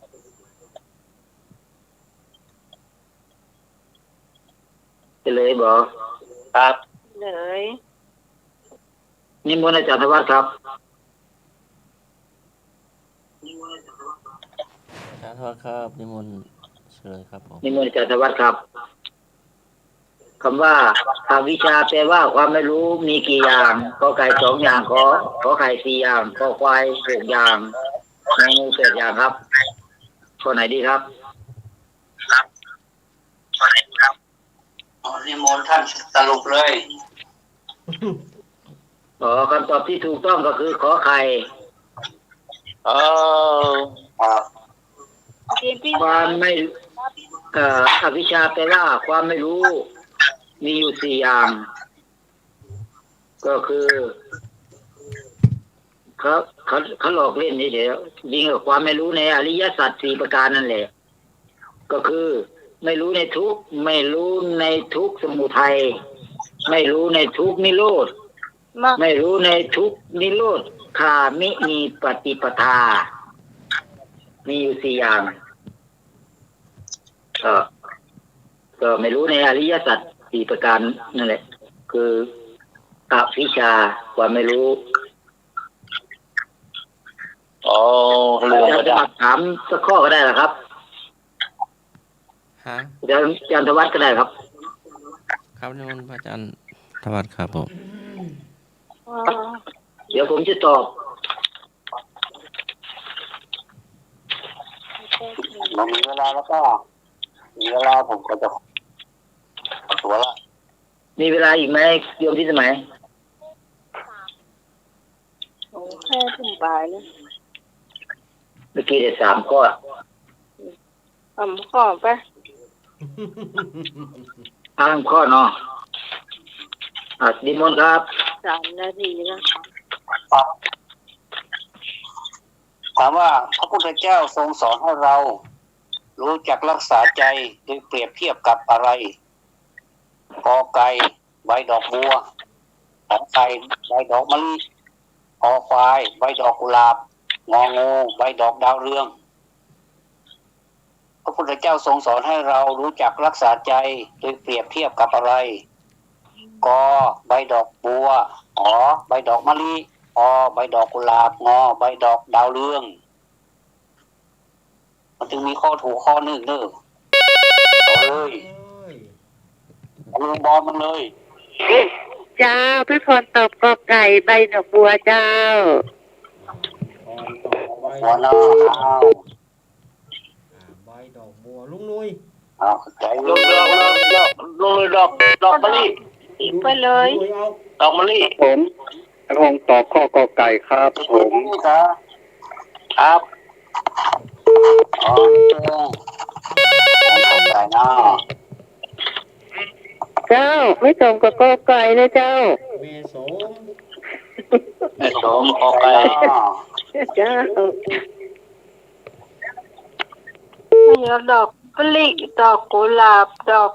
จะเลยบ่ ครับ เลย นิมนต์อาจารย์ธวัฒน์ครับ อาจารย์ทวัฒน์ครับนิมนต์เชิญครับผม นิมนต์อาจารย์ธวัฒน์ครับคำว่าอวิชชาแปลว่าความไม่รู้มีกี่อย่างกอไก่2 อย่างขอไข่4 อย่างกอควาย6 อย่างงองู8 อย่างครับข้อไหนดีครับ นิมนต์ท่านสรุปเลย คำตอบที่ถูกต้องก็คือขอไข่ ครับ ความไม่อวิชชาแปลว่าความไม่รู้มีอยู่4 อย่างก็คือเขาหลอกเล่นนี่เดี๋ยวจริงกับความไม่รู้ในอริยสัจ4 ประการนั่นแหละก็คือไม่รู้ในทุกข์ไม่รู้ในทุกข์สมุทัยไม่รู้ในทุกข์นิโรธไม่รู้ในทุกข์นิโรธคามิมีปฏิปทามีอยู่4 อย่างก็ไม่รู้ในอริยสัจ4 ประการนั่นแหละคืออวิชชาความไม่รู้เรื่อง อาจารย์ถามสักข้อก็ได้หรอครับ ฮะ อาจารย์ธวัฒน์ก็ได้ครับ ครับนิมนต์พระอาจารย์ทวัฒน์ครับผม เดี๋ยวผมจะตอบ มันมีเวลาแล้วก็มีเวลาผมก็จะขอตัวละ มีเวลาอีกไหมโยมที่สมัย แค่ถึงบ่ายเลย เมื่อกี้ได้3 ข้อ ข้อไป 3 ข้อเนาะนิมนต์ครับ 3 นาทีแล้ว ถามว่าพระพุทธเจ้าทรงสอนให้เรา รู้จักรักษาใจโดยเปรียบเทียบกับอะไรกอไก่ใบดอกบัวขอไข่ใบดอกมะลิคอควายใบดอกกุหลาบงองูใบดอกดาวเรืองพระพุทธเจ้าทรงสอนให้เรารู้จักรักษาใจโดยเปรียบเทียบกับอะไรกอใบดอกบัวขอใบดอกมะลิใบดอกกุหลาบงอใบดอกดาวเรืองมันจึงมีข้อถูกข้อหนึ่งเด้อเอาเลยเอาลงบอลมันเลย เจ้าพี่พรตอบกอไก่ใบดอกบัวเจ้า หัวหน้าเอา ใบดอกบัวลุงนุ้ย เอาใจ ลงดอกดอกมะลิ ไปเลย ลุงนุ้ยเอา ดอกมะลิ ผมคงตอบข้อกอไก่ครับผม ครับ ครับ อ๋อเข้าใจนะ เจ้าไม่ตรงกับกอไก่นะเจ้า เมโสม แม่สมขอไก่ เจ้า มีดอกมะลิดอกกุหลาบดอก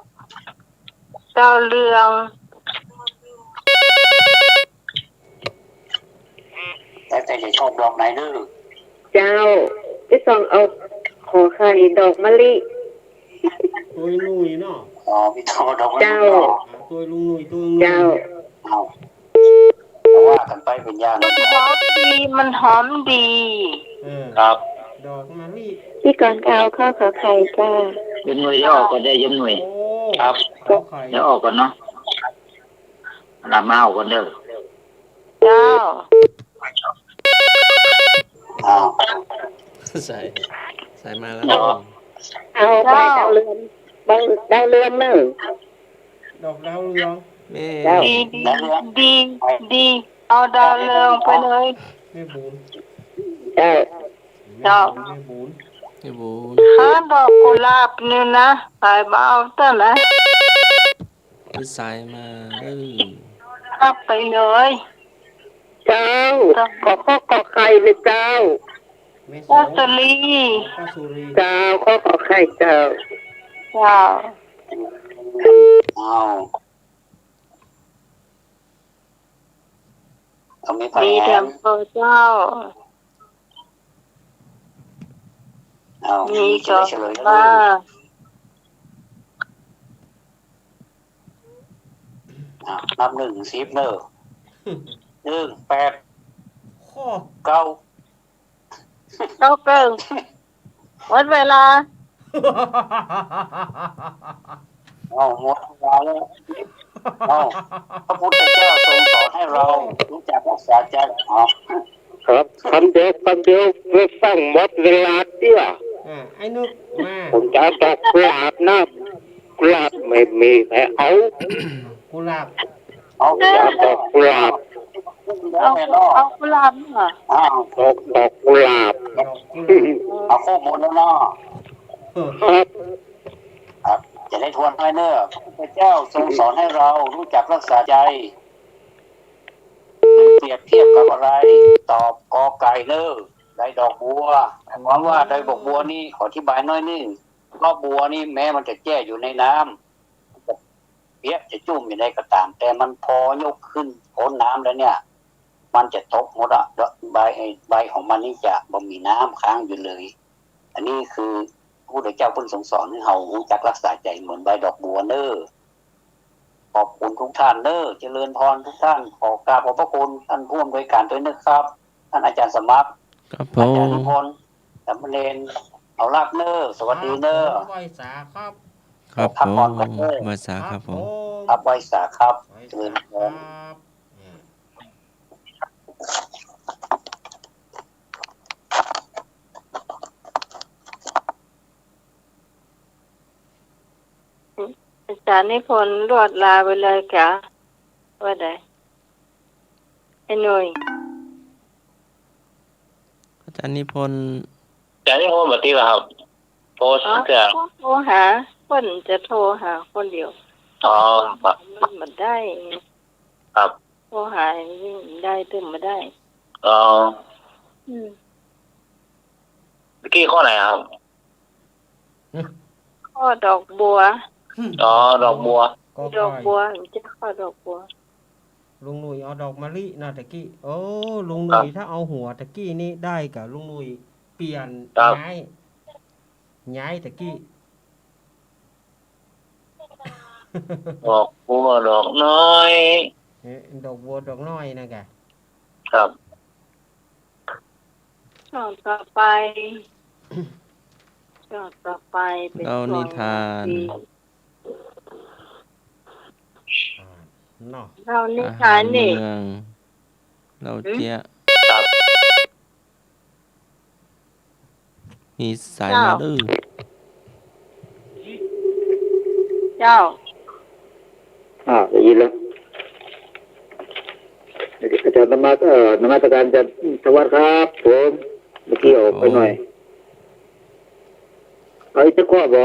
ดาวเรือง แล้วแต่จะชอบดอกไหนดื้อ เจ้าพี่ต้องเอาขอไข่ดอกมะลิ ตัวนุ้ยเนาะ อ๋อพี่โตดอกไม้ เจ้า ตัวลุงนุ้ยตัวลุงนุ้ย เจ้า เอาว่ากันไปเป็นอย่าง มันหอมดีมันหอมดี ครับ ดอกมะลิ พี่ก่อนเอาข้าวขอไข่จ้า ยมหน่วยเดี๋ยวออกก็ได้ยมหน่วย โอ้ ครับ ขอไข่ เดี๋ยวออกก่อนเนาะลามาเอาก่อนเด้อ เจ้า เอา ใส่มาแล้ว เอาใบดาวเรืองใบดาวเรืองเนอะ ดอกดาวเรือง แม่ เจ้า ดีเอาดาวเรืองไปเลย แม่บุญ เจ้า เจ้า แม่บุญ แม่บุญ ถ้าดอกกุหลาบนี่นะใส่เบาต้นนะ พี่ใส่มารับไปเลย เจ้าขอข้อกอไข่เลยเจ้า แม่โส วั ม สลี ป้าสุรี เจ้าข้อขอไข่เจ้า เจ้า เอาไม่ไป ดี แอ เต็ น มตัวเจ้า เอา มี จะ ก็ ได้เฉลยแล้ว มา นับ1-10เนอะ1 8 ข้อ 9 เก้าเกิงหมดเวลา หมดเวลาแล้วพระพุทธเจ้าทรงสอนให้เรารู้จักรักษาใจครับคำเดียวเพื่อสร้างหมดเวลาเตี้ย ไอ้นึกมา ผมจะดอกกุหลาบนะกุหลาบไม่มีใครเอา กุหลาบ จะดอกกุหลาบ เอากุหลาบเหรอ ดอกกุหลาบ ดอกกุหลาบ เอาข้อมูลแล้วเนาะ ครับ ครับจะได้ทวนให้เนอะพระเจ้าทรงสอนให้เรารู้จักรักษาใจเปรียบเทียบกับอะไร ตอบกอไก่เนอะได้ดอกบัวหมายความว่าได้ดอกบัวนี่ขออธิบายน้อยนึงรอบบัวนี่แม้มันจะแช่อยู่ในน้ำเปียกจะจุ่มอยู่ในกระตามแต่มันพอยกขึ้นพ้นน้ำแล้วเนี่ย มันจะตกหมดอะใบของมันนี่จะบ่มีน้ำค้างอยู่เลย อันนี้คือพระพุทธเจ้าเพิ่นทรงสอนให้เรารู้จักรักษาใจเหมือนใบดอกบัวเนอะขอบคุณทุกท่านเนอะเจริญพรทุกท่านขอกราบขอบพระคุณท่านผู้อำนวยการด้วยนะครับท่านอาจารย์สมัคร ครับผ อาจาร ม ย์นิพนธ์สามเณรเอาลักเนอะสวัสดีเนอะ ไหวสาครับ ครับผมภาษาครับผม ครับไว้สาครับ ไหว เจริ สา ญพ ครั ร บ อาจารย์นิพนธ์รวดลาไปเลยกะว่าไดไอ้หนุ่ย อาจารย์นิพนธ์ แต่นี่ผมแบบนี้แหละครับโพสต์จะ โทรหาคนจะโทรหาคนเดียว อ๋อครับ มันมาได้ ครับ โทรหาได้ตึมมาได้ อ๋อ อืม เมื่อกี้ข้อไหนครับ ข้อดอกบัว อ๋อดอกบัว ก็ ดอก ไป บัวจะข้อดอกบัว ลุงหนุ่ยเอาดอกมะลินะตะกี้โอ้ลุงหนุ่ยถ้าเอาหัวตะกี้นี่ได้กับลุงหนุ่ยเปลี่ยนย้ายตะกี้ ดอกบัวดอกน้อย ดอกบัวดอกน้อยนะกะ ครับ ช่องต่อไปช่องต่อไปเป็น เรานิทาน เนาะ เรานิ อา ทา หาน ร นี่ เมืองเราเจี๊ยะ มีสายมาดื้อ เจ้า ได้ยินแล้วอาจารย์นมัสการอาจารย์ธวัฒน์ครับผมเมื่อกี้ออกไปหน่อยเอาอีกสักข้อบ่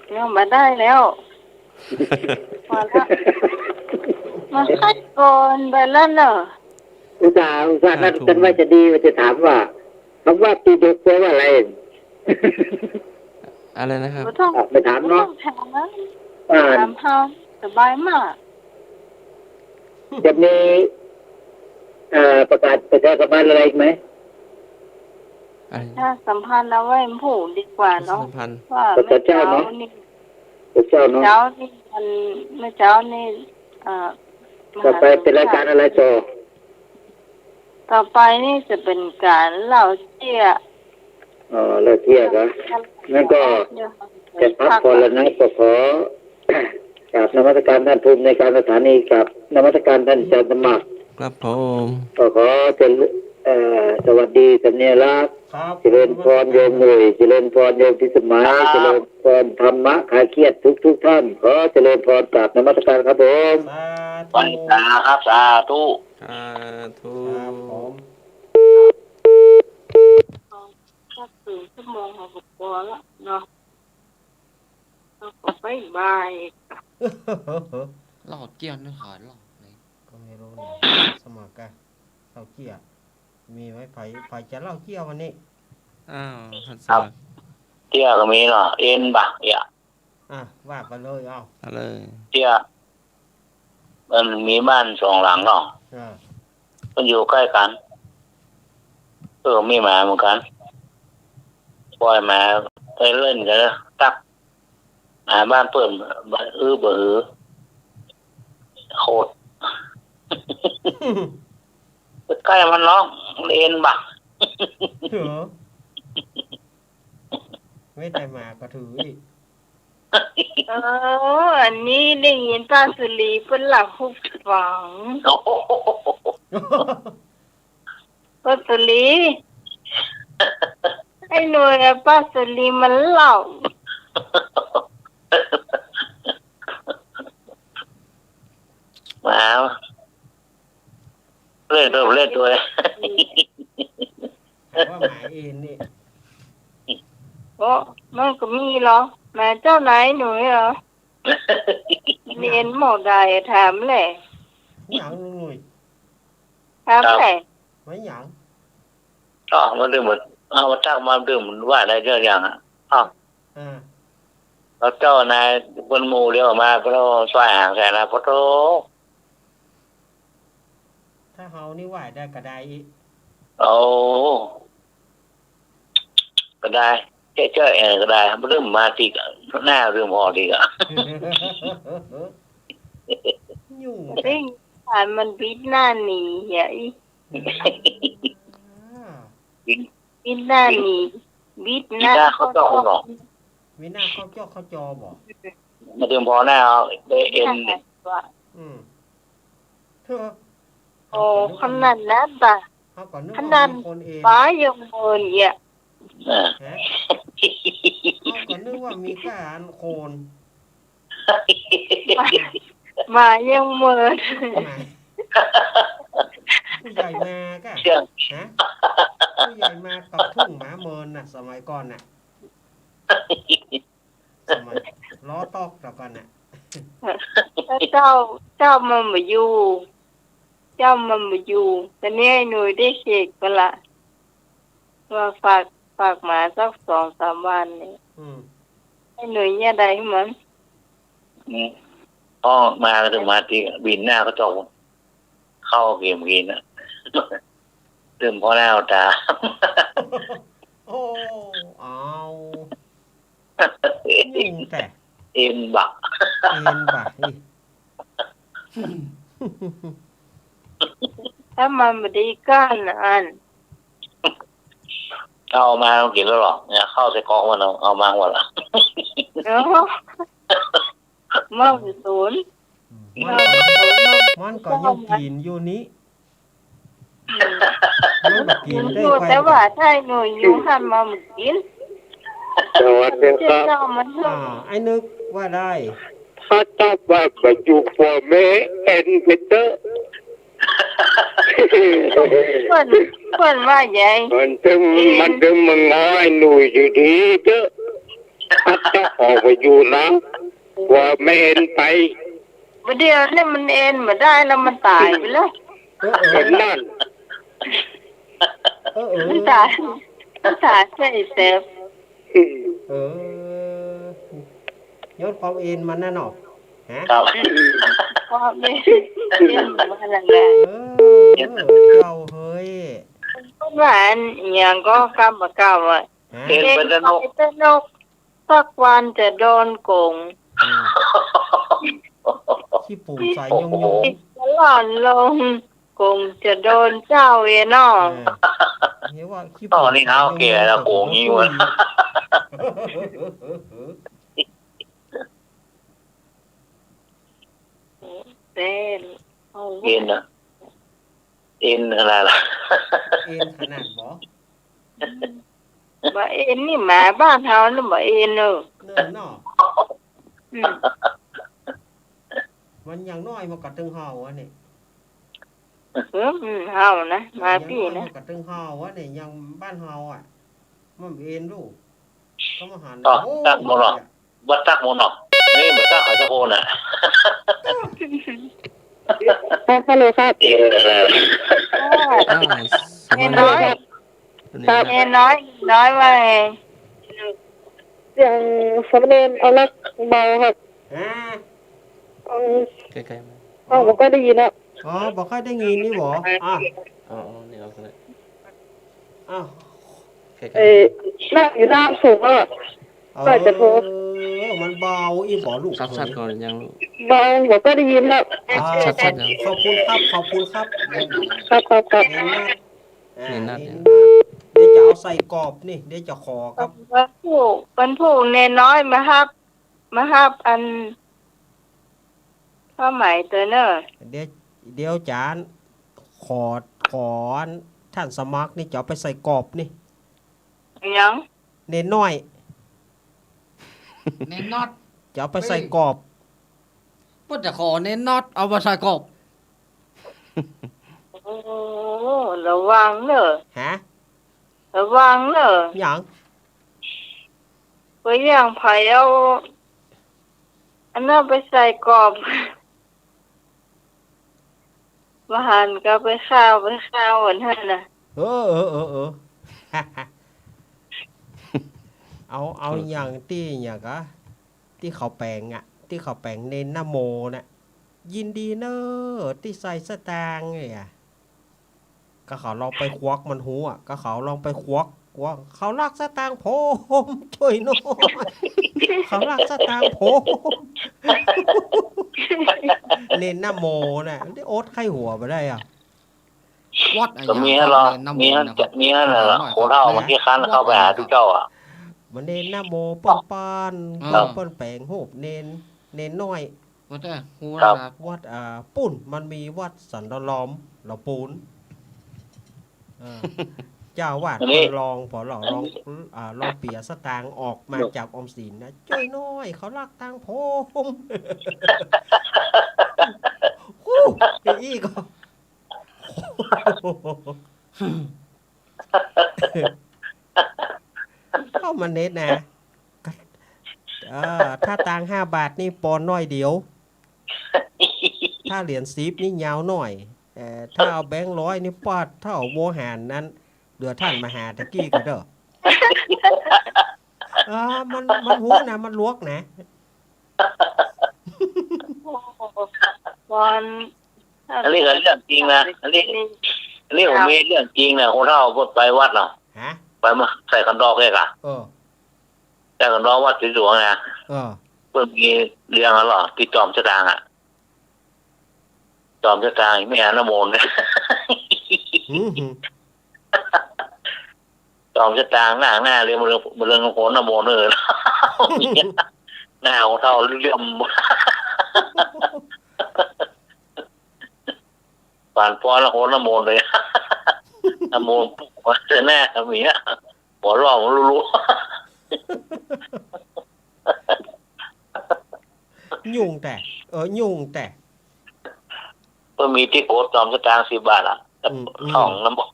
เนี่ยมาได้แล้วมาละมาคัดก่อนไปแล้วเนอะ อุตส่าห์นัดกันว่าจะดีว่าจะถามว่าคำว่าปีเด็กแปลว่าอะไร อะไรนะครับ บ่ต้อง ไปถามเนาะ บ่ต้องถามนะ อ่า ถามเฮาสบายมาก จะมีประกาศประชาสัมพันธ์อะไรอีกไหม อะไร ถ้าสัมพันธ์เอาไว้ผู้ดีกว่าเนาะ สัมพันธ์ ว่าเมื่อเช้านี่ พระเจ้าเนาะ เช้านี่มันเมื่อเช้านี่ม ต่อ หา ไปเป็นรายการอะไรต่อ ต่อไปนี่จะเป็นการเล่าเจี้ย เลิกเที่ยงครับงั้นก็จะพักผ่อนแล้วนะก็ขอ กราบนมัสการท่านภูมิในการสถานีกับนมัสการท่านอาจารย์สมัคร ครับผม ก็ขอเป็นสวัสดีสำเนียงรัก ครับ เจริญพรโยมหนุ่ยเจริญพรโยมพิสมัยเจริญพรธรรมะคลายเครียดทุกท่านขอเจริญพรกราบนมัสการครับผม สา ไว้ ธุ สาครับสาธุ สาธุ ครับผม ก็ตื่นชั่วโมงหกตัวแล้วเนาะแล้วก็ไปบาย หลอดเจียนนึกหายหลอดเลย ก็ไม่รู้นะสมัครกันเล่าเกี้ยมีไหมไผจะเล่าเกี้ยวันนี้ อ้าวท่านส ครับ มัคร เที่ยก็มีเนาะเอ็นบะอย่า ว่าไปเลยเอา เอาเลย เที่ยมันมีบ้านสองหลังเนาะ อ่า มันอยู่ใกล้กันมีหมาเหมือนกันปล่อยหมาไปเล่นกันนะตักหมาบ้านเปิ่นบ้านเบื่อ โคตรใกล้มันร้องเอ็นบัก เหรอไม่แต่หมาก็ถืออีก อันนี้ได้ยินป้าสุรีเพิ่นหลับหุบฝัง โอ้โห ป้าสุรีไอ้หน่วยอะป้าสุรีมันเล่า มาเล่นตัวเล่นตัว แต่ว่าหมาเอ็นนี่ โอ้มันก็มีเหรอแม่เจ้าไหนหน่วยเหรอเรียนหมดได้ถามแหละ หยังลุงหนุ่ย ถามแหละ ไม่หยัง อ๋อมันดื่มหมดเอามาตั้งมาดื่มว่าอะไรเยอะอย่างอ่ะอ๋อ อ่า แล้วเจ้านายบนหมู่เรียกออกมาก็ต้องช่วยห่างแสนนะพอโต ถ้าเฮานี่ไหวได้ก็ได้อีก โอ้ก็ได้เจ้าเองก็ได้เริ่มมาตีกันหน้าเริ่มพอดีกัน ยุ่ง เฮ้ยผ่านมันบิดหน้าหนีใหญ่บิดหน้าหนีบิดหน้า เขาเจ้าคนหรอก มีหน้าเข้าจอเข้าจอบ่ มาเริ่มพอหน้าเอาได้เอ็นเนี่ย อืมเธอ โอ้ขนาดนั้นป่ะ เขาก่อนนึก ขนา ว่า ด มีคนเอง ป้ายังเมินเนี่ย อ่า ฮะเขาก่อนนึกว่ามีการโคน มายังเมิน ไหนผู้ใหญ่มาก็ เชื่อง ฮะผู้ใหญ่มากับทุ่งหมาเมินน่ะ สมัยก่อนน่ะ สมัยล้อตอกแล้วก่อนน่ะ ถ้าเจ้ามันมาอยู่ เจ้ามันมาอยู่แต่นี่ไอ้หนุ่ยได้เช็คไปละว่าฝากหมาสัก2-3 วันนี่ อืม ไอ้หนุ่ยเนี่ยได้เหมือน อ๋อมาถึงมาตีบินหน้าเขาจบเข้าเกมกินนะเริ่มพอหน้าเอาตา โอ้เอายุ่งแต่ เอ็นบัก เอ็นบ่ะนี่ ถ้ามันไม่ได้ก้านอัน เอามาต้องกินแล้วหรอกเนี่ยเข้าใส่กองมันเอามาหมดละ เนาะมันศูนย์ มันก็ยังกินอยู่นี้มันก็กินได้ อยู่ ไป แต่ว่าถ้าไอ้หนุ่ยอยู่หันมาหมดกิน สวัสดีครับ เจ้ามันเถ อ่า อะ ไอ้นึกว่าได้ ถ้าตอบว่าประยุกต์พ่อแม่เอ็นเปเตอร์ เพิ่นว่าใหญ่ มันถึงมึงง่ายหนุ่ยอยู่ดีเด้อถ้าจะออกไปอยู่นะว่าไม่เอ็นไป เดี๋ยวนี่มันเอ็นมาได้แล้วมันตายไปแล้ว เป็นนั่น มันตายใช่เสพ ยศความเอ็นมันน่ะเนาะฮะ ครับ เพราะไม่เอ็นมาแล้วแหละ เจ้าเฮ้ย ว่าอันอย่างก็กำมาเก่าอ่ะ ฮะ เอ็นเป็นนก เป็นนกสักวันจะโดนโกง ที่ปู่ใส่ยงยง จะหล่อนลงโกงจะโดนเจ้าเวนอ เห็นว่าขี้ ตอนนี้เท้าแก่แล้วโกงงี้วะ เต้น เอ็นอะเอ็นอะไรล่ะ เอ็นขนาดบ่ บ่เอ็นนี่หมาบ้านเฮานี่บ่เอ็นเนอะ เนิ่นเนาะ อืม มันอย่างน้อยมันก็ตึงเฮาอะนี่ เฮานะมาพี่นะ มันก็ตึงเฮาอะนี่ยังบ้านเฮาอ่ะมันเอ็นดูก็มาหัน ต่อตักโมนอวัดตักโมนอนี่เหมือนตักหอยตะโพนอ่ะ ฮัลโหลครับ เอ็นอะไร อ้าวส เอ็น วัส น้อย ดี เอ็นน้อยว่าไง อย่างสมเด็จเอาลักเบาครับ อ่า ใกล้ๆมา ผมก็ได้ยินแล้ว อ๋อบอกให้ได้ยินนี่บ่อ่ะ อ๋อนี่เอากันเลย อ้าว ใกล้ๆ นั่งอยู่หน้าสูงอ่ะ ก็จะโทร มันเบา อีบ่ลูก ชัดชัดก่อนยัง บองผมก็ได้ยินแล้ว ชัดๆนะ ขอบคุณครับขอบคุณครับ ครับ เน้นนัด เน้นนัด เน้นนัดเดี๋ยวจะเอาใส่กรอบนี่เดี๋ยวจะขอครับ วันผู้เนน้อยมาฮับอันผ้าไหมตัวเนอะ เดี๋ยวจานขอท่านสมัครนี่จะเอาไปใส่กรอบนี่ ยัง เน้นน้อย เน้นน็อต จะเอาไปใส่กรอบ เพิ่นจะขอเน้นน็อตเอามาใส่กรอบ โอ้ระวังเนอะ ฮะ ระวังเนอะ หยัง ไปย่างไผ่เอาอันนั้นไปใส่กรอบมาหันก็ไปข้าวเหมือนท่านน่ะ เออ เอาอย่างที่อย่างกะที่เขาแปลงอ่ะ ที่เขาแปลงเน้นนะโมน่ะยินดีเนอะที่ใส่สตางค์เนี่ยก็เขาลองไปควักมันหูอ่ะก็เขาลองไปควักว่าเขาลากสตางค์ผมช่วยหน่อยเขาลากสตางค์ผมเน้นนะโมน่ะที่โอ๊ตไข้หัวไปได้อ่ะ วัดอะไร ก็มีให้เรามีให้จะมีให้น่ะล่ะโคเท่ามันที่คันเข้าไปหาทุกเจ้าอ่ะ มันเน้นนะโมป้อนป้านเปิ้นแปลงหูบเน้นน้อย วัดอะไรฮู้ ครั นะ บ ครับ วัดปุ่นมันมีวัดสันดล้อมเหล่าปูนเจ้าวาด อันนี้ ลองพอหล่อลองเปียสตางค์ออกมาจากออมสินนะช่วยน้อยเขาลักตังผมฮู้อีกเข้ามาเน็ตนะถ้าตัง5 บาทนี่ปอนน้อยเดียว ถ้าเหรียญ10นี่ยาวหน่อยถ้าเอาแบงค์100นี่ปอดเท่าโวหารนั้นเดือท่านมาหาตะกี้ก็เด้อมันหูนะมันลวกนะ วัน อันนี้ก็เรื่องจริงนะอันนี้ผมมีเรื่องจริงนะโคเท่าไปวัดเนาะ ฮะ ไปมาใส่กันดอกเลยกะ เออ ใส่กันดอกวัดสีสวงนะ เออ เพิ่งมีเรื่องอะไรหรอที่จอมชะตางอ่ะจอมชะตางไม่อ่านน้ำมนต์เนี่ย จอมชะตางหน้าเรียนเรื่องของโหนน้ำมนต์เลยหน้าของเท่าเรื่องผ่านป้อนแล้วโหนน้ำมนต์เลยน้ำมนต์เจอหน้ามีอ่ะหัวร้องรู้ ยุ่งแต่ยุ่งแต่ ก็มีที่โคตรจอมชะตาง10 บาทอ่ะท่องน้ำบอก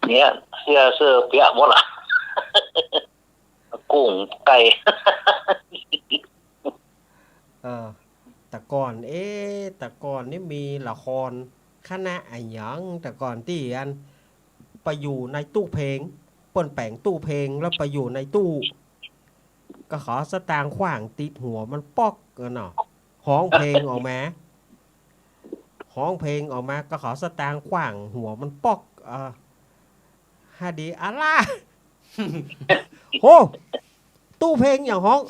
เนี่ยเสื้อเปียกหมดอ่ะกุ้งไก่ แต่ก่อนแต่ก่อนนี่มีละครคณะอะไรหยังแต่ก่อนที่อันไปอยู่ในตู้เพลงเปิ้นแปลงตู้เพลงแล้วไปอยู่ในตู้ก็ขอสตางค์ขว้างติดหัวมันปอกกันเนาะห้องเพลงออกมาห้องเพลงออกมาก็ขอสตางค์ขว้างหัวมันปอกฮาดีอะล่ะ โหตู้เพลงอย่างห้อง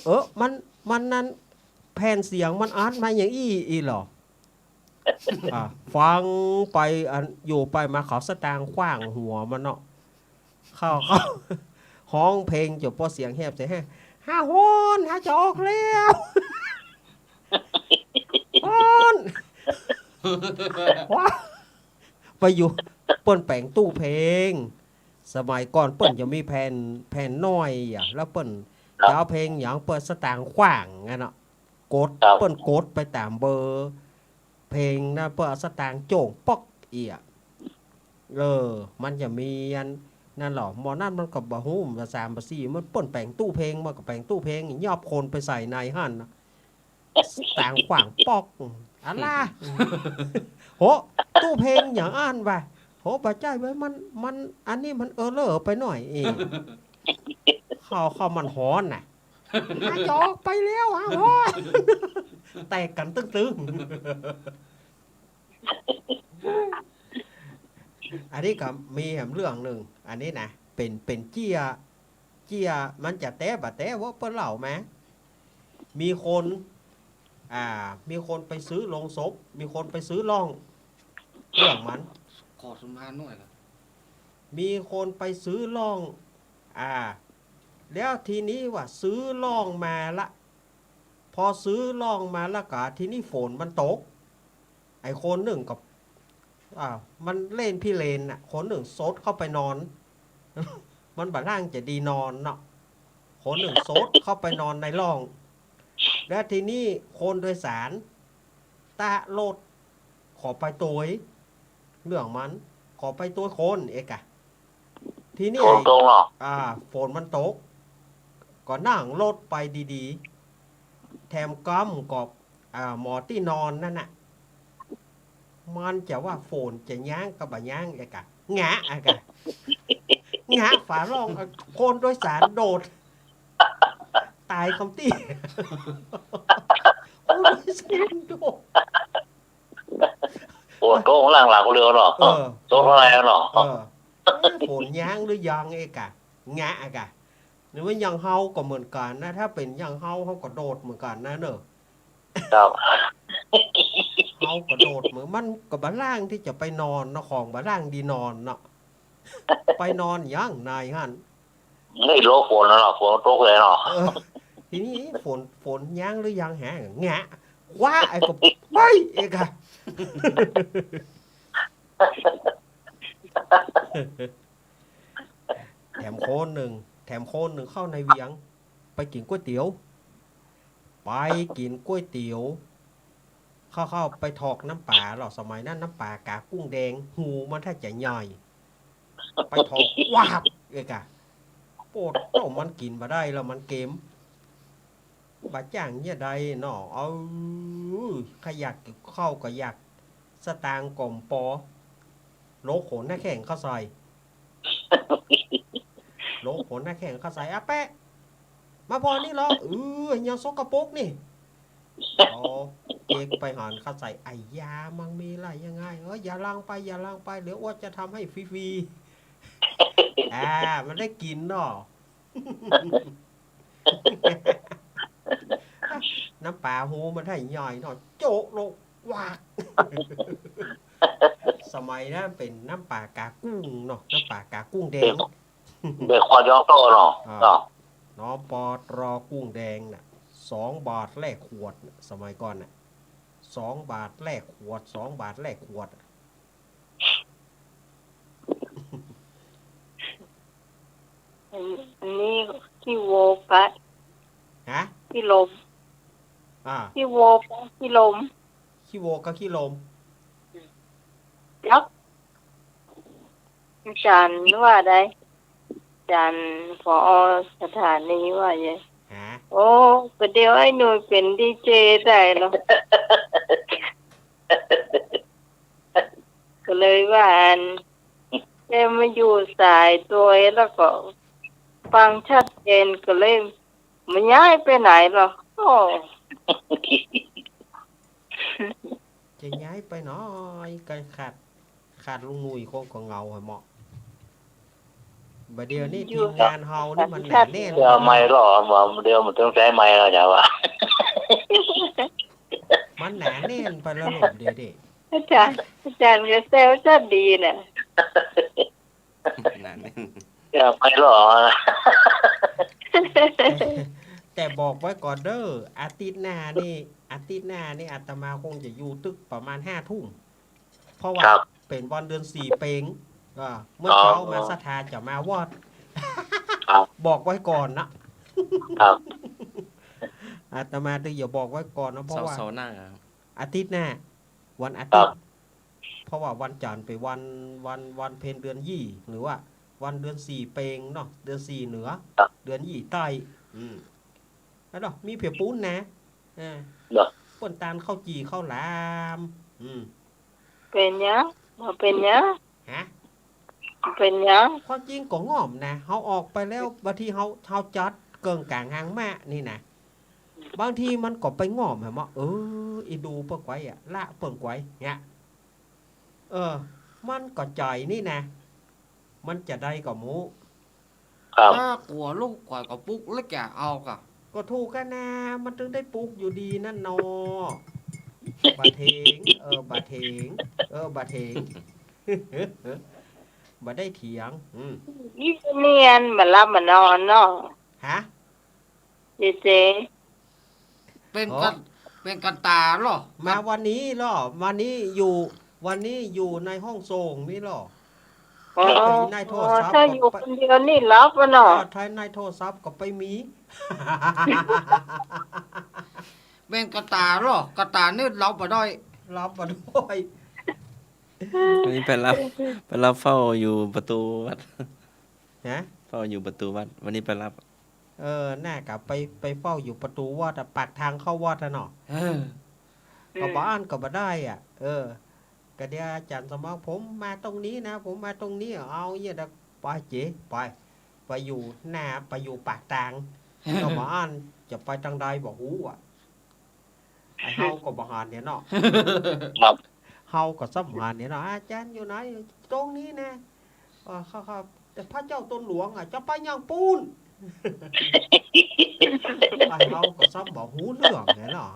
มันนั้นแผ่นเสียงมันอ่านมาอย่างอีหรอ ฟังไปอยู่ไปมาขอสตางค์ขว้างหัวมันเนาะเข้าห้องเพลงจบพอเสียงแหบเสียงห้าโหนหาจะออกแล้วโหนว้าไปอยู่เปิ้นแปลงตู้เพลงสมัยก่อนเปิ้นจะมีแผ่นน้อยแล้วเปิ้นจะเอาเพลงอย่างเปิดสตางค์ขว้างงั้นเนาะกดเปิ้นกดไปตามเบอร์เพลงนะเปิดสตางค์โจ่งป๊อกมันจะมีอันนั่นหรอหมอนั่นมันกับบะฮู้ภาษาภาษีมันเปิ้นแปลงตู้เพลงมากับแปลงตู้เพลงยอบคนไปใส่ในหั่นสตางค์ขว้างป๊อกอะไรโหตู้เพลงอย่างอ่านไปโหปัจจัยไว้มันอันนี้มันเลอไปหน่อยเข้ามันฮ้อนน่ะจอกไปแล้วฮ้อนแตกกันตึ้งอันนี้ก็มีเรื่องหนึ่งอันนี้นะ เป็นเจียมันจะแต้บะแต้ว่าเปิ้นเหล่ามามีคนมีคนไปซื้อโลงศพมีคนไปซื้อล่องเรื่องมัน ขอสมภารหน่อยครับ มีคนไปซื้อล่องแล้วทีนี้ว่าซื้อล่องมาละพอซื้อล่องมาแล้วก็ทีนี้ฝนมันตกไอ้คนหนึ่งกับมันเล่นพี่เลนน่ะคนหนึ่งซดเข้าไปนอน มันบาล่างจะดีนอนเนาะคนหนึ่งซดเข้าไปนอนในร่องแล้วทีนี้คนโดยสารตะโลดขอไปตัวเรื่องมันขอไปตัวคนเอกะทีนี้ฝนมันตกก็นั่งรถไปดีๆแถมก้ำกับหมอที่นอนนั่นน่ะมันจะว่าฝนจะย่างกับบะย่างเอกะงะเอกะงะฝาร่องคนโดยสารโดดตายคำตี้คนโดยสารโดดโอ้โต๊ะข้างล่างหลังเรือเนาะโต๊ะอะไรเนาะฝนย่างหรือยังเอกะงะเอกะหรือว่ายังเฮาก็เหมือนกันนะถ้าเป็นยังเฮาเขาก็โดดเหมือนกันนะเนอะครับเฮาก็โดดเหมือนมันก็บ้าล่างที่จะไปนอนเนาะของบ้าล่างดีนอนเนาะไปนอนย่างนายฮั่นไม่โลฝนเนาะฝนตกเลยเนาะทีนี้ฝนย่างหรือยังฮะงะว้าไอ้ก็ไปเอกะแถมโคนหนึ่งเข้าในเวียงไปกินก๋วยเตี๋ยวเข้าไปถอกน้ำปลาหรอสมัยนั้นน้ำปลากากุ้งแดงหูมันถ้าจะใหญ่ไปถอกวาบเอกะโปดโตมันกินมาได้แล้วมันเกมบาจ้างเนี่ยใดเนาะเอาขยักเข้าก็อยากสตางกลมปอโลโขนหน้าแข่งเข้าใส่โลโขนหน้าแข่งเข้าใส่แปะมาพอนี่เหรอยังซกกระปกนี่เอกไปหอนเข้าใส่ไอ้ยามันมีอะไรยังไงอย่าล้างไปเดี๋ยวอ้วนจะทำให้ฟรีๆมันได้กินเนาะ น้ำปลาหูมันให้ย่อยเนาะโจ๊กโลกวากสมัยนั้นเป็นน้ำปลากากุ้งเนาะน้ำปลากากุ้งแดงเด็กควายย้อนโตเนาะน้องปอรอกุ้งแดงน่ะ2 บาทแลกขวดสมัยก่อนน่ะ2 บาทแลกขวด2 บาทแลกขวดอันนี้ที่โวปะที่ลมที่โวปะที่ลมขี้โวกับขี้ลมยักจันว่าได้จันพอสถานีว่าไงโอ้ประเดี๋ยวไอ้หนูเป็นดีเจได้แล้วก็เลยว่าแกมาอยู่สายตัวแล้วก็ฟังชัดเจนก็เลยมันย้ายไปไหนหรอจะย้ายไปหน่อยกันขาดลุงหนุ่ยคงก็เงาให้เหมาะบัดเดี๋ยวนี้ทีมงานเฮานี่มันหนาแน่นเดี๋ยวไม่หรอเดี๋ยวมันต้องใช้ไม้แล้วจ้ะวะมันหนาแน่นไปแล้วหลบเดี๋ยวอาจารย์ก็เซลจะดีน่ะหนาแน่นเดี๋ยวไม่หรอแต่บอกไว้ก่อนเด้ออาทิตย์หน้านี่อาตมาคงจะอยู่ตึกประมาณ5 ทุ่มเพราะว่าเป็นวันเดือน4เปงเมื่อเช้ามาสถาจะมาวอดบอกไว้ก่อนนะอาตมาดึงอย่าบอกไว้ก่อนนะเพราะว่าอาทิตย์หน้าวันอาทิตย์เพราะว่าวันจันทร์ไปวันเพ็ญเดือนยี่หรือว่าวันเดือน4เปงเนาะเดือน4เหนือเดือนยี่ใต้แล้วดอกมีเผียปูนนะป่นตาลข้าวจีข้าวหลามเป็นยังเป็นยังเป็นยังความจริงก็ง่อมนะเฮาออกไปแล้วบางทีเฮาจัดเกิงกลางหางแม่นี่นะบางทีมันก็ไปง่อมเหรออีดูเปิ้นไว้ละเปิ้นไว้เนี่ยมันก็จ่อยนี่นะมันจะได้กับหมู ครับ ถ้ากลัวลูกก่อยกับปุ๊กแล้วแกเอากะ ก็ถูกกันนะมันถึงได้ปลูกอยู่ดีนั่นนอบาเทงบาเทงบาเทง บาได้เถียงยี่เนียนมารับมานอนเนาะ ฮะ เจเจ เป็นกันตาเหรอ มาวันนี้เหรอวันนี้อยู่ในห้องส่งนี่เหรอ อ๋อ ในโทรศัพท์ ถ้าอยู่คนเดียวนี่รับวะเนาะ ถ้าในโทรศัพท์ก็ไปมี เป็นกันตาเหรอกันตานี่เราไปได้ รับมาด้วย วันนี้ไปรับเฝ้าอยู่ประตูวัด ฮะ เฝ้าอยู่ประตูวัด วันนี้ไปรับ น่ากลับไปเฝ้าอยู่ประตูวัดปากทางเข้าวัดเนาะ ก็บ้านก็บ่ได้อ่ะก็เดี๋ยวอาจารย์สมองผมมาตรงนี้นะผมมาตรงนี้เอาเนี่ยดักไปเจ๊ไปอยู่หน้าไปอยู่ปากทางก็บ้านจะไปทางใดบอกหูอ่ะไอ้เฮาก็บ่หานเนี่ยเนาะ ครับ เฮาก็สัมหานเนี่ยเนาะอาจารย์อยู่ไหนตรงนี้นะครับแต่พระเจ้าตนหลวงอ่ะจะไปยังปูน ไอ้เฮาก็ซ้ำบอกหูเรื่องเนี่ยเนาะ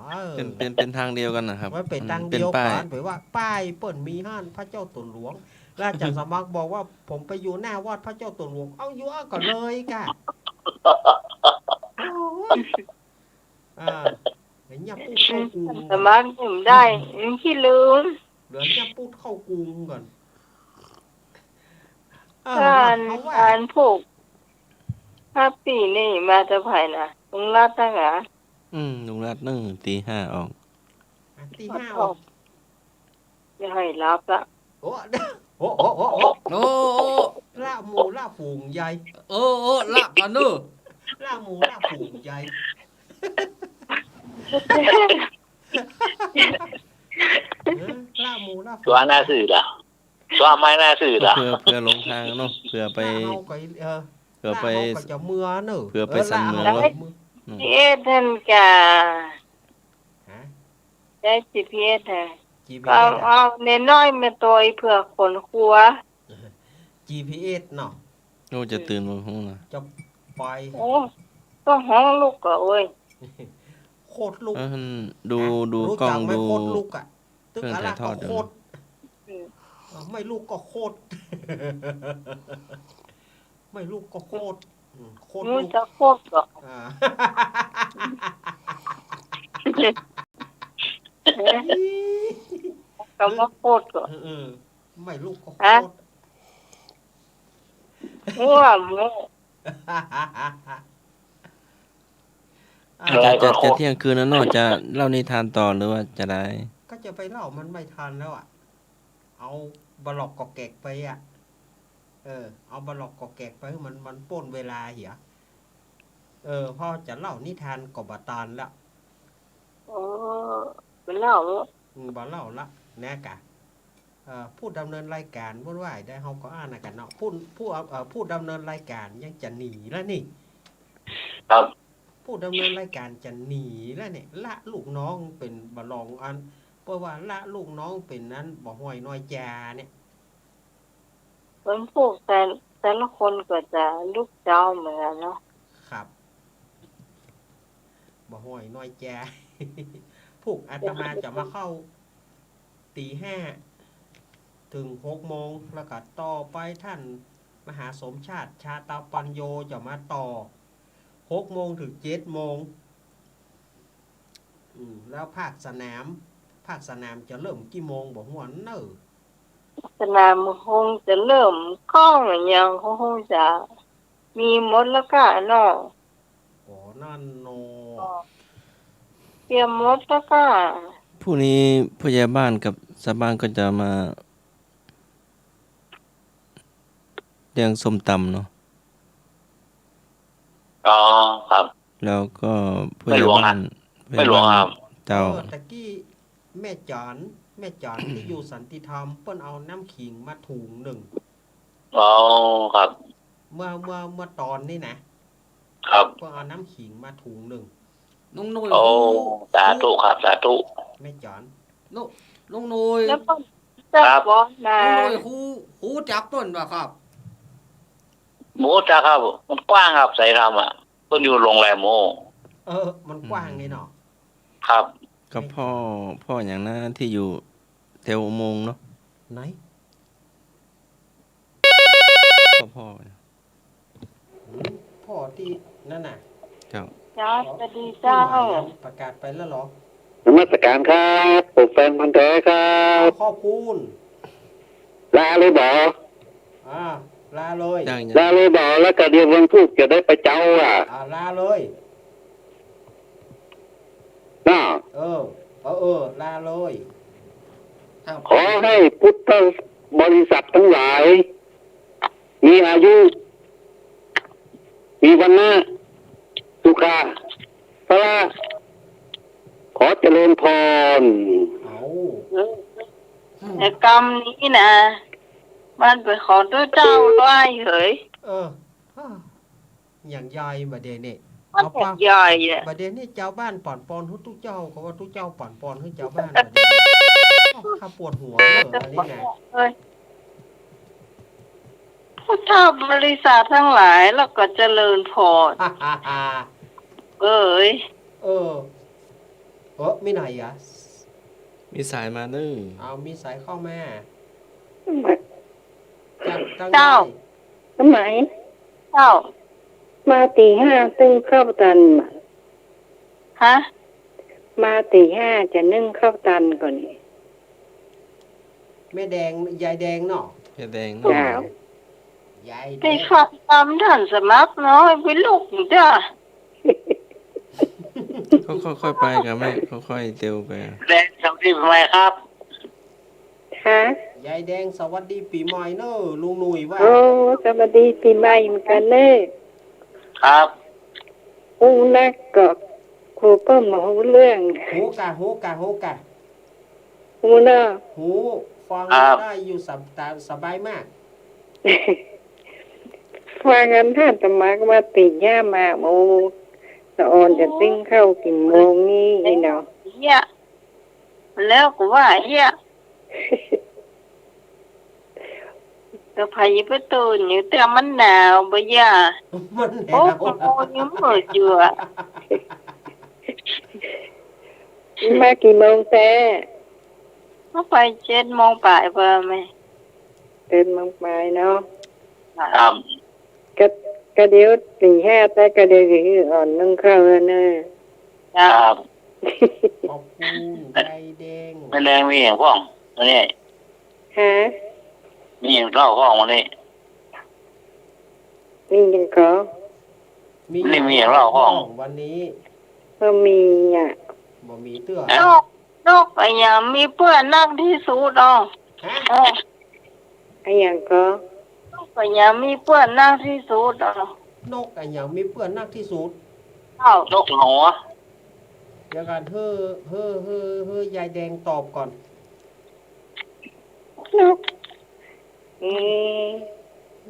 เป็นทางเดียวกันนะครับ ว่าเป็นทางเดียวกันไปว่าป้ายเปิ่นมีห้านพระเจ้าตนหลวงแล้วอาจารย์สมัครบอกว่าผมไปอยู่หน้าวัดพระเจ้าตนหลวงเอาอยู่ก็เลยกะเห็นยับพูดเข้ากรุง สมัครถึงได้ขี้ลืม เหลือยับพูดเข้ากรุงก่อน การผูกถ้าปีนี่มาจะภายนะลุงรัดตั้งหะ ลุงรัดตี 5ออก ตี 5ออก จะให้รับละ โอ้ละหมูละฝูงใหญ่ ละกันเนอะ ละหมูละฝูงใหญ่ละหมูละฝูง ตัวหน้าสื่อล่ะตัวไม้หน้าสื่อล่ะ เพื่อลงทางเนาะเพื่อไป เผื่อไปจะเมื่อเนอะ เผื่อไปสันเมือง พีเอสท่านกาได้ GPS ฮะเอาเน้นน้อยมาตัวเผื่อขนครัว GPS เนาะ โอ้จะตื่นมาห้องนะ จะไป โอ้ต้องห้องลูกก็โอ้ย โคตรลูก ดูกล้องดู โคตรลูกอ่ะตึกอะไรก็โคตร ไม่ลูกก็โคตร ไม่ลูกก็โคตรโคตร นู้ ลูก จะโคตรก็คำว่าโคตรก็ ไม่ลูกก็โคตร มั่วมั่ว จะเที่ยงคืนแล้วเนาะจะเล่านิทานต่อหรือว่าจะได้ ก็จะไปเล่ามันไม่ทันแล้วอ่ะเอาบล็อกกอกแกกไปอ่ะเอาบล็อกกอกแกกไปมันป้นเวลาเหียพ่อจะเล่านิทานกบตานแล้ว โอ้เป็นเล่า บ่เล่าละแน่กะผู้ดำเนินรายการวุ่นวายได้เฮาก็อ่านกันเนาะผู้ดำเนินรายการยังจะหนีแล้วนี่ ครับ ผู้ดำเนินรายการจะหนีแล้วเนี่ยละลูกน้องเป็นบลองอันเพราะว่าละลูกน้องเป็นนั้นบ่ห้อยน้อยจาเนี่ย เป็นพวกแต่ละคนก็จะลูกเจ้าเหมือนเนาะ ครับบ่ห้อยน้อยจา พวกอาตมาจะมาเข้าตี 5ถึง 6 โมงแล้วก็ต่อไปท่านมหาสมชาติชาตาปัญโยจะมาต่อ 6 โมงถึง 7 โมงแล้วภาคสนามจะเริ่มกี่โมงบอกหัวเนอ สนามคงจะเริ่มคล้องอย่างคงจะมีหมดแล้วก็เนาะ อ๋อนั่นโน เตรียมหมดแล้วก็ ผู้นี้ผู้ใหญ่บ้านกับชาวบ้านก็จะมาเลี้ยงส้มตำเนาะ อ๋อครับ แล้วก็ผู้ใหญ่บ้าน ไม่หลวงครับ เจ้า ตะกี้แม่จอนที่อยู่สันติธรรมเปิ้นเอาน้ำขิงมาถุงหนึ่ง อ๋อครับ เมื่อตอนนี้นะครับ ก็เอาน้ำขิงมาถุงหนึ่ง ลุงนุย โอ้สาธุครับสาธุ แม่จอน ลุงนุย แล้วก็จะบอกนะ ลุงนุยฮู้จักเปิ้นบ่ครับ หมูจ้าครับมันกว้างครับสายรามอ่ะก็อยู่โรงแรมโม มันกว้างไงเนาะ ครับ กับพ่ออย่างนั้นที่อยู่แถวอุโมงค์เนาะ ไหน พ่อ พ่อที่นั่นน่ะ ครับ จ้าสวัสดีเจ้า ประกาศไปแล้วเหรอน มัสการครับปลูกแฟนพันธุ์แท้ครับ ขอบคุณ ลาเลยบ่ ลาเลย ลาเลยบ่แล้วก็เดี๋ยววันพุธจะได้ไปเจ้าลาเลย น่า ลาเลย ขอให้พุทธบริษัททั้งหลาย มีอายุ มีวันนะสุขาพระขอเจริญพร แต่กรรมนี้นะมันไปขอตัวเจ้าด้วยเหย อย่างใหญ่บะเดนี่ มันแข็งใหญ่เนี่ย บะเดนี่เจ้าบ้านป่อนปอนให้ทุกเจ้าก็ว่าทุกเจ้าป่อนปอนให้เจ้าบ้านบะเดข้าปวดหัวอันนี้ไง ผู้เจ้าบริษัททั้งหลายแล้วก็เจริญพรมีไหนอ่ะ มีสายมาเด้อ มีสายเข้ามา เจ้าสมัย เจ้า มาตีห้าตึ้งข้าวตัน ฮะ มาตีห้าจะนึ่งข้าวตันก่อนนี่ แม่แดงยายแดงเนาะ ยายแดง เจ้าย ายแด ไป ง ขับตามท่านสมัครน้อยไปลูกจ้า ค่อยๆไปกันแม่ค่อยๆเตียวไป แดงสวัสดีปีใหม่ครับ ฮะ ยายแดงสวัสดีปีใหม่เนอะลุงหนุ่ยว่า โอ้สวัสดีปีใหม่เหมือนกันเน่ ครับ อู้นักก็ครูก็หมอเรื่อง หูกะ อู้เนาะ หูฟังได้อยู่สบายมาก ฟังกันท่านตมาก็มาตีห้ามาโอ้ตะออนจะติ้งเข้ากี่โมงนี่ไอ้เนาะ เฮียแล้วก็ว่าเฮียก็พายไปตูนอยู่แต่มันหนาวบ่ย่า มันแห โอ้โหยังเหมืออยู่อ่ะ มากี่โมงแต่ ก็ไป7:00 ป่ายเพิ่มไหม เดินมองไปเนาะ ครับ ก็เดี๋ยวตีห้าแต่ก็เดี๋ยวอ่อนนึ่งข้าวเนอะ ครับ ขอบคุณยายแดง แม่แดงมีอย่างพ่องวันนี้ ฮะ มีอย่างเล่าพ่องวันนี้ นี่ยังก็ นี่มีอย่างเล่าพ่อง วันนี้ ก็มีอ่ะ บ่มีเตื้อน กไอ้ยังมีเพื่อนนั่งที่สุดอ๋อ ไอ้ยังก็ ก็ยังมีเพื่อนนั่งที่สุดอ๋อน กอันอย่างมีเพื่อนนักที่สุด เจ้าน กหัว เดี๋ยวกันเฮ้ยายแดงตอบก่อน นก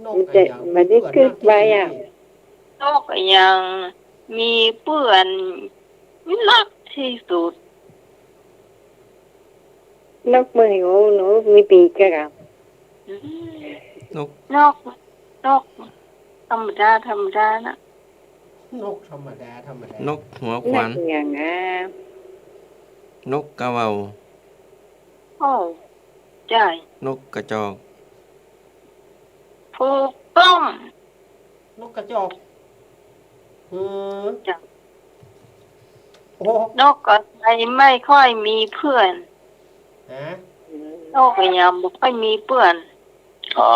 นก จะมาได้ขึ้นไปอ่ะ นกไอ้ยังมีเพื่อนนักที่สุด นกมือหนูมีปีกอะ นก นกธรรมดานะ นกธรรมดา นกหัวข นั วาน กอย่างอ่ะ นกกระเวา โอ้ใช่ นกกระจอก ถูกต้อง นกกระจอกจ้ะ โอ้ นกกระไทยไม่ค่อยมีเพื่อน ฮะ นกไอ้ยังไม่ค่อยมีเพื่อน อ๋อ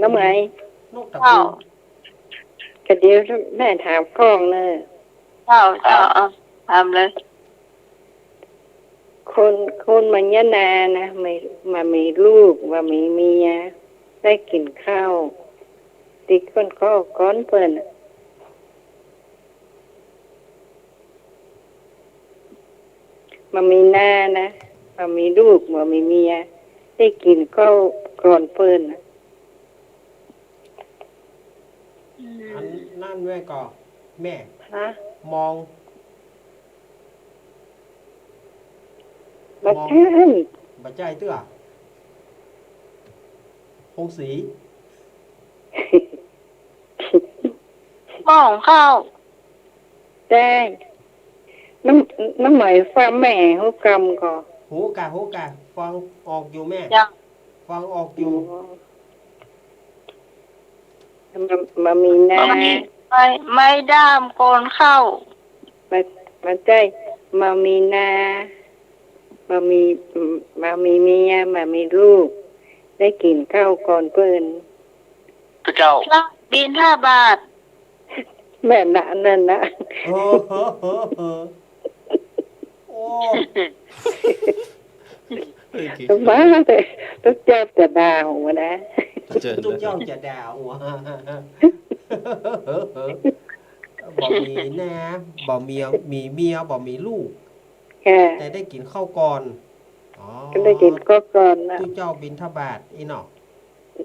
น้ำไหม นกตะ เจ้า กู ก็เดี๋ยวแม่ถามกล้องเนอะ เจ้าเอาทำเลย คนมันยะนานะไม่มามีลูกว่ามีเมียได้กินข้าวติดคนข้อก้อนเปิ้นน่ะมามีหน้านะมามีลูกมามีเมียได้กินข้าวก่อนเปิ้นน่ะ อันนั่นแม่ก็แม่ ฮะ มอง บัดท่าน บ่ใจเตื้อ พงศรี หม้อของข้าว ได้น้ำหมายฟ้าแม่เขากำก่อ หูกะฟังออกอยู่แม่ ยัง ฟังออกอยู่ มามีนา ไม่ด้ามโกนข้าว มาใจมามีนามามีเมียมามีลูก ได้กินข้าวก่อนเพิ่น พระเจ้า แล้วบิน5 บาท แม่น่ะนั่นนะ เออโอ้ บ้าแต่ต้องเจ็บจะดาวนะ เจอ ทุกเจ้าจะด่าหัวบ่มีนะบ่มีเมียบ่มีลูก ค่ะ แต่ได้กินข้าวก่อนอ๋อ ก็ได้กินก็ก่อนนะ ทุกเจ้าบินทบาทอีเนาะ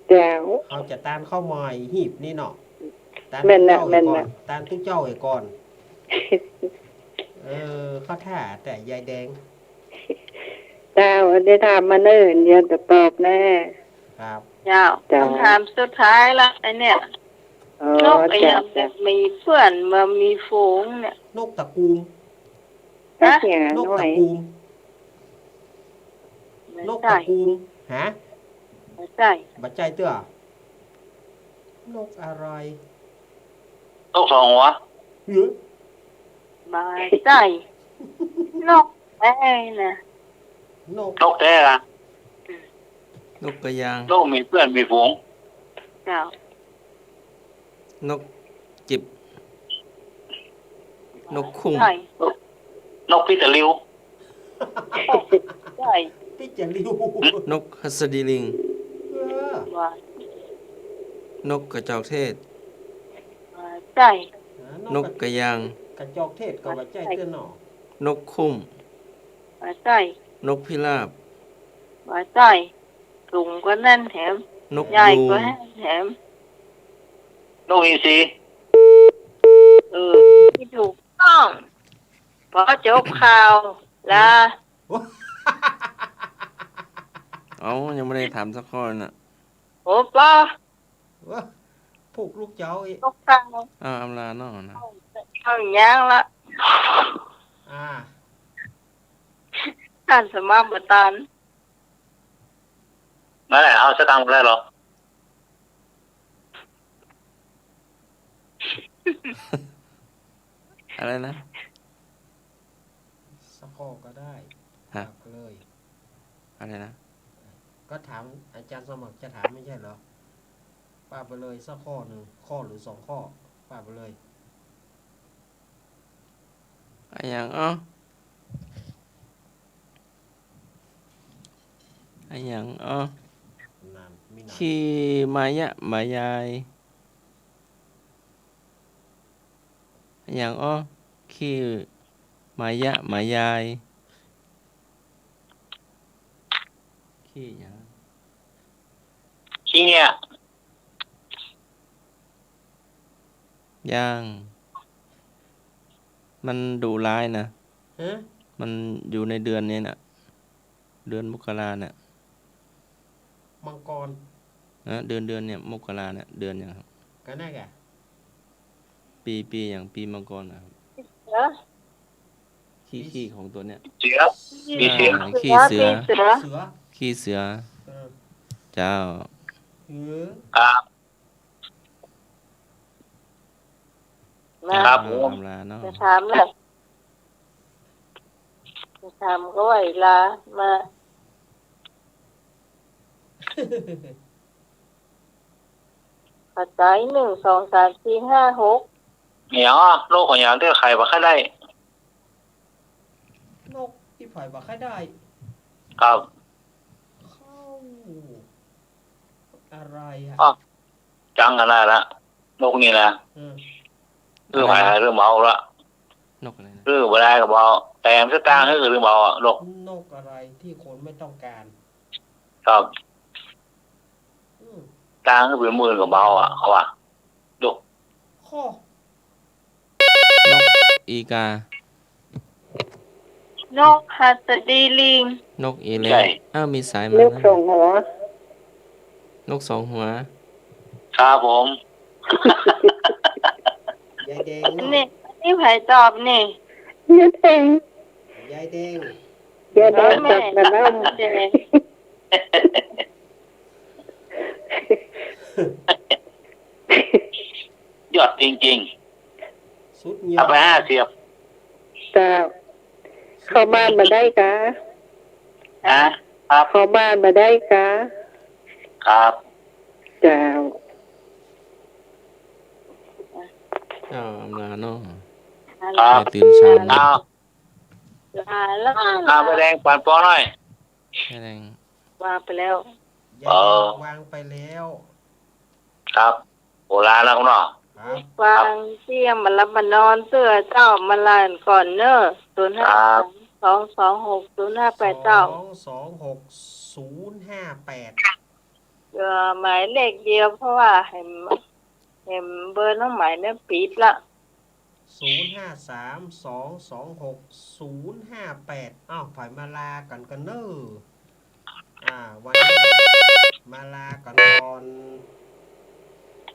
เจ้า เขาจะตานข้าวมอยหีบนี่เนาะตาน แม่น ทุก น่ะ เจ้า แม่ ไอ้ น ก่อ น่ะ นตานทุกเจ้าไอ้ก่อนเข้าท่าแต่ยายแดง เจ้าได้ถามมาเนิ่นเดี๋ยวจะตอบแน่ ครับ เจ้า จ้ะ คำถามสุดท้ายละไอเนี่ย อ๋อน กไอ้ จ้า ยังจะมีเพื่อนมามีฝูงเนี่ย นกตะกูม ถ้าเสียง น ห ก น่อ ตะ ย กูม ไม่ นก ใช่ ตะกูมฮะ ไม่ใช่ บัดใจเตื้อนกอะไร โต๊ะสองหัว หรือ ไม่ใช่นกไอ้น่ะ นก นกแท้ละ นกกระยาง นกมีเพื่อนมีฝูง เจ้าน กจิบ นกคุ้ง ใช่ นกพิตะลิว ใช่ พี่จะริ้วน กหัสดีลิง ว่าน กกระจอกเทศ ไม่ใช่ นกกระยาง กระจอกเทศกับบัดใจเตื้อนหนอน กคุ้ม ไม่ใช่ นกพิราบ ไม่ใช่สูงกว่านั้นแถม นก ใหญ่ ยู ก ง ว่านั้นแถม นกอินทรี ที่ถูกต้องพอจบข่าวลา เอายังไม่ได้ถามสักข้อเลยน่ะ โอ้ป้า ว้าผูกลูกเจ้าอีก ตกข่าว อ้าวอำลาเนาะนะ เข้าอย่างละ อ่า ท่านสมาบตัน นั่นแหละเอาสตางค์ได้หรอ อะไรนะ สักข้อก็ได้ ฮะ ฝากเลย อะไรนะ ก็ถามอาจารย์สมัครจะถามไม่ใช่เหรอป้าไปเลยสักข้อหนึ่งข้อหรือ2 ข้อป้าไปเลย อะไรอย่างอ้ออะไรอย่างอ้อน านมีนาน ขี้มายะมายายอะไรอย่างอ้อขี้มายะมายายขี้อย่าง ขี้เนี่ย ย่าง มันดุร้ายนะ ฮะ มันอยู่ในเดือนนี้น่ะ เดือนมกราเนี่ย มังกร นะเดือนเนี่ยมกราเนี่ยเดือนอย่างครับ กันแน่แก ปีอย่างปีมังกรนะครับ เสือ ขี้ของตัวเนี้ย เสือมีเสือ ขี้เสือ เสือ ขี้เสือ เออ เจ้า ครับ ครับผม อำลาเนาะ จะถามเลยจะถามก็ไหวลามาปัจจัย1 2 3 4 5 6 เหนียวโรคของยางเลือดไข่บ่ค่อยได้ นกที่ไผ่บ่ค่อยได้ ครับ เข้าอะไรอ่ะ อ้อจังกันได้ละนกนี่แหละ เออ เรื่องไผ่เรื่องเบาละ นกอะไรนะ เรื่องบ่ได้ก็เบาแต่มสตางค์คือเรื่องเบาอ่ะนก นกอะไรที่คนไม่ต้องการ ครับ อืม ตางค์คือเป็นหมื่นก็เบาอ่ะเขาว่าดู ข้อน กอีกา นกหัสดีลิง นกอีเล ใช่ อ้าวมีสาย น มาก นะ ส่งหัว นกสองหัว ครับผม ยายแดงเนาะ นี่ไผตอบนี่ ยายแดง ยายแดง ยายแดงตัดมาแล้ว แดง ยอดจริง สุดย ๆ อ เอา ด ไป50 เจ้าเข้าบ้านมาได้กะ นะครับ เข้าบ้านมาได้กะ ครับ เจ้า อำลาเนาะ ครับ ไปตื่นเช้า เอา แล้ว เอาไปแดงปันปอหน่อย แค่แรง ว่าไปแล้ว ยายแดงวางไปแล้ว ครับโบราณแล้วเนาะ ครับ วางเสี่ยมมารับมานอนเสื้อเจ้ามาลานก่อนเนอะ053226058เจ้า 226 058 หมายเลขเดียวเพราะว่าเห็นเบอร์น้องหมายเนี่ยปิดละ 053226058อ้าวฝ่ายมาลากันกันเนอะวันนี้มาลากันก่อน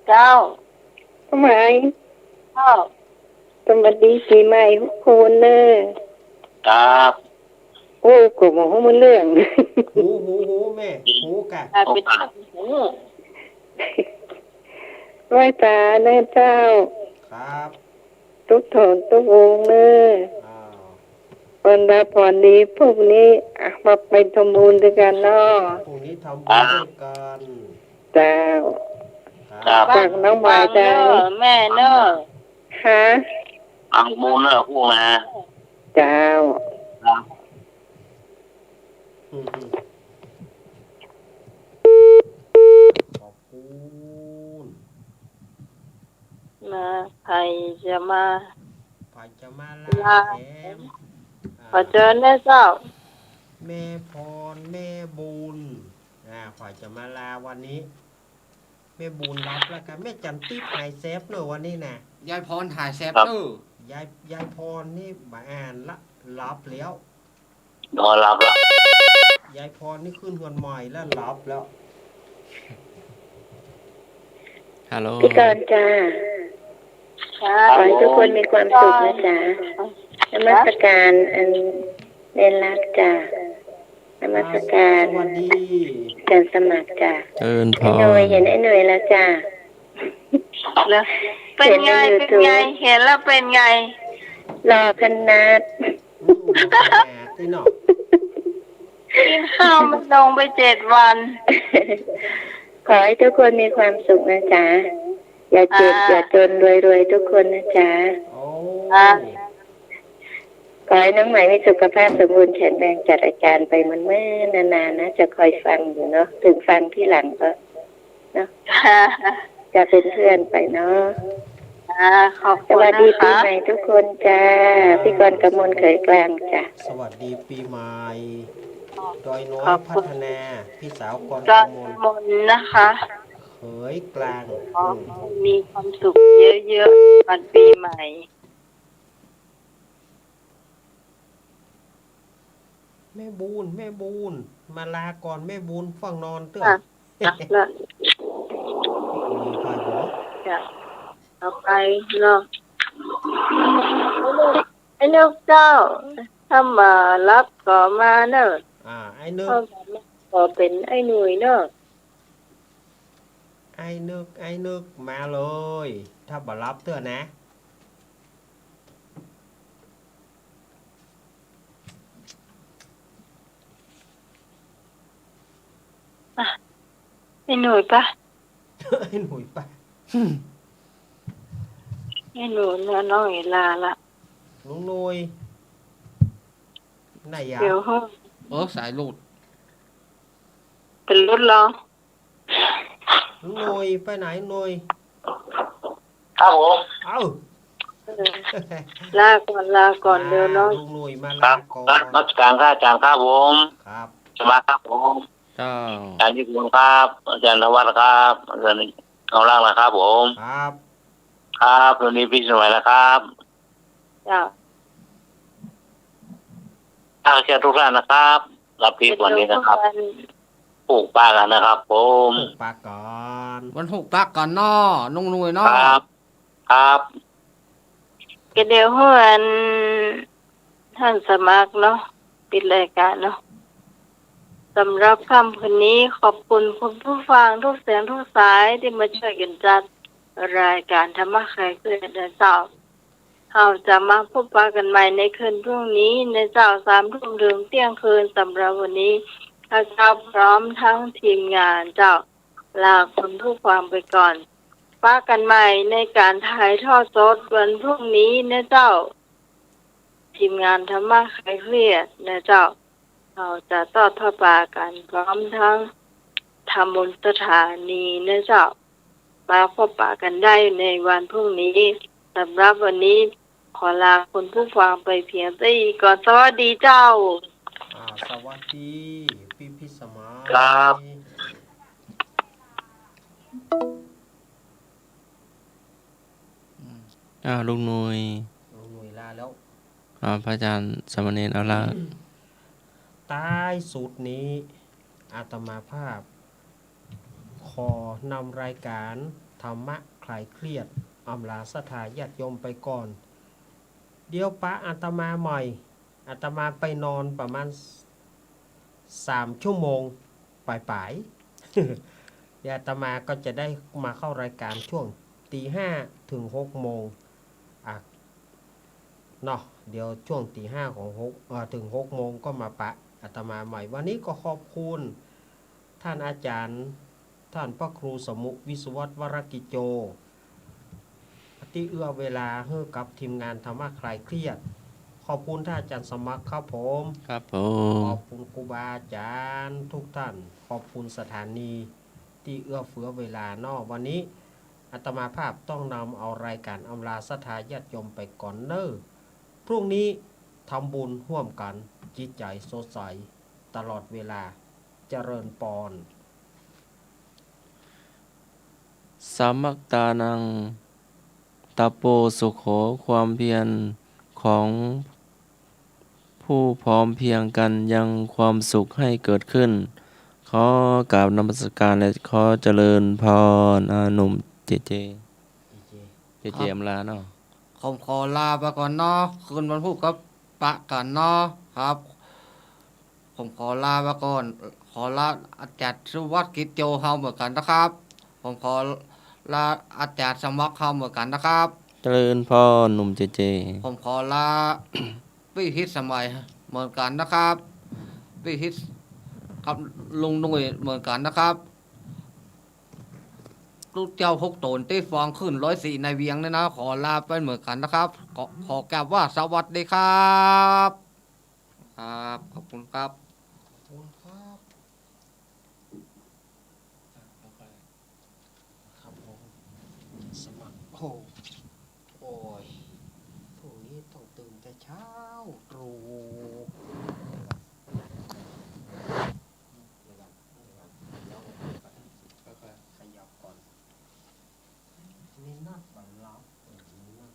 เจ้า ทำไม เจ้า สวัสดีปีใหม่ทุกคนเนอะ ครับ โอ้กบของมันเรื่อง หูแม่หูกะ ไปทำหู ไหว้ตาเนอะเจ้า ครับ ทุกโถนทุกองค์เนอะ อ้าว วันดาพรดีพวกนี้มาไปทำบุญด้วยกันเนาะ พรุ่งนี้ทำบุญด้วยกัน เจ้า ครับ ฝากน้องหมายใจ แม่เนอะ ฮะ อังมูลเนอะพวกนะ เจ้า อืมขอบคุณ มาใครจะมา ฝ่ายจะมาลา ลา แถม ขอเจอแม่เจ้า แม่พรแม่บุญฝ่ายจะมาลาวันนี้ แม่บุญรับแล้วกันแม่จันติ๊บหายเซฟเนอะวันนี้นะ ยายพรถ่ายแซฟเนอร์ ยายพรนี่มาอ่านละรับแล้ว นอนหลับแล้ว ยายพรนี่ขึ้นเงินใหม่แล้วรับแล้ว ฮัลโหล พี่กรณ์จ้าขอให้ทุกคนมีความสุขนะจ๊ะนมัสการอันเล่นรักจ้านมัสการ สวัสดี การสมัครจ้า เอินพ ไอ้ ร หน่วยเห็นไอ้หน่วยแล้วจ้า แล้วเป็นไง เป็นไง เห็นแล้วเป็นไง รอขนาด ที่นอก กินข้าวมันลงไป7 วัน ขอให้ทุกคนมีความสุขนะจ๊ะอย่าเจ็บอย่าจนรวยๆทุกคนนะจ๊ะ โอ้ ขอให้น้องใหม่มีสุขภาพสมบูรณ์แข็งแรงจัดอาจารย์ไปมันเมื่อนานๆนะจะคอยฟังอยู่เนาะถึงฟังที่หลังก็เนาะจะเป็นเพื่อนไปเนาะ ขอบ ส คุณ วัส นะ ดีปี คะ ใหม่ทุกคนจ้าพี่กรณ์กมลเขยกลางจ้ะ สวัสดีปีใหม่ดอยน้อย ขอบ พั คุณ ฒนา พี่สาวกร จ ก อน มล มนนะคะ เขยกลาง ขอให้มีความสุขเยอะๆวันปีใหม่ แม่บูนมาลาก่อนแม่บูนฟังนอนเตื้อ ค่ะ แล้ว มีพายหัว จะต่อไปเนาะไอ้ลูกเจ้า ถ้ามารับก็มาเนอะ ไอ้นึก ถ้ามาก็เป็นไอ้หนุ่ยเนอะ ไอ้นึกมาเลย ถ้าบ่รับเตื้อนะ ไอ้หนุ่ยปะ ไอ้หนุ่ยปะ ไอ้หนุ่ยเนอะน้องเอลาละ ลุงหนุ่ยไหนยะ เดี๋ยวห้อง สายหลุด เป็นรถรอ ลุงหนุ่ยไปไหนหนุ่ย ครับผม เอ้า ลาก่อนเดี๋ยวน้อง ลุงหนุ่ยมา ครั ลา บ ก่อ ครับ น นักการข้าอาจารย์ครับผม ครับ สมาครับผม เจ้า อาจารย์ยิคุณครับอาจารย์นวัฒน์ครับอาจารย์เอาล่างนะครับผม ครับ ครับวันนี้พี่สมัยนะครับ จ้า ถ้าเชื่อทุกท่านนะครับ รับพี่วันนี้นะครับ เป็น พ ปลูกป่ากันนะครับผม ปลูกป่าก่อน วันหกตักกันเนาะน้องหนุ่ย ค เนาะ รับครับ ก็เดี๋ยวเพื่อนท่านสมัครเนาะปิดรายการเนาะสำหรับค่ำคืนนี้ขอบคุณคุณผู้ฟังทุกเสียงทุกสายที่มาช่วยกันจัดรายการธรรมะใครเกิดในเจ้าเราจะมาพบปะกันใหม่ในคืนพรุ่งนี้ในเจ้า3 ทุ่มถึงเที่ยงคืนสำหรับวันนี้ข้าเจ้าพร้อมทั้งทีมงานเจ้าลาคุณผู้ฟังไปก่อนปะกันใหม่ในการถ่ายทอดสดวันพรุ่งนี้นะเจ้าทีมงานธรรมะใครเครียดนะเจ้าเราจะทอดผ้าป่ากันพร้อมทั้งทำบุญสถานีนะเจ้ามาพบปะกันได้ในวันพรุ่งนี้สำหรับวันนี้ขอลาคุณผู้ฟังไปเพียงเท่านี้ก่อนสวัสดีเจ้า สวัสดีพี่พิสมัย ครับ ลุงหนุ่ย หน่วยลาแล้ว พระอาจารย์สามเณรเอาละ ใต้สุดนี้อาตมาภาพ ขอนำรายการธรรมะคลายเครียดอำลาสถาญาติโยมไปก่อน เดี๋ยวปะอาตมาใหม่อาตมาไปนอนประมาณ3 ชั่วโมงปลายๆ เดี๋ยวอาตมาก็จะได้มาเข้ารายการช่วง5 ถึง 6 โมงเนาะเดี๋ยวช่วง5 ของ6ถึง 6 โมงก็มาปะอาตมาใหม่วันนี้ก็ขอบคุณท่านอาจารย์ท่านพระครูสมุวิศวัตวรกิจโจที่เอื้อเวลาให้กับทีมงานธรรมะคลายเครียดขอบคุณท่านอาจารย์สมัครครับผม ครับผ ข ม อบคุณครูบาอาจารย์ทุกท่านขอบคุณสถานีที่เอื้อเฟื้อเวลานอกวันนี้อาตมาภาพต้องนำเอารายการอำลาสถาญาติโยมไปก่อนเนอพรุ่งนี้ทำบุญร่วมกันจิตใจสดใสตลอดเวลาเจริญปอน สามัคตานังตาโปสุโขความเพียรของผู้พร้อมเพรียงกันยังความสุขให้เกิดขึ้น ขอกราบนมัสการและขอเจริญพรหนุ่มเจเจอำลาเนาะ ผมขอลาไปก่อนเนาะคืนวันพุธก็ปะกันเนาะครับ ผมขอลาไปก่อนขอลาอาจารย์สุวัฒน์กิจโจเฮาเหมือนกันนะครับ ผมขอลาอาจารย์สมัครเฮาเหมือนกันนะครับ เจริญพรหนุ่มเจเจ ผมขอลา พี่ฮิตสมัยเหมือนกันนะครับพี่ฮิตกับลุงหนุ่ยเหมือนกันนะครับลูกเจ้าพกโตนที่ฟองขึ้น104ในเวียงเนี่ยนะขอลาไปเหมือนกันนะครับขอกล่าวว่าสวัสดีครับครับขอบคุณครับ ครับผมสมัครโอ้ยพรุ่งนี้ต้องตื่นแต่เช้าตรู่ขยับก่อนนี่นัดบังลับนี่นัด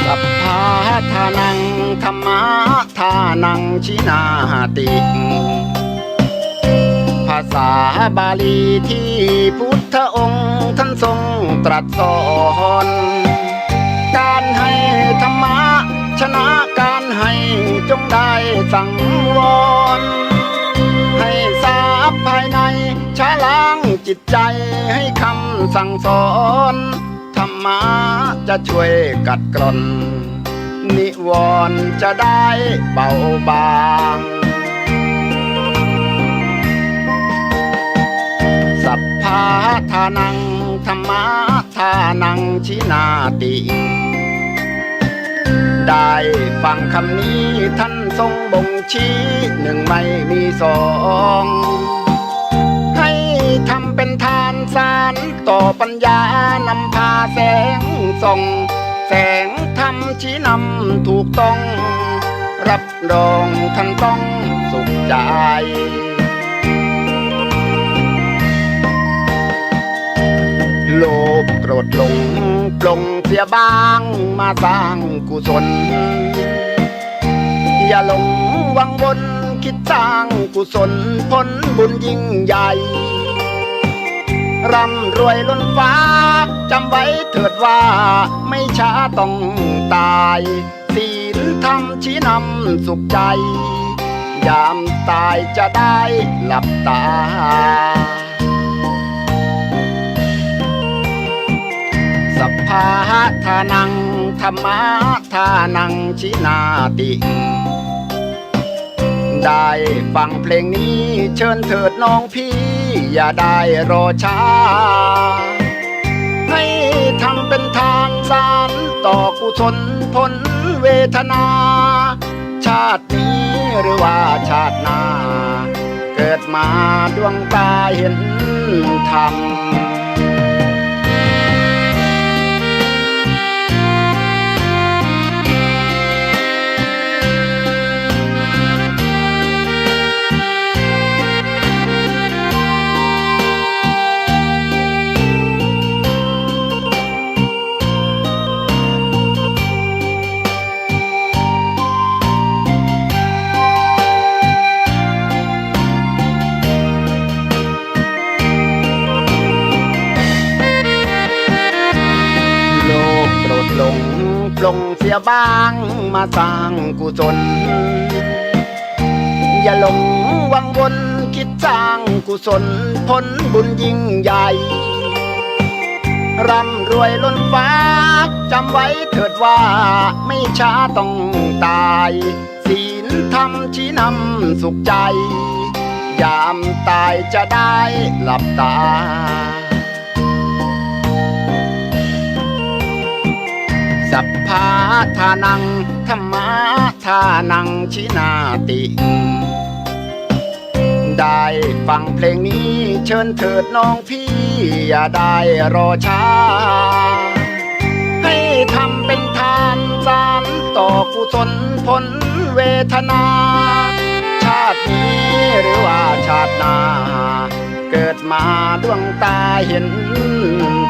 สัพพะทานังธรรมะทานังชินาติภ าษาบาลีที่พุทธองค์ท่านทรงตรัสสอนการให้ธรรมะชนะการให้จงได้สังวรให้ทราบภายในชะล้างจิตใจให้คำสั่งสอนธรรมะจะช่วยกัดกร่อนนิวรณ์จะได้เบาบางสัพพะทานังธรรมะทานังชินาติได้ฟังคำนี้ท่านทรงบ่งชี้หนึ่งไม่มีสองให้ทำเป็นทานสารต่อปัญญานำพาแสงส่องแสงธรรมชี้นำถูกต้องรับรองท่านต้องสุขใจโลภโกรธหลงปลงเสียบ้างมาสร้างกุศลอย่าหลงวังวนคิดสร้างกุศลผลบุญยิ่งใหญ่ร่ำรวยล้นฟ้าจำไว้เถิดว่าไม่ช้าต้องตายศีลธรรมชี้นำสุขใจยามตายจะได้หลับตาสัพพะทานังธรรมะทานังชินาติได้ฟังเพลงนี้เชิญเถิดน้องพี่อย่าได้รอช้าให้ทำเป็นทานสารต่อกุศลผลเวทนาชาตินี้หรือว่าชาติหน้าเกิดมาดวงตาเห็นธรรมปลงเสียบ้างมาสร้างกุศลอย่าหลงวังวนคิดสร้างกุศลผลบุญยิ่งใหญ่ร่ำรวยล้นฟ้าจำไว้เถิดว่าไม่ช้าต้องตายศีลธรรมชี้นำสุขใจยามตายจะได้หลับตาสัพพะทานังธรรมะทานังชินาติได้ฟังเพลงนี้เชิญเถิดน้องพี่อย่าได้รอช้าให้ทำเป็นทานสารต่อกุศลผลเวทนาชาตินี้หรือว่าชาติหน้าเกิดมาดวงตาเห็น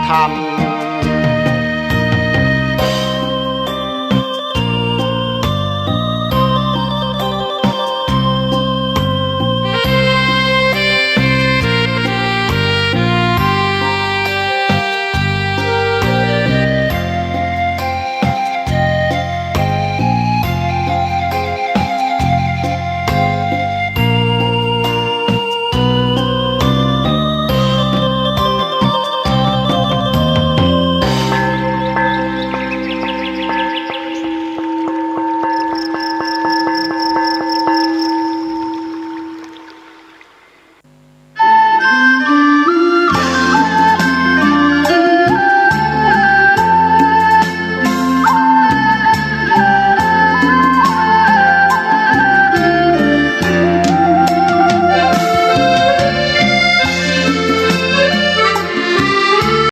ธรรม